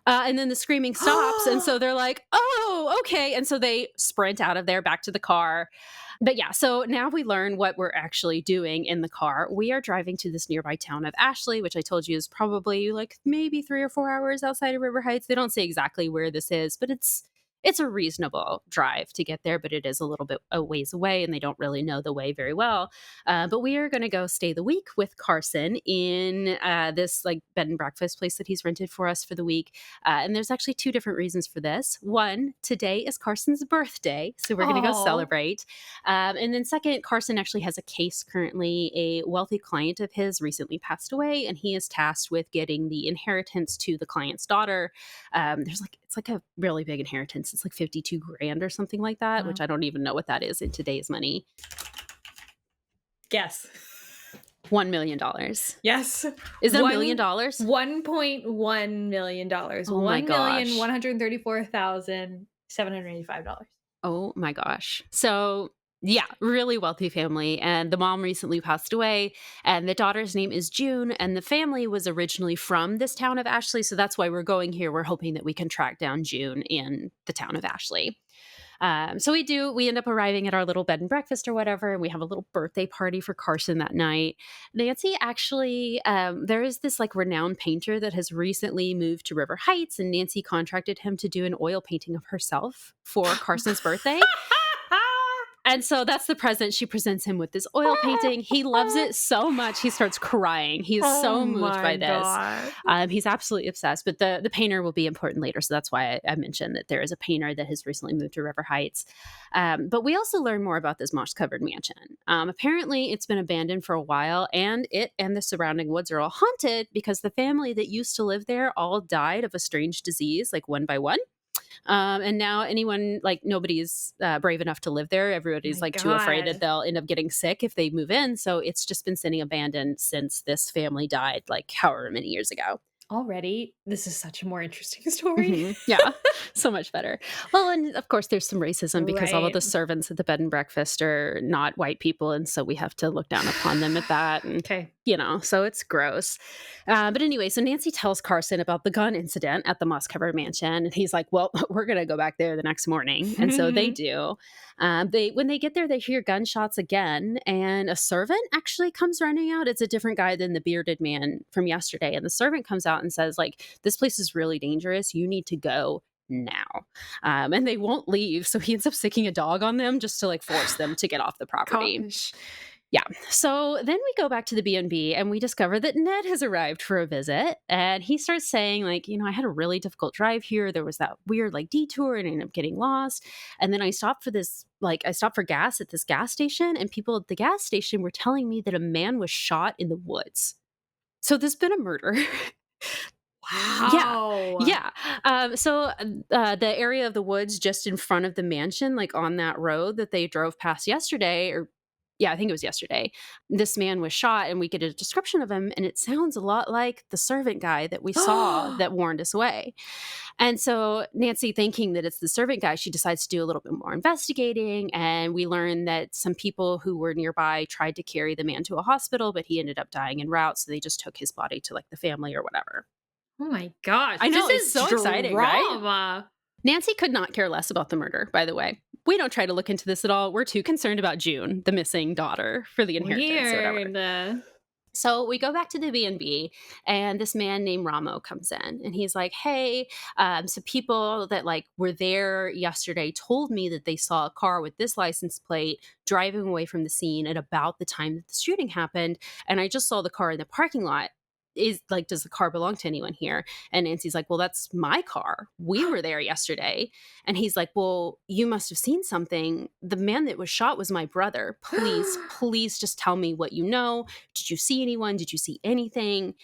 And then the screaming stops, and so they're like, oh, okay. And so they sprint out of there back to the car. But yeah, so now we learn what we're actually doing in the car. We are driving to this nearby town of Ashley, which I told you is probably like maybe 3 or 4 hours outside of River Heights. They don't say exactly where this is, but it's a reasonable drive to get there, but it is a little bit a ways away, and they don't really know the way very well. But we are going to go stay the week with Carson in this like bed and breakfast place that he's rented for us for the week. And there's actually 2 different reasons for this. One, today is Carson's birthday, so we're going to go celebrate. And then second, Carson actually has a case currently. A wealthy client of his recently passed away, and he is tasked with getting the inheritance to the client's daughter. It's like a really big inheritance. It's like 52 grand or something like that, which I don't even know what that is in today's money. Guess. $1 million. Yes. Is it $1 million? $1.1 million. Oh my gosh. $1,134,785. Oh my gosh. So yeah, really wealthy family. And the mom recently passed away, and the daughter's name is June. And the family was originally from this town of Ashley. So that's why we're going here. We're hoping that we can track down June in the town of Ashley. So we end up arriving at our little bed and breakfast or whatever, and we have a little birthday party for Carson that night. Nancy actually, there is this like renowned painter that has recently moved to River Heights, and Nancy contracted him to do an oil painting of herself for Carson's birthday. And so that's the present. She presents him with this oil painting. He loves it so much. He starts crying. He's so moved by this. He's absolutely obsessed. But the painter will be important later. So that's why I mentioned that there is a painter that has recently moved to River Heights. But we also learn more about this moss-covered mansion. Apparently, it's been abandoned for a while, and it and the surrounding woods are all haunted because the family that used to live there all died of a strange disease, like one by one. And now nobody's brave enough to live there. Everybody's too afraid that they'll end up getting sick if they move in. So it's just been sitting abandoned since this family died, like however many years ago. Already, this is such a more interesting story. Mm-hmm. Yeah, so much better. Well, and of course, there's some racism because all of the servants at the bed and breakfast are not white people. And so we have to look down upon them at that. And, so it's gross. But anyway, so Nancy tells Carson about the gun incident at the moss-covered mansion. And he's like, well, we're going to go back there the next morning. And so they do. When they get there, they hear gunshots again. And a servant actually comes running out. It's a different guy than the bearded man from yesterday. And the servant comes out and says, this place is really dangerous. You need to go now. And they won't leave. So he ends up sicking a dog on them just to force them to get off the property. Gosh. Yeah. So then we go back to the B&B and we discover that Ned has arrived for a visit, and he starts saying I had a really difficult drive here. There was that weird detour and I ended up getting lost. And then I stopped for gas at this gas station, and people at the gas station were telling me that a man was shot in the woods. So there's been a murder. Wow. Yeah. So the area of the woods just in front of the mansion, on that road that they drove past yesterday, I think it was yesterday, this man was shot, and we get a description of him, and it sounds a lot like the servant guy that we saw that warned us away. And so Nancy, thinking that it's the servant guy, she decides to do a little bit more investigating, and we learn that some people who were nearby tried to carry the man to a hospital, but he ended up dying en route, so they just took his body to the family or whatever. Oh my gosh. I know, this it's is so exciting, right? drama. Nancy could not care less about the murder, by the way. we don't try to look into this at all. We're too concerned about June, the missing daughter, for the inheritance or whatever. Weird. So we go back to the B&B, and this man named Ramo comes in, and he's like, hey, some people that like were there yesterday told me that they saw a car with this license plate driving away from the scene at about the time that the shooting happened. And I just saw the car in the parking lot. Is like, does the car belong to anyone here? And Nancy's like, well, that's my car. We were there yesterday. And he's like, well, you must have seen something. The man that was shot was my brother. Please just tell me what you know. Did you see anyone? Did you see anything?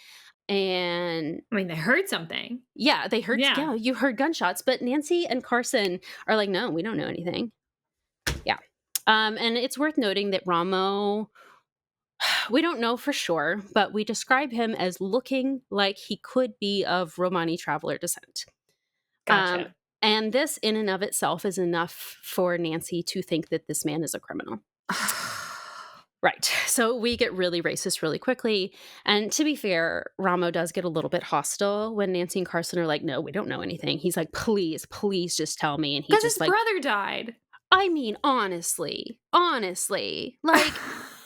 And I mean, they heard something. yeah, they heard, Yeah. you heard gunshots. But Nancy and Carson are like, no, we don't know anything. Yeah. And it's worth noting that Ramo, we don't know for sure, but we describe him as looking like he could be of Romani traveler descent. Gotcha. And this in and of itself is enough for Nancy to think that this man is a criminal. Right. So we get really racist really quickly. And to be fair, Ramo does get a little bit hostile when Nancy and Carson are like, no, we don't know anything. He's like, please just tell me. And he Because just his like, brother died. I mean, honestly, like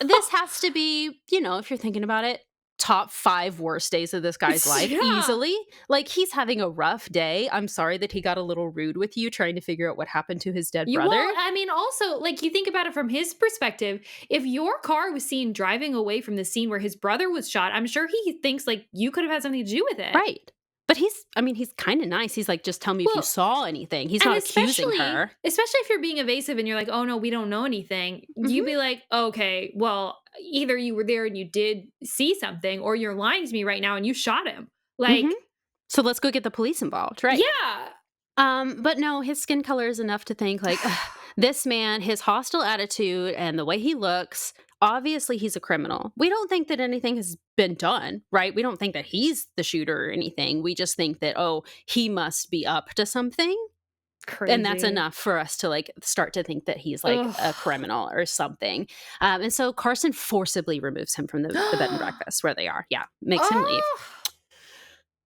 this has to be, if you're thinking about it, top 5 worst days of this guy's life easily. Like, he's having a rough day. I'm sorry that he got a little rude with you trying to figure out what happened to his dead brother. Well, I mean, also, like, you think about it from his perspective. If your car was seen driving away from the scene where his brother was shot, I'm sure he thinks, like, you could have had something to do with it. Right. But he's kind of nice. He's like, just tell me if you saw anything. He's not accusing her. Especially if you're being evasive and you're like, oh no, we don't know anything. You'd be like, okay, well, either you were there and you did see something, or you're lying to me right now and you shot him. Like, so let's go get the police involved, right? Yeah. But no, his skin color is enough to think like, this man, his hostile attitude and the way he looks, obviously he's a criminal. We don't think that anything has been done, right? We don't think that he's the shooter or anything. We just think that, oh, he must be up to something. Crazy. And that's enough for us to like start to think that he's like a criminal or something. And so Carson forcibly removes him from the bed and breakfast where they are. Yeah, makes him leave.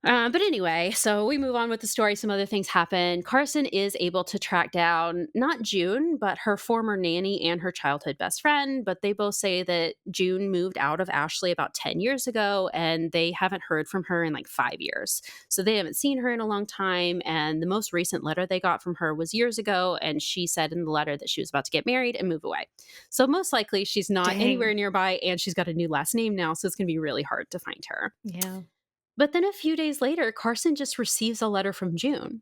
But anyway, so we move on with the story. Some other things happen. Carson is able to track down not June, but her former nanny and her childhood best friend. But they both say that June moved out of Ashley about 10 years ago, and they haven't heard from her in like 5 years. So they haven't seen her in a long time. And the most recent letter they got from her was years ago. And she said in the letter that she was about to get married and move away. So most likely she's not anywhere nearby, and she's got a new last name now. So it's going to be really hard to find her. Yeah. But then a few days later, Carson just receives a letter from June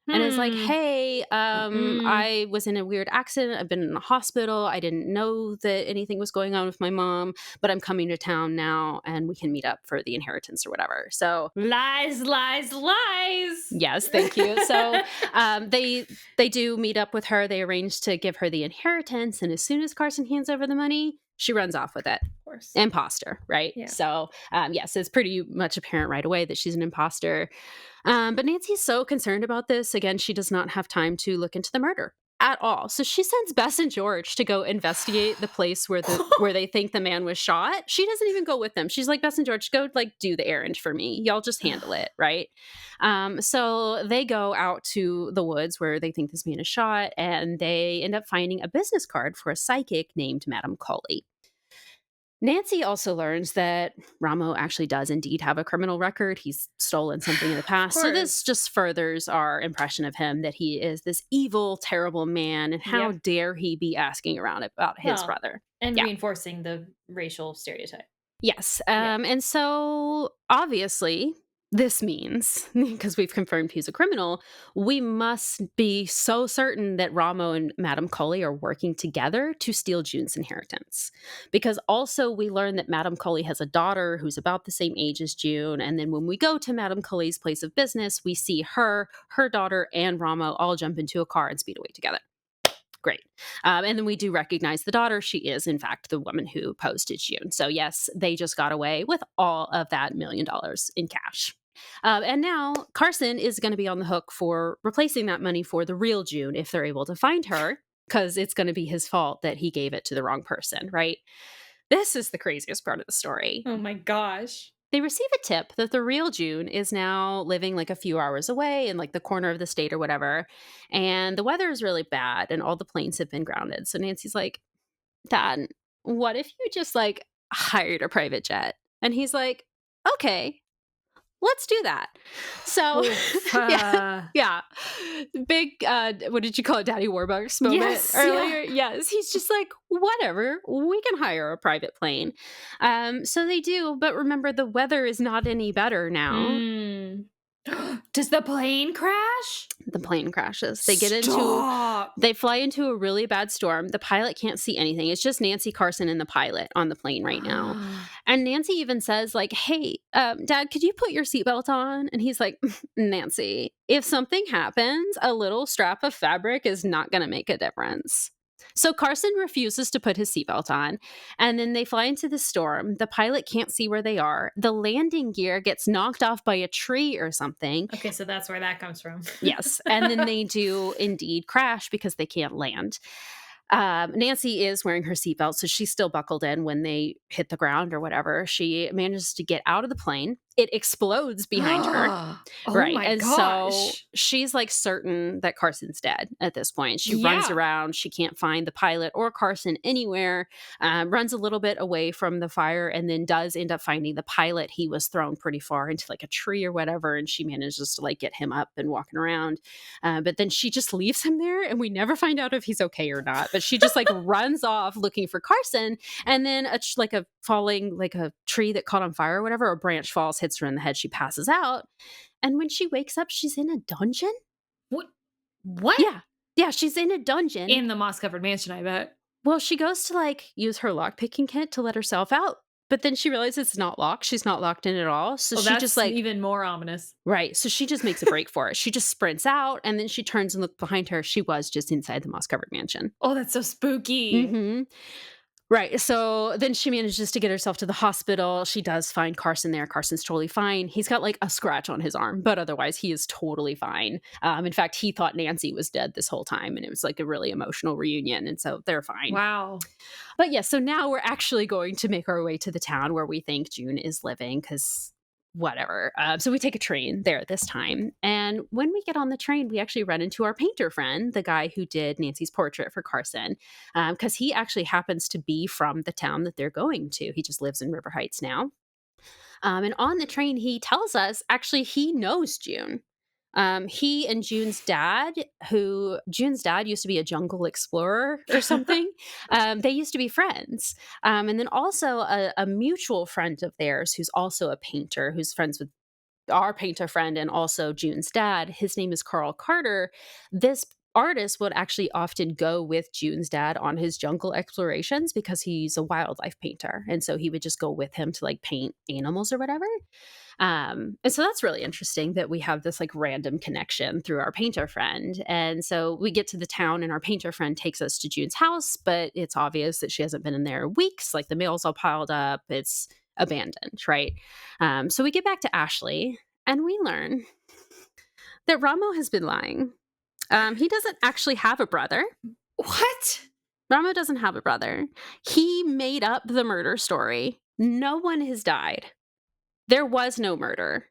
and is like, hey, I was in a weird accident. I've been in a hospital. I didn't know that anything was going on with my mom, but I'm coming to town now and we can meet up for the inheritance or whatever. So lies. Yes, thank you. So they do meet up with her. They arrange to give her the inheritance. And as soon as Carson hands over the money, she runs off with it. Of course. Imposter, right? Yeah. So, yes, it's pretty much apparent right away that she's an imposter. But Nancy's so concerned about this. Again, she does not have time to look into the murder at all. So she sends Bess and George to go investigate the place where they think the man was shot. She doesn't even go with them. She's like, Bess and George, go like do the errand for me. Y'all just handle it, right? So they go out to the woods where they think this man is shot, and they end up finding a business card for a psychic named Madame Colley. Nancy also learns that Ramo actually does indeed have a criminal record. He's stolen something in the past. So this just furthers our impression of him that he is this evil, terrible man. And how dare he be asking around about his brother. And reinforcing the racial stereotype. Yes. And so obviously this means, because we've confirmed he's a criminal, we must be so certain that Ramo and Madame Colley are working together to steal June's inheritance. Because also we learn that Madame Colley has a daughter who's about the same age as June. And then when we go to Madame Colley's place of business, we see her daughter, and Ramo all jump into a car and speed away together. Great. And then we do recognize the daughter. She is, in fact, the woman who posed as June. So yes, they just got away with all of that $1 million in cash. And now Carson is going to be on the hook for replacing that money for the real June if they're able to find her, because it's going to be his fault that he gave it to the wrong person, right? This is the craziest part of the story. Oh my gosh. they receive a tip that the real June is now living like a few hours away in like the corner of the state or whatever. And the weather is really bad and all the planes have been grounded. So Nancy's like, Dad, what if you just like hired a private jet? And he's like, okay, let's do that. So, Oof, yeah. Big, what did you call it? Daddy Warbucks moment Yes, earlier. Yes. He's just like, whatever, we can hire a private plane. So they do. But remember, the weather is not any better now. Mm. Does the plane crash? The plane crashes. They fly into a really bad storm. The pilot can't see anything. It's just Nancy, Carson, and the pilot on the plane right now. And Nancy even says like, hey, Dad, could you put your seatbelt on? And he's like, Nancy, if something happens, a little strap of fabric is not going to make a difference. So Carson refuses to put his seatbelt on, and then they fly into the storm. The pilot can't see where they are. The landing gear gets knocked off by a tree or something. Okay, so that's where that comes from. Yes, and then they do indeed crash because they can't land. Nancy is wearing her seatbelt, so she's still buckled in when they hit the ground or whatever. She manages to get out of the plane. It explodes behind her. Oh right. my And gosh. so she's like certain that Carson's dead at this point. She runs around. She can't find the pilot or Carson anywhere, runs a little bit away from the fire, and then does end up finding the pilot. He was thrown pretty far into like a tree or whatever, and she manages to like get him up and walking around. But then she just leaves him there, and we never find out if he's okay or not. But she just like runs off looking for Carson, and then a tree that caught on fire or whatever, a branch falls, hits her in the head. She passes out. And when she wakes up, she's in a dungeon. What? Yeah, she's in a dungeon. In the moss-covered mansion, I bet. Well, she goes to like use her lockpicking kit to let herself out. But then she realizes it's not locked. She's not locked in at all. So she that's just like even more ominous. Right. So she just makes a break for it. She just sprints out, and then she turns and looks behind her. She was just inside the moss-covered mansion. Oh, that's so spooky. Mm-hmm. Right. So then she manages to get herself to the hospital. She does find Carson there. Carson's totally fine. He's got like a scratch on his arm, but otherwise he is totally fine. In fact, he thought Nancy was dead this whole time, and it was like a really emotional reunion. And so they're fine. Wow. But yeah, so now we're actually going to make our way to the town where we think June is living, because whatever. So we take a train there this time. And when we get on the train, we actually run into our painter friend, the guy who did Nancy's portrait for Carson, because he actually happens to be from the town that they're going to. He just lives in River Heights now. And on the train, he tells us actually he knows June. He and June's dad used to be a jungle explorer or something. They used to be friends. And then also a mutual friend of theirs who's also a painter, who's friends with our painter friend and also June's dad. His name is Carl Carter. This artist would actually often go with June's dad on his jungle explorations because he's a wildlife painter. And so he would just go with him to like paint animals or whatever. And so that's really interesting that we have this like random connection through our painter friend. And so we get to the town and our painter friend takes us to June's house, but it's obvious that she hasn't been in there weeks. Like the mail's all piled up. It's abandoned, right? So we get back to Ashley and we learn that Ramo has been lying. He doesn't actually have a brother. What? Ramo doesn't have a brother. He made up the murder story. No one has died. There was no murder.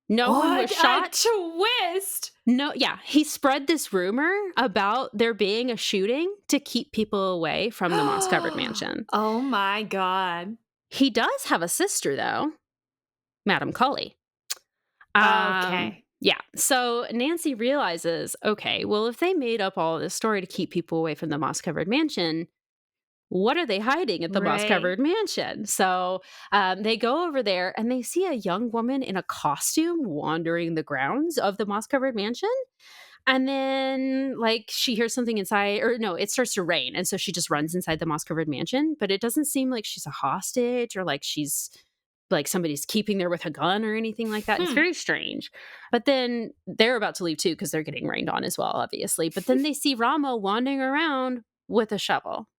No one was shot. A twist. No, yeah. He spread this rumor about there being a shooting to keep people away from the moss-covered mansion. Oh my God. He does have a sister, though, Madam Cully. Okay. Yeah. So Nancy realizes, okay, well, if they made up all this story to keep people away from the moss-covered mansion, what are they hiding at the moss-covered mansion? So they go over there and they see a young woman in a costume wandering the grounds of the moss-covered mansion. And then like she hears something inside, or no, it starts to rain. And so she just runs inside the moss-covered mansion, but it doesn't seem like she's a hostage or like she's like somebody's keeping there with a gun or anything like that. It's very strange. But then they're about to leave too because they're getting rained on as well, obviously. But then they see Ramo wandering around with a shovel.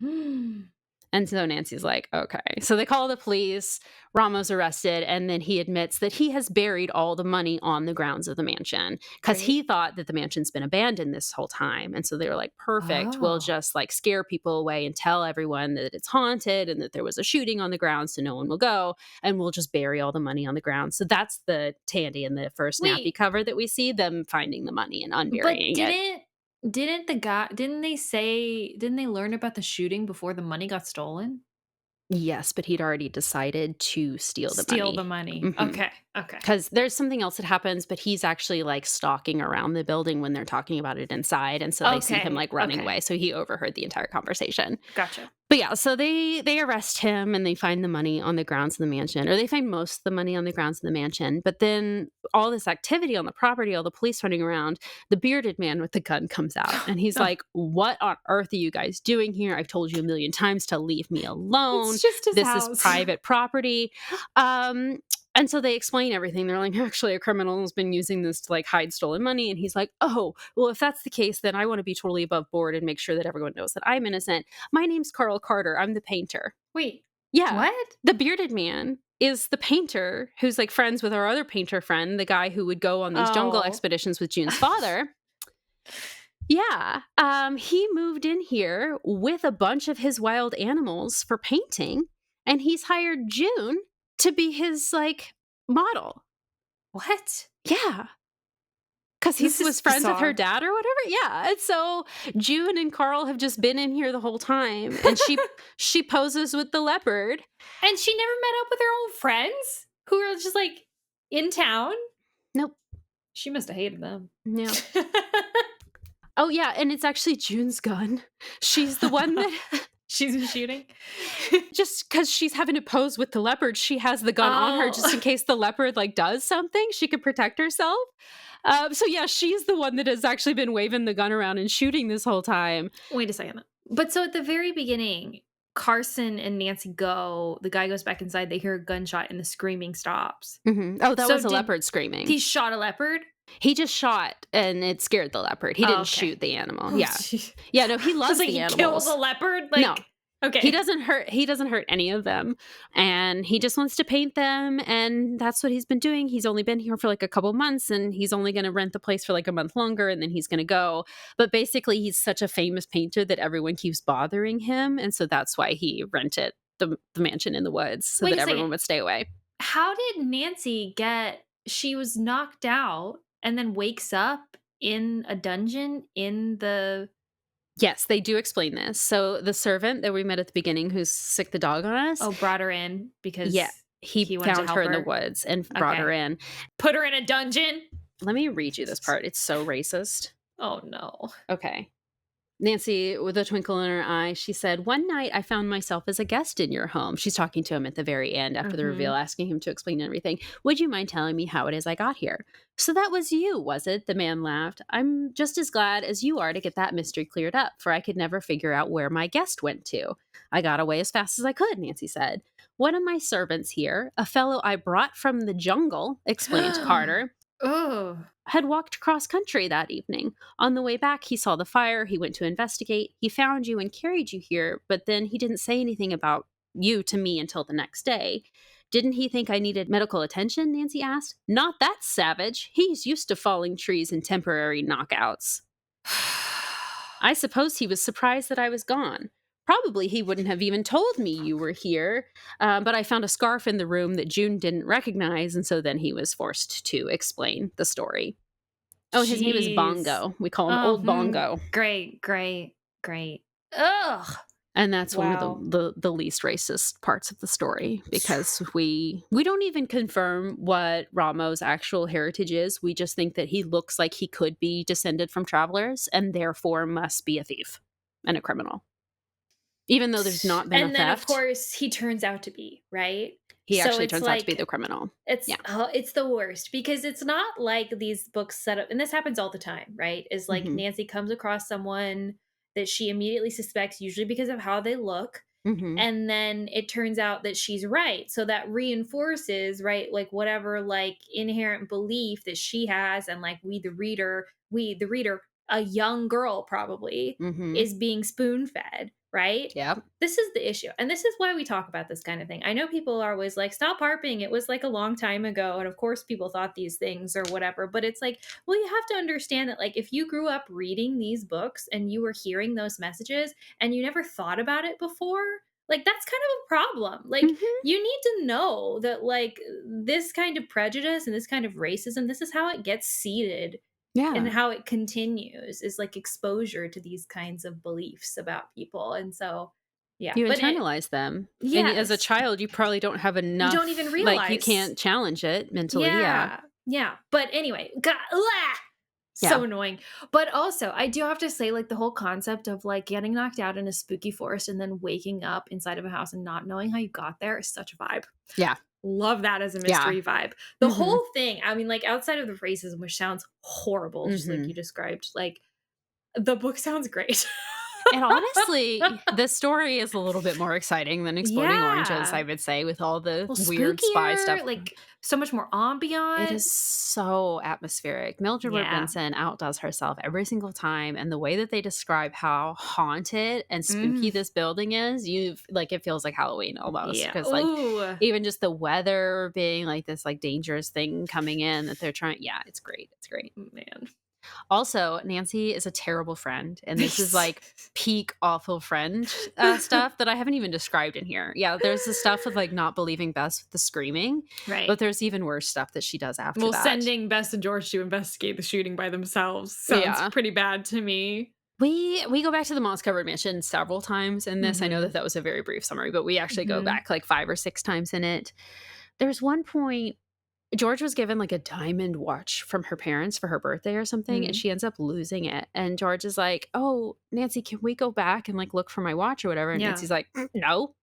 And And so Nancy's like, okay. So they call the police. Ramo's arrested, and then he admits that he has buried all the money on the grounds of the mansion because he thought that the mansion's been abandoned this whole time. And so they were like, perfect. We'll just like scare people away and tell everyone that it's haunted and that there was a shooting on the grounds, so no one will go, and we'll just bury all the money on the ground. So that's the Tandy in the first Nappy cover that we see, them finding the money and unburying it. Didn't they learn about the shooting before the money got stolen? Yes, but he'd already decided to steal the money. Mhm. Okay. Because there's something else that happens, but he's actually like stalking around the building when they're talking about it inside. And so they see him like running away. So he overheard the entire conversation. Gotcha. But yeah, so they arrest him and they find the money on the grounds of the mansion, or they find most of the money on the grounds of the mansion. But then all this activity on the property, all the police running around, the bearded man with the gun comes out and he's like, what on earth are you guys doing here? I've told you a million times to leave me alone. It's just his This house. is private property. And so they explain everything. They're like, actually, a criminal has been using this to like hide stolen money. And he's like, oh, well, if that's the case, then I want to be totally above board and make sure that everyone knows that I'm innocent. My name's Carl Carter. I'm the painter. Wait. Yeah. What? The bearded man is the painter who's like friends with our other painter friend, the guy who would go on these jungle expeditions with June's father. Yeah. He moved in here with a bunch of his wild animals for painting, and he's hired June to be his like model. What? Yeah. Because he was friends with her dad or whatever. Yeah. And so June and Carl have just been in here the whole time. And she poses with the leopard. And she never met up with her old friends who were just like in town? Nope. She must have hated them. Yeah. Oh, yeah. And it's actually June's gun. She's the one that... She's been shooting? Just because she's having to pose with the leopard, she has the gun on her just in case the leopard like does something. She can protect herself. So yeah, she's the one that has actually been waving the gun around and shooting this whole time. Wait a second. But so at the very beginning, Carson and Nancy go, the guy goes back inside, they hear a gunshot and the screaming stops. Mm-hmm. Oh, that was a leopard screaming. He shot a leopard? He just shot and it scared the leopard. He didn't shoot the animal. Oh, yeah. Geez. Yeah, no, he loves the animals. He kills a leopard? Like, no. Okay. He doesn't hurt any of them, and he just wants to paint them, and that's what he's been doing. He's only been here for like a couple months, and he's only going to rent the place for like a month longer, and then he's going to go. But basically, he's such a famous painter that everyone keeps bothering him, and so that's why he rented the mansion in the woods so that everyone would stay away. How did Nancy she was knocked out and then wakes up in a dungeon in the... Yes, they do explain this. So the servant that we met at the beginning who's sick the dog on us. Oh, brought her in because he found her in the woods and brought her in. Put her in a dungeon? Let me read you this part. It's so racist. Oh, no. Okay. Nancy, with a twinkle in her eye, she said, one night I found myself as a guest in your home. She's talking to him at the very end after the reveal, asking him to explain everything. Would you mind telling me how it is I got here? So that was you, was it? The man laughed. I'm just as glad as you are to get that mystery cleared up, for I could never figure out where my guest went to. I got away as fast as I could, Nancy said. One of my servants here, a fellow I brought from the jungle, explained Carter. Oh. Had walked cross country that evening. On the way back, he saw the fire. He went to investigate. He found you and carried you here, but then he didn't say anything about you to me until the next day. Didn't he think I needed medical attention? Nancy asked. Not that savage. He's used to falling trees and temporary knockouts. I suppose he was surprised that I was gone. Probably he wouldn't have even told me you were here, but I found a scarf in the room that June didn't recognize, and so then he was forced to explain the story. Oh, his name is Bongo. We call him Old Bongo. Great. Ugh. And that's one of the least racist parts of the story, because we don't even confirm what Ramo's actual heritage is. We just think that he looks like he could be descended from travelers and therefore must be a thief and a criminal. Even though there's not been a theft. And then, of course, he turns out to be, right? He actually turns out to be the criminal. It's the worst, because it's not like these books set up, and this happens all the time, right? Is like Nancy comes across someone that she immediately suspects, usually because of how they look. And then it turns out that she's right. So that reinforces, right, like whatever like inherent belief that she has, and like the reader, a young girl probably, is being spoon-fed. right? Yeah. This is the issue. And this is why we talk about this kind of thing. I know people are always like, stop harping. It was like a long time ago. And of course, people thought these things or whatever. But it's like, well, you have to understand that, like, if you grew up reading these books and you were hearing those messages and you never thought about it before, like, that's kind of a problem. Like, you need to know that, like, this kind of prejudice and this kind of racism, this is how it gets seeded. And how it continues is like exposure to these kinds of beliefs about people. And so, yeah. You But internalize them. yes. And as a child, you probably don't have enough. You don't even Like, realize. you can't challenge it mentally. Yeah. Yeah. But anyway, so annoying. But also, I do have to say, like, the whole concept of like getting knocked out in a spooky forest and then waking up inside of a house and not knowing how you got there is such a vibe. Yeah. Love that as a mystery vibe. The whole thing, I mean, like, outside of the racism, which sounds horrible, just like you described, like, the book sounds great. And honestly, the story is a little bit more exciting than Exploding Oranges, I would say, with all the weird spy stuff. Like, so much more ambient. It is so atmospheric. Mildred Benson outdoes herself every single time. And the way that they describe how haunted and spooky this building is, it feels like Halloween almost. Because like, even just the weather being like this like dangerous thing coming in that they're trying. Yeah, it's great. It's great. Man. Also, Nancy is a terrible friend, and this is like peak awful friend stuff that I haven't even described in here. Yeah, there's the stuff of like not believing Bess with the screaming, right? But there's even worse stuff that she does after that. Well, sending Bess and George to investigate the shooting by themselves sounds pretty bad to me. We go back to the moss-covered mansion several times in this. I know that was a very brief summary, but we actually go back like 5 or 6 times in it. There's one point George was given like a diamond watch from her parents for her birthday or something, and she ends up losing it. And George is like, "Oh, Nancy, can we go back and like look for my watch or whatever?" And Nancy's like, "No."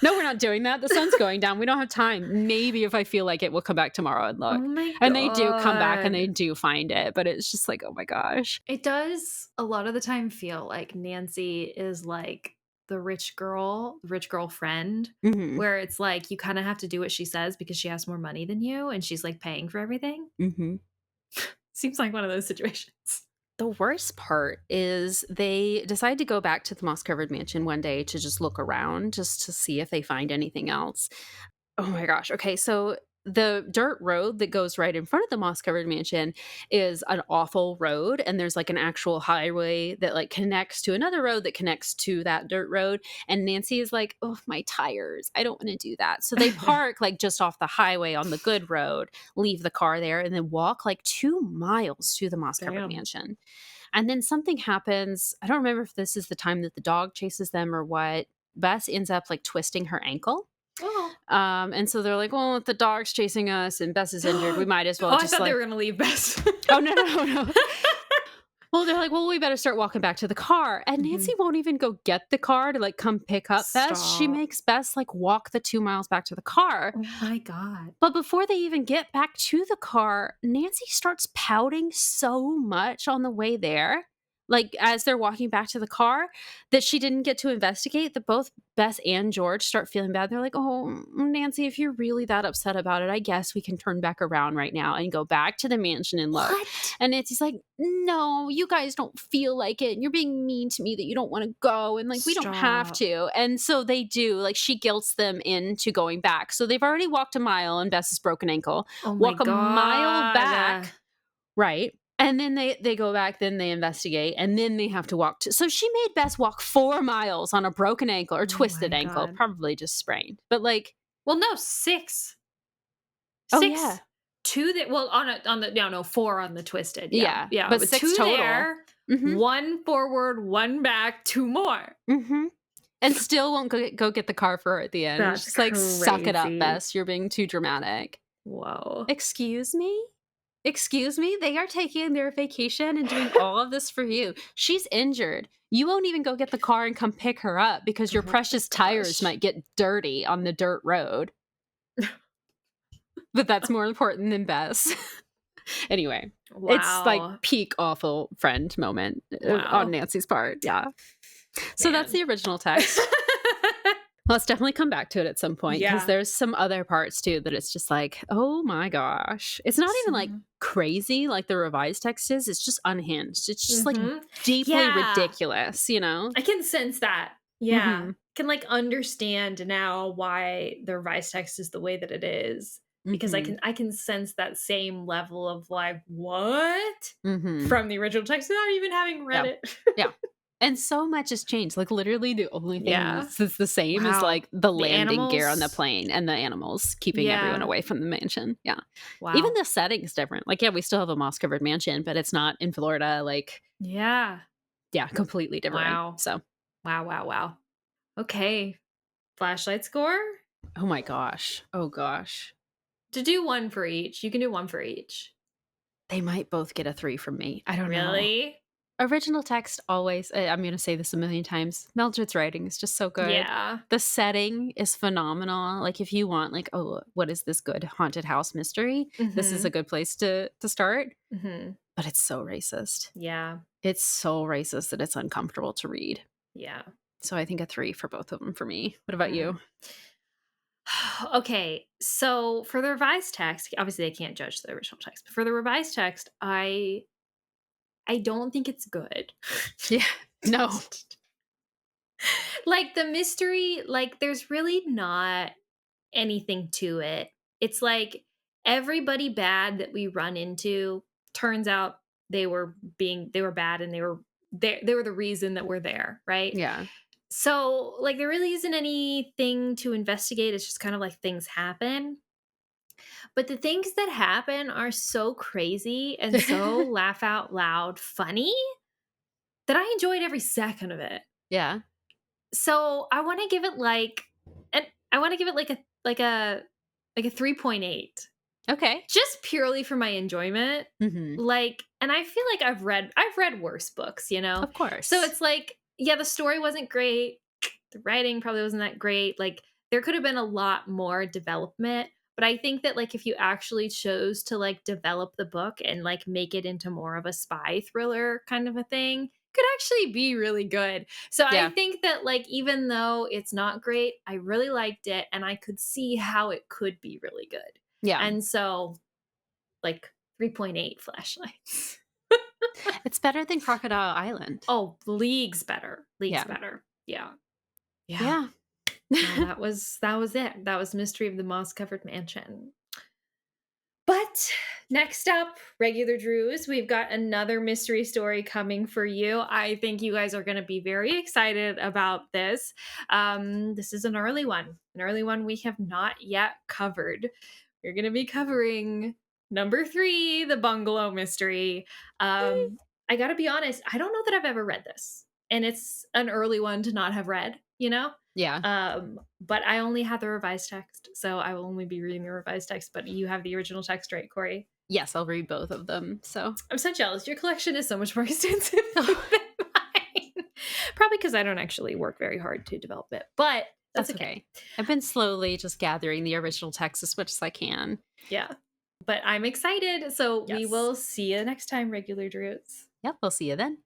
No, we're not doing that. The sun's going down. We don't have time. Maybe if I feel like it, we'll come back tomorrow and look. Oh my God. And they do come back and they do find it, but it's just like, oh my gosh. It does a lot of the time feel like Nancy is like the rich girlfriend, where it's like you kind of have to do what she says because she has more money than you and she's like paying for everything. Seems like one of those situations. The worst part is they decide to go back to the moss-covered mansion one day to just look around, just to see if they find anything else. Oh my gosh. Okay, so the dirt road that goes right in front of the moss-covered mansion is an awful road, and there's like an actual highway that like connects to another road that connects to that dirt road. And Nancy is like, "Oh, my tires. I don't want to do that." So they park like just off the highway on the good road, leave the car there, and then walk like 2 miles to the moss-covered mansion. And then something happens. I don't remember if this is the time that the dog chases them or what. Bess ends up like twisting her ankle. And so they're like, "Well, if the dog's chasing us and Bess is injured, we might as well just I thought like..." they were going to leave Bess. Oh, no. Well, they're like, "Well, we better start walking back to the car." And Nancy won't even go get the car to like come pick up Bess. She makes Bess like walk the 2 miles back to the car. Oh my God. But before they even get back to the car, Nancy starts pouting so much on the way there, like as they're walking back to the car, that she didn't get to investigate, that both Bess and George start feeling bad. They're like, "Oh, Nancy, if you're really that upset about it, I guess we can turn back around right now and go back to the mansion and look." What? And Nancy's like, "No, you guys don't feel like it. You're being mean to me that you don't want to go. And like, we don't have to." And so they do. Like, she guilts them into going back. So they've already walked a mile on Bess's broken ankle. Oh my walk a mile back. Right. And then they go back, then they investigate, and then they have to walk. So she made Bess walk 4 miles on a broken ankle or twisted ankle, probably just sprained. But like, well, no, 6. Oh 6 yeah, 2 that, well, on the 4 on the twisted. Yeah. But 6 2 total. there, 1 forward, 1 back, 2 more. And still won't go get the car for her at the end. That's just like, suck it up, crazy. Bess. You're being too dramatic. Whoa. Excuse me? They are taking their vacation and doing all of this for you. She's injured. You won't even go get the car and come pick her up because your precious tires might get dirty on the dirt road. But that's more important than Bess. Anyway, it's like peak awful friend moment on Nancy's part. Yeah. So that's the original text. Let's definitely come back to it at some point because there's some other parts too that it's just like, oh my gosh. It's not even like crazy like the revised text is. It's just unhinged. It's just like deeply ridiculous, you know? I can sense that. Yeah. Can like understand now why the revised text is the way that it is. Because I can sense that same level of like, what? From the original text without even having read it. Yeah. And so much has changed. Like literally the only thing that's the same is like the landing gear on the plane and the animals keeping everyone away from the mansion. Yeah. Wow. Even the setting's different. Like, we still have a moss covered mansion, but it's not in Florida. Like, yeah, completely different. Wow. So wow. Okay. Flashlight score? Oh my gosh. Oh gosh. To do one for each. You can do one for each. They might both get a 3 from me. I don't know. Really? Original text always, I'm going to say this a million times, Mildred's writing is just so good. Yeah. The setting is phenomenal. Like if you want like, oh, what is this good haunted house mystery? This is a good place to start. But it's so racist. Yeah. It's so racist that it's uncomfortable to read. Yeah. So I think a 3 for both of them for me. What about you? Okay, so for the revised text, obviously I can't judge the original text, but for the revised text, I don't think it's good. Yeah, no. Like the mystery, like there's really not anything to it. It's like everybody bad that we run into turns out they were bad and they were the reason that we're there, right? Yeah. So, like, there really isn't anything to investigate. It's just kind of like things happen. But the things that happen are so crazy and so laugh out loud funny that I enjoyed every second of it. Yeah. So I want to give it like a 3.8. Okay. Just purely for my enjoyment. Like, and I feel like I've read worse books, you know? Of course. So it's like, yeah, the story wasn't great. The writing probably wasn't that great. Like, there could have been a lot more development. But I think that, like, if you actually chose to, like, develop the book and, like, make it into more of a spy thriller kind of a thing, could actually be really good. So I think that, like, even though it's not great, I really liked it. And I could see how it could be really good. Yeah. And so, like, 3.8 flashlights. It's better than Crocodile Island. Oh, leagues better. Better. Yeah. Yeah. That was it. That was Mystery of the Moss Covered Mansion. But next up, regular Drews, we've got another mystery story coming for you. I think you guys are going to be very excited about this. This is an early one we have not yet covered. We're going to be covering number 3, the bungalow mystery. I got to be honest, I don't know that I've ever read this. And it's an early one to not have read, you know? Yeah. But I only have the revised text, so I will only be reading the revised text, but you have the original text, right, Kori? Yes, I'll read both of them. So I'm so jealous. Your collection is so much more extensive than mine. Probably because I don't actually work very hard to develop it, but that's okay. I've been slowly just gathering the original text as much as I can. Yeah. But I'm excited. So we will see you next time, regular Drews. Yep, we'll see you then.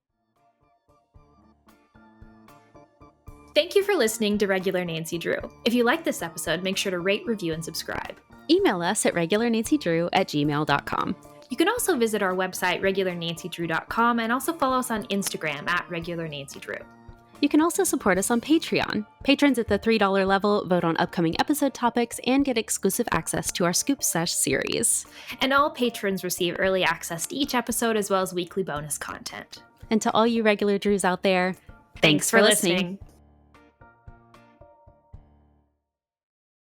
Thank you for listening to Regular Nancy Drew. If you like this episode, make sure to rate, review, and subscribe. Email us at regularnancydrew@gmail.com. You can also visit our website, regularnancydrew.com, and also follow us on Instagram at regularnancydrew. You can also support us on Patreon. Patrons at the $3 level vote on upcoming episode topics and get exclusive access to our Scoop Sesh series. And all patrons receive early access to each episode as well as weekly bonus content. And to all you regular Drews out there, thanks for listening.